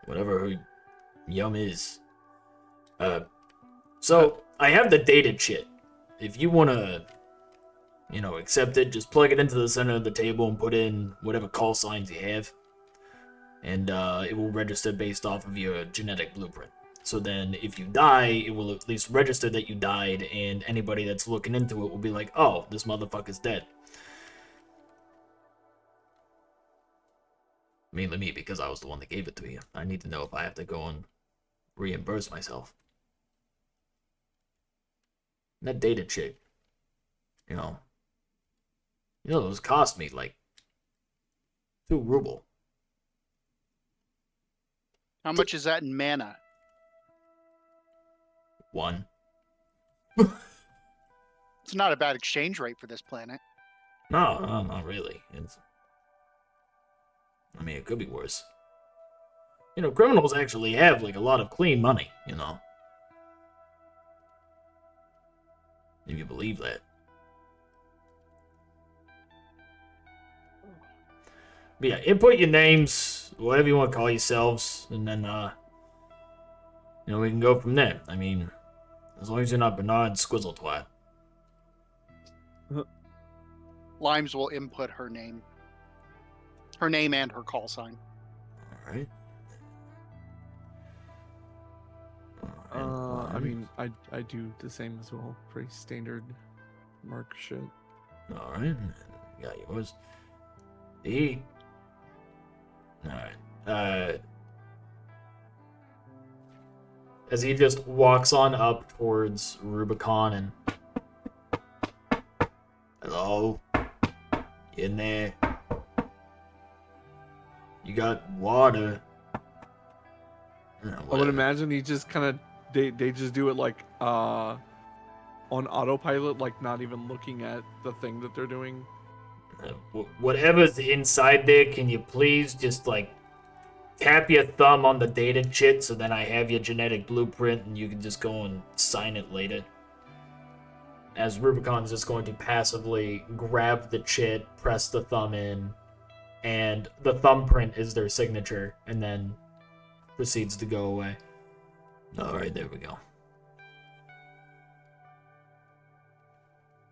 S1: Whatever her yum is. So I have the dated shit. If you wanna, accept it, just plug it into the center of the table and put in whatever call signs you have, and it will register based off of your genetic blueprint. So then, if you die, it will at least register that you died, and anybody that's looking into it will be like, oh, this motherfucker's dead. Mainly me, because I was the one that gave it to you. I need to know if I have to go and reimburse myself. And that dated shit, those cost me like 2 ruble.
S5: How much is that in mana?
S1: 1.
S5: It's not a bad exchange rate for this planet.
S1: No, not really. It could be worse. Criminals actually have like a lot of clean money, If you believe that. But yeah, input your names, whatever you want to call yourselves, and then we can go from there. As long as you're not Bernard Squizzletwat.
S5: Limes will input her name. Her name and her call sign.
S1: Alright.
S4: I do the same as well. Pretty standard mark shit.
S1: Alright. You got yours. E. Alright. As he just walks on up towards Rubicon and... Hello? In there? You got water?
S4: I would imagine he just kind of they just do it like on autopilot, like not even looking at the thing that they're doing.
S1: Whatever's inside there, can you please just tap your thumb on the dated shit so then I have your genetic blueprint and you can just go and sign it later. As Rubicon's just going to passively grab the chit, press the thumb in, and the thumbprint is their signature, and then proceeds to go away. Alright, there we go.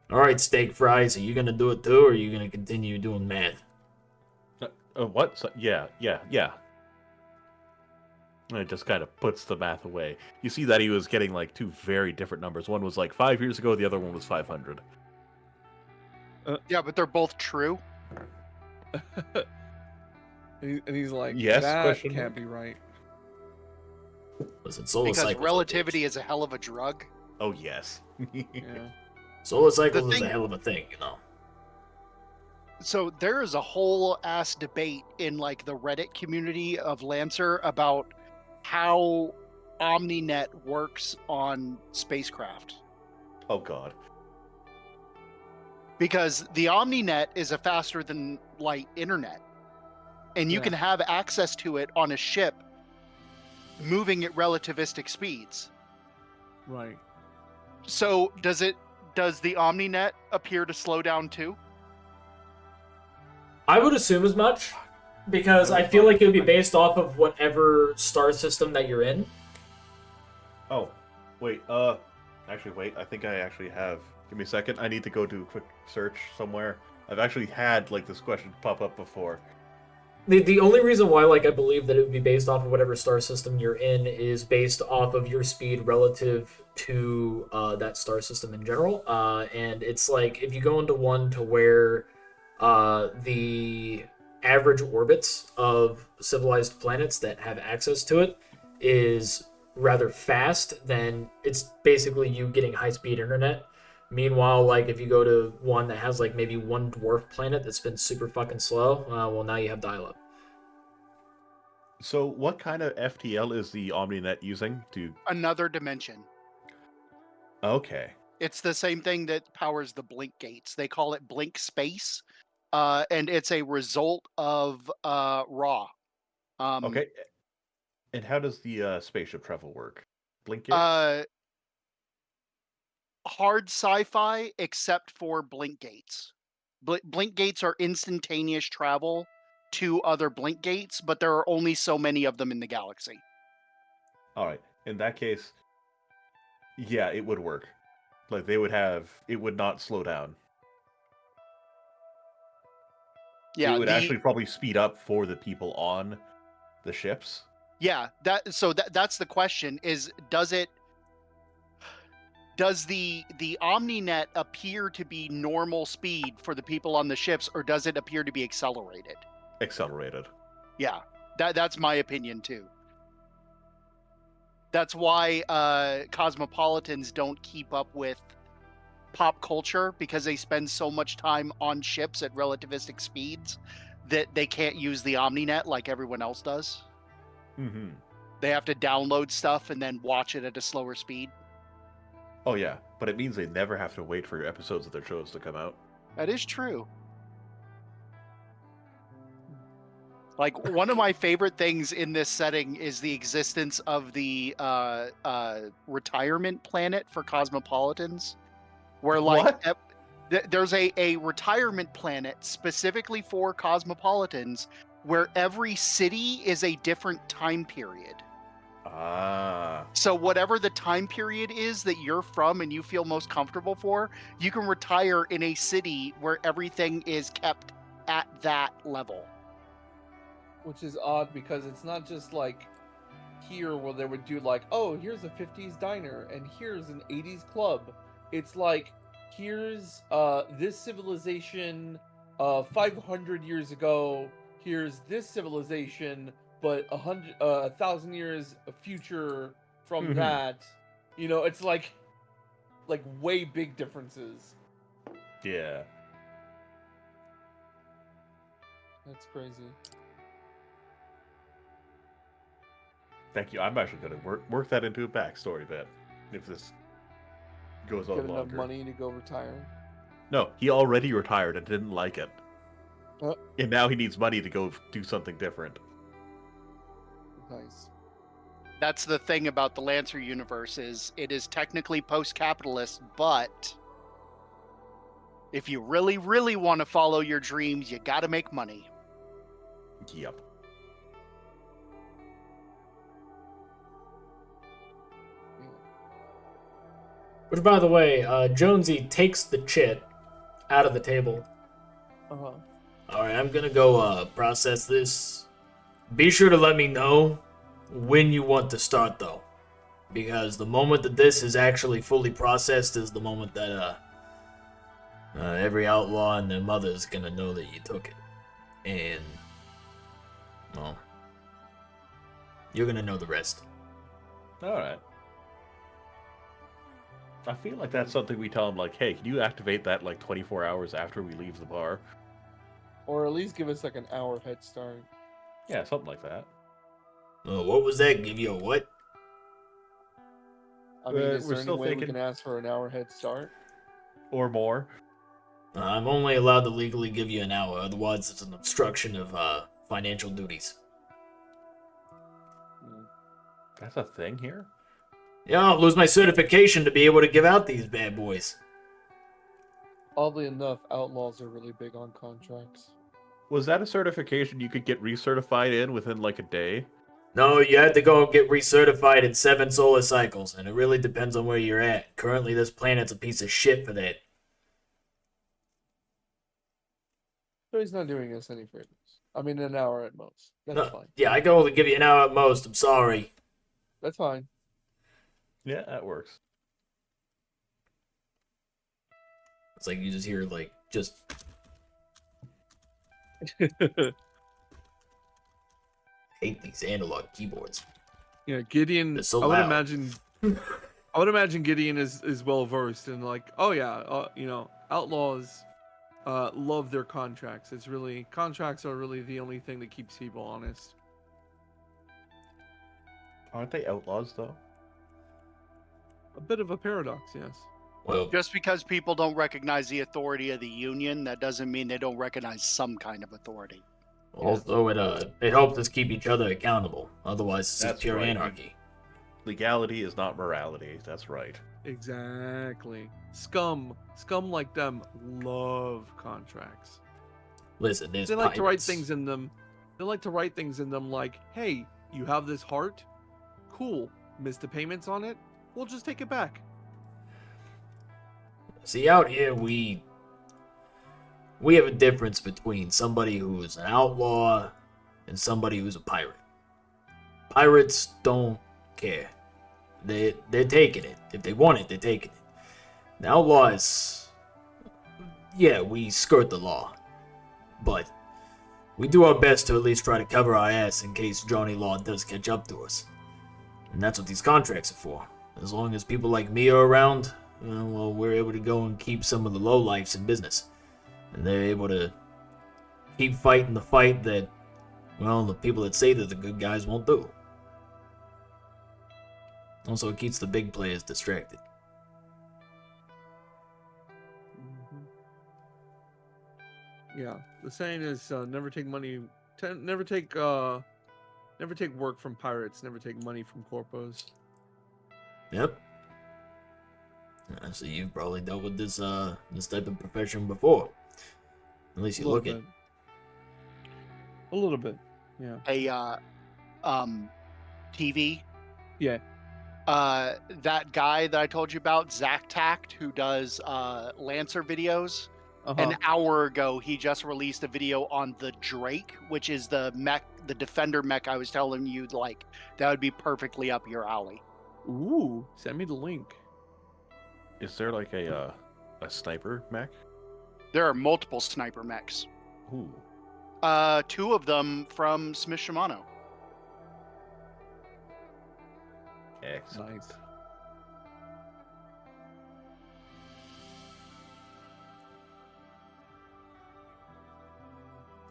S1: Alright, steak fries, are you gonna do it too, or are you gonna continue doing math?
S2: What? So, yeah. And it just kind of puts the math away. You see that he was getting 2 very different numbers. One was 5 years ago, the other one was 500.
S5: Yeah, but they're both true.
S4: And he's like,
S2: Yes,
S4: that
S2: question
S4: can't
S2: mark.
S4: be right.
S1: Listen, solar
S5: Because
S1: cycles are
S5: relativity
S1: bitch.
S5: is a hell of a drug.
S2: Oh, yes.
S4: Yeah.
S1: Solar cycles is
S5: thing-
S1: a hell of a thing, you know.
S5: So there is a whole ass debate in like the Reddit community of Lancer about how OmniNet works on spacecraft.
S2: Oh God.
S5: Because the OmniNet is a faster than light internet. And you
S4: Yeah.
S5: can have access to it on a ship moving at relativistic speeds.
S4: Right.
S5: So does the OmniNet appear to slow down too?
S1: I would assume as much, because
S2: I
S1: I
S2: would
S1: feel like it would be
S2: probably-
S1: based off of whatever star system that you're in.
S2: Oh, wait. Actually, wait. I think I actually have. Give me a second. I need to go do a quick search somewhere. I've actually had like this question pop up before.
S1: The only reason why like I believe that it would be based off of whatever star system you're in is based off of your speed relative to that star system in general. And it's like if you go into one to where the average orbits of civilized planets that have access to it is rather fast, then it's basically you getting high-speed internet. Meanwhile, like if you go to one that has like maybe one dwarf planet that's been super fucking slow, well now you have dial-up.
S2: So, what kind of FTL is the OmniNet using to?
S5: Another dimension.
S2: Okay.
S5: It's the same thing that powers the blink gates. They call it blink space. And it's a result of raw.
S2: Okay. And how does the spaceship travel work? Blink gates?
S5: Hard sci-fi except for blink gates. Blink gates are instantaneous travel to other blink gates, but there are only so many of them in the galaxy.
S2: All right. In that case, yeah, it would work. Like they would have, it would not slow down.
S5: Yeah,
S2: It would actually probably speed up for the people on the ships.
S5: yeah, that's the question is does the OmniNet appear to be normal speed for the people on the ships, or does it appear to be accelerated?
S2: Accelerated.
S5: Yeah, that's my opinion too. That's why cosmopolitans don't keep up with pop culture, because they spend so much time on ships at relativistic speeds that they can't use the OmniNet like everyone else does.
S2: Mm-hmm.
S5: They have to download stuff and then watch it at a slower speed.
S2: Oh yeah, but it means they never have to wait for episodes of their shows to come out.
S5: That is true. Like, one of my favorite things in this setting is the existence of the retirement planet for cosmopolitans, where like
S2: What?
S5: there's a retirement planet specifically for cosmopolitans where every city is a different time period.
S2: Ah.
S5: So whatever the time period is that you're from and you feel most comfortable for, you can retire in a city where everything is kept at that level.
S4: Which is odd because it's not just like here where they would do like, oh, here's a 50s diner and here's an 80s club. It's like, here's this civilization 500 years ago. Here's this civilization, but 1,000 years future from
S2: Mhm.
S4: that. You know, it's like way big differences.
S2: Yeah.
S4: That's crazy.
S2: Thank you. I'm actually going to work that into a backstory bit if this goes on
S4: Get enough
S2: longer.
S4: money to go retire.
S2: No, he already retired and didn't like it.
S4: Oh.
S2: And now he needs money to go do something different.
S4: Nice.
S5: That's the thing about the Lancer universe, is it is technically post-capitalist, but if you really, really want to follow your dreams, you got to make money.
S2: Yep.
S1: Which, by the way, Jonesy takes the chit out of the table.
S4: Uh-huh.
S1: Alright, I'm gonna go process this. Be sure to let me know when you want to start, though. Because the moment that this is actually fully processed is the moment that every outlaw and their mother's gonna know that you took it. And, well, you're gonna know the rest.
S2: All right. I feel like that's something we tell them, like, hey, can you activate that like 24 hours after we leave the bar?
S4: Or at least give us like an hour head start.
S2: Yeah, something like that.
S6: What was that? Give you a what?
S4: I mean, is
S2: we're
S4: there any
S2: still
S4: way we
S2: thinking-
S4: can ask for an hour head start?
S2: Or more.
S6: I'm only allowed to legally give you an hour, otherwise it's an obstruction of financial duties.
S2: That's a thing here?
S6: Yeah, I'll lose my certification to be able to give out these bad boys.
S4: Oddly enough, outlaws are really big on contracts.
S2: Was that a certification you could get recertified in within like a day?
S6: No, you have to go get recertified in 7 solar cycles, and it really depends on where you're at. Currently, this planet's a piece of shit for that.
S4: So he's not doing us any favors. I mean, an hour at most. That's
S6: No,
S4: fine.
S6: yeah, I can only give you an hour at most. I'm sorry.
S4: That's fine.
S2: Yeah, that works.
S6: It's like you just hear, like, just... hate these analog keyboards.
S4: Yeah, Gideon.
S6: They're so
S4: I would
S6: loud.
S4: imagine. I would imagine Gideon is well versed in like, oh yeah, outlaws love their contracts. It's really contracts are really the only thing that keeps people honest.
S2: Aren't they outlaws though?
S4: A bit of a paradox, yes.
S6: Well,
S5: Just because people don't recognize the authority of the union, that doesn't mean they don't recognize some kind of authority.
S6: also, it helps us keep each other accountable. Otherwise, it's just
S2: That's
S6: pure
S2: right.
S6: anarchy.
S2: Legality is not morality. That's right.
S4: Exactly. Scum like them love contracts.
S6: Listen, there's
S4: They like to write
S6: pirates.
S4: things in them. They like to write things in them like, "Hey, you have this heart? Cool. Missed the payments on it? We'll just take it back."
S6: See, out here, we have a difference between somebody who's an outlaw and somebody who's a pirate. Pirates don't care. They're taking it. If they want it, they're taking it. The outlaws, yeah, we skirt the law. But we do our best to at least try to cover our ass in case Johnny Law does catch up to us. And that's what these contracts are for. As long as people like me are around, well, we're able to go and keep some of the lowlifes in business. And they're able to keep fighting the fight that, well, the people that say that the good guys won't do. Also, it keeps the big players distracted.
S4: Yeah, the saying is never take money, never take work from pirates, never take money from corpos.
S6: Yep. So you've probably dealt with this this type of profession before. At least you look it.
S4: A little bit, yeah.
S5: TV.
S4: Yeah.
S5: That guy that I told you about, Zach Tact, who does Lancer videos. An hour ago, he just released a video on the Drake, which is the mech, the Defender mech I was telling you, like, that would be perfectly up your alley.
S4: Ooh, send me the link.
S2: Is there like a sniper mech?
S5: There are multiple sniper mechs.
S2: Ooh.
S5: 2 of them from Smith Shimano.
S2: Excellent.
S4: Nice.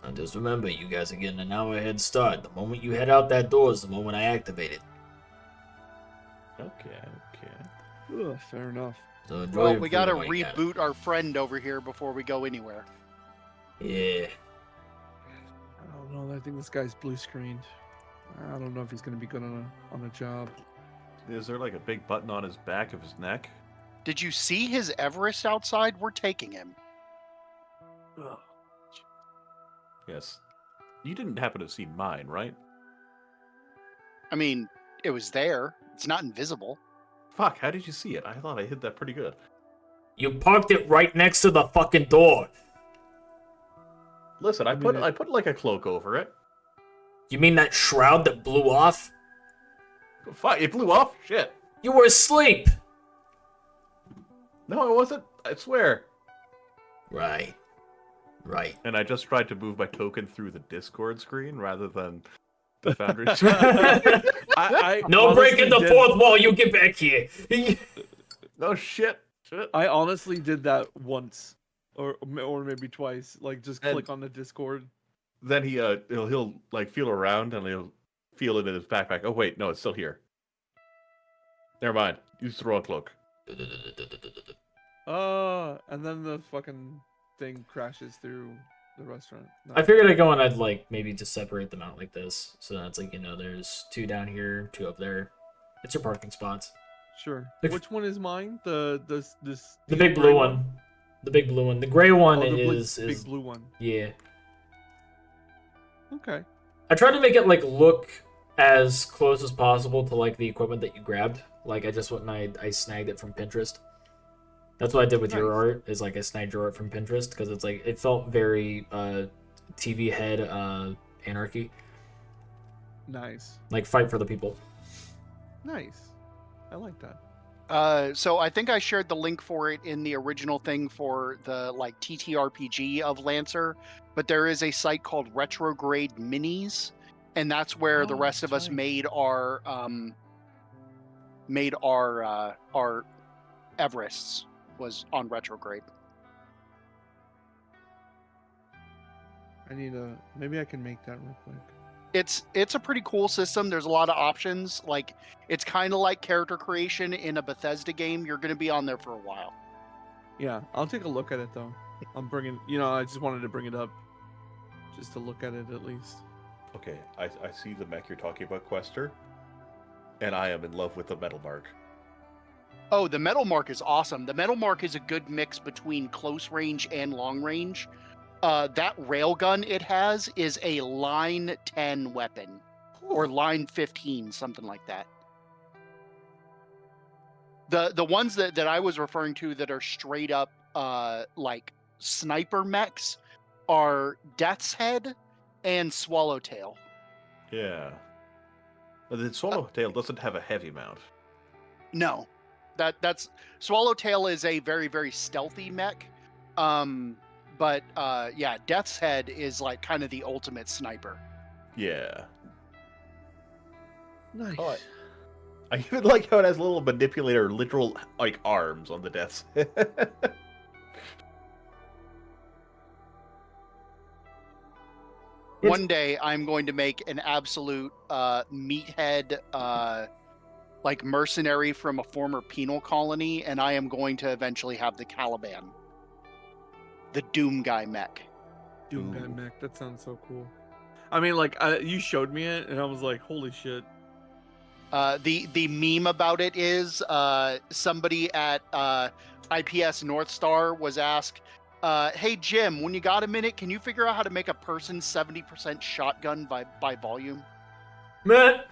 S6: And just remember, you guys are getting an hour head start. The moment you head out that door is the moment I activate it.
S2: Okay.
S4: Ugh, fair enough.
S6: So enjoy
S5: Well,
S6: your
S5: we
S6: food
S5: gotta
S6: while you got it.
S5: reboot our friend over here before we go anywhere.
S6: Yeah.
S4: I don't know. I think this guy's blue screened. I don't know if he's gonna be good on a job.
S2: Is there like a big button on his back of his neck?
S5: Did you see his Everest outside? We're taking him.
S4: Ugh.
S2: Yes. You didn't happen to see mine, right?
S5: I mean, it was there. It's not invisible.
S2: Fuck, how did you see it? I thought I hit that pretty good.
S6: You parked it right next to the fucking door.
S2: Listen, I
S4: mean,
S2: put like a cloak over it.
S6: You mean that shroud that blew off?
S2: Fuck, it blew off? Shit.
S6: You were asleep.
S2: No, I wasn't. I swear.
S6: Right. Right.
S2: And I just tried to move my token through the Discord screen rather than the Foundry screen.
S4: I
S6: No
S4: honestly
S6: breaking the
S4: did-
S6: fourth wall. You get back here.
S2: No shit. Shit.
S4: I honestly did that once, or maybe twice. Like just
S2: And-
S4: click on the Discord.
S2: Then he'll like feel around and he'll feel it in his backpack. Oh wait, no, it's still here. Never mind. Use the wrong cloak.
S4: And then the fucking thing crashes through the restaurant. No.
S1: I figured I'd go and I'd like maybe just separate them out like this, so that's like there's 2 down here, 2 up there. It's your parking spots.
S4: Sure.
S1: If-
S4: Which one is mine? The
S1: The big blue one. The big blue one. The gray one
S4: Oh, the
S1: is
S4: big blue one.
S1: yeah.
S4: Okay.
S1: I tried to make it like look as close as possible to like the equipment that you grabbed. Like I just went and I snagged it from Pinterest. That's what I did with your
S4: Nice.
S1: art. Is like I snagged your art from Pinterest because it's like it felt very TV head anarchy.
S4: Nice.
S1: Like fight for the people.
S4: Nice. I like that.
S5: So I think I shared the link for it in the original thing for the like TTRPG of Lancer, but there is a site called Retrograde Minis, and that's where the
S4: Oh,
S5: rest of
S4: that's
S5: us
S4: right.
S5: made our Everests was on Retrograde.
S4: I need a. Maybe I can make that real quick.
S5: It's a pretty cool system. There's a lot of options. Like it's kind of like character creation in a Bethesda game. You're going to be on there for a while.
S4: Yeah, I'll take a look at it though. I'm bringing. I just wanted to bring it up, just to look at it at least.
S2: Okay, I see the mech you're talking about, Quester, and I am in love with the metal mark.
S5: Oh, the metal mark is awesome. The metal mark is a good mix between close range and long range. That railgun it has is a line 10 weapon, or line 15, something like that. The ones that I was referring to that are straight up like sniper mechs are Death's Head and Swallowtail.
S2: Yeah. But the Swallowtail doesn't have a heavy mount.
S5: No, that's Swallowtail is a very, very stealthy mech. But yeah, Death's Head is like kind of the ultimate sniper.
S2: Yeah.
S4: Nice.
S2: Oh, I even like how it has little manipulator, literal like arms on the Death's Head.
S5: One day I'm going to make an absolute meathead like mercenary from a former penal colony, and I am going to eventually have the Caliban. The Doom Guy mech.
S4: Doom Guy
S2: Ooh.
S4: mech. That sounds so cool. I mean, like you showed me it, and I was like, "Holy shit!"
S5: The meme about it is somebody at IPS North Star was asked, "Hey Jim, when you got a minute, can you figure out how to make a person 70% shotgun by volume?"
S1: Man.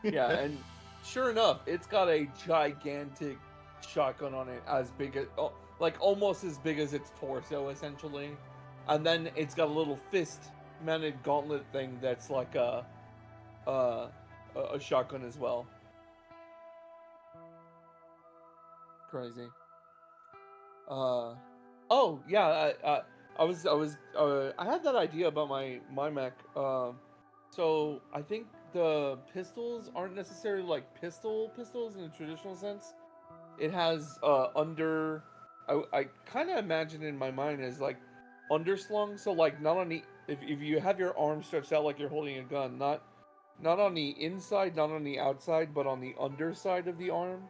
S4: Yeah, and sure enough, it's got a gigantic shotgun on it, as big as, like almost as big as its torso, essentially. And then it's got a little fist-mounted gauntlet thing that's like a shotgun as well. Crazy. Oh yeah, I had that idea about my mech. So I think the pistols aren't necessarily like pistols in a traditional sense. It has I kind of imagine in my mind as like underslung. So like not on the if you have your arm stretched out like you're holding a gun, not on the inside, not on the outside, but on the underside of the arm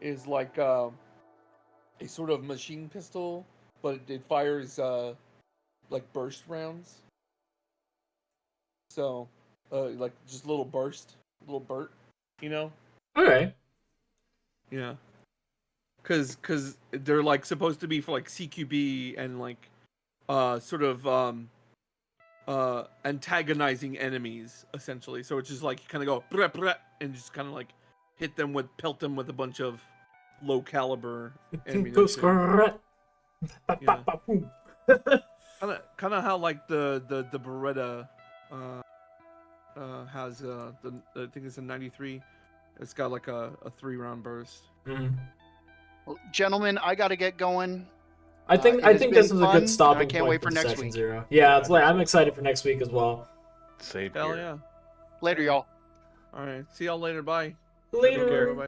S4: is like a sort of machine pistol, but it fires like burst rounds. So like just little burst, little burt, you know?
S1: Okay.
S4: Yeah. Cause they're like supposed to be for like CQB and like sort of antagonizing enemies essentially. So it's just like you kind of go breh, breh, and just kind of like pelt them with a bunch of low caliber ammunition. Yeah. Kind of how like the Beretta has I think it's a 93. It's got like a 3-round burst.
S1: Mhm.
S5: Well, gentlemen, I got to get going.
S1: I think
S5: It has
S1: this is
S5: been
S1: a
S5: fun,
S1: good
S5: and
S1: stopping
S5: I can't
S1: point
S5: wait for
S1: for
S5: next
S1: session
S5: week.
S1: 0. Yeah, it's like I'm excited for next week as well.
S2: Same
S4: Hell
S2: here.
S4: yeah.
S5: Later, y'all.
S4: All right. See y'all later. Bye.
S1: Later.
S4: Bye.